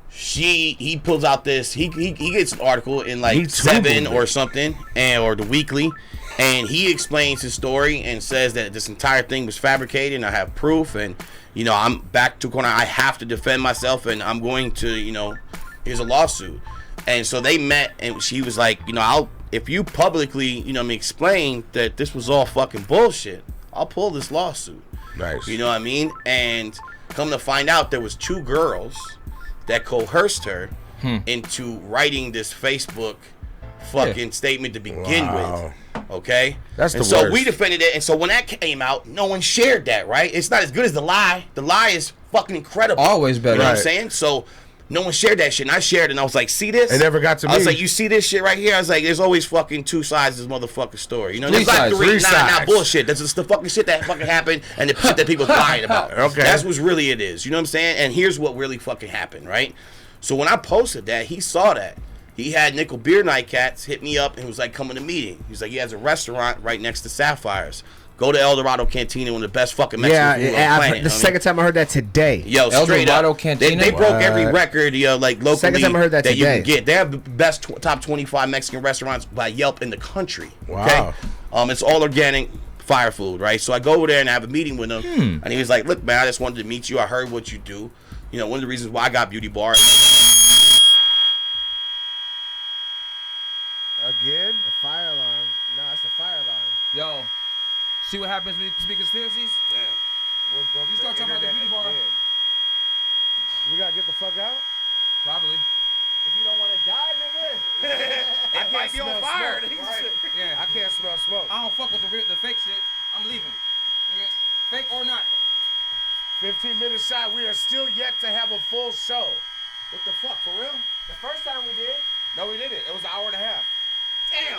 he pulls out this. He gets an article in like 7 or something, or the Weekly, and he explains his story and says that this entire thing was fabricated, and I have proof, and you know I'm back to a corner. I have to defend myself, and I'm going to, you know, here's a lawsuit. And so they met, and she was like, you know, if you publicly, you know, explain that this was all fucking bullshit, I'll pull this lawsuit. Nice. You know what I mean? And come to find out, there was 2 girls that coerced her into writing this Facebook fucking statement to begin with. Okay? That's the worst. So we defended it, and so when that came out, no one shared that, right? It's not as good as The Lie. The Lie is fucking incredible. Always better. You know what I'm saying? So no one shared that shit, and I shared it, and I was like, see this? It never got to me. I was like, you see this shit right here? I was like, there's always fucking 2 sides to this motherfucking story. You know, there's like 3 sides. Not bullshit. That's just the fucking shit that fucking happened and the shit that people lying about. Okay. That's what really it is. You know what I'm saying? And here's what really fucking happened, right? So when I posted that, he saw that. He had Nickel Beer Night Cats hit me up and was like, come to the meeting. He was like, he has a restaurant right next to Sapphires. Go to El Dorado Cantina, one of the best fucking Mexican food on the planet. The second time I heard that today. Yo, straight El Dorado up. Cantina? They broke every record, like locally second time I heard that you today. can get. They have the best top 25 Mexican restaurants by Yelp in the country. Wow. Okay? It's all organic fire food, right? So I go over there and I have a meeting with him, and he was like, look, man, I just wanted to meet you. I heard what you do. You know, one of the reasons why I got Beauty Bar. Again? The fire alarm. No, it's the fire alarm. Yo, see what happens when you speak conspiracies? Damn. You start talking about the Beauty Bar. We gotta get the fuck out? Probably. If you don't want to die, nigga. It might be on fire. Yeah. I can't smell smoke. I don't fuck with the fake shit. I'm leaving. Okay. Fake or not. 15-minute shot. We are still yet to have a full show. What the fuck, for real? The first time we did. No, we didn't. It was an hour and a half. Damn.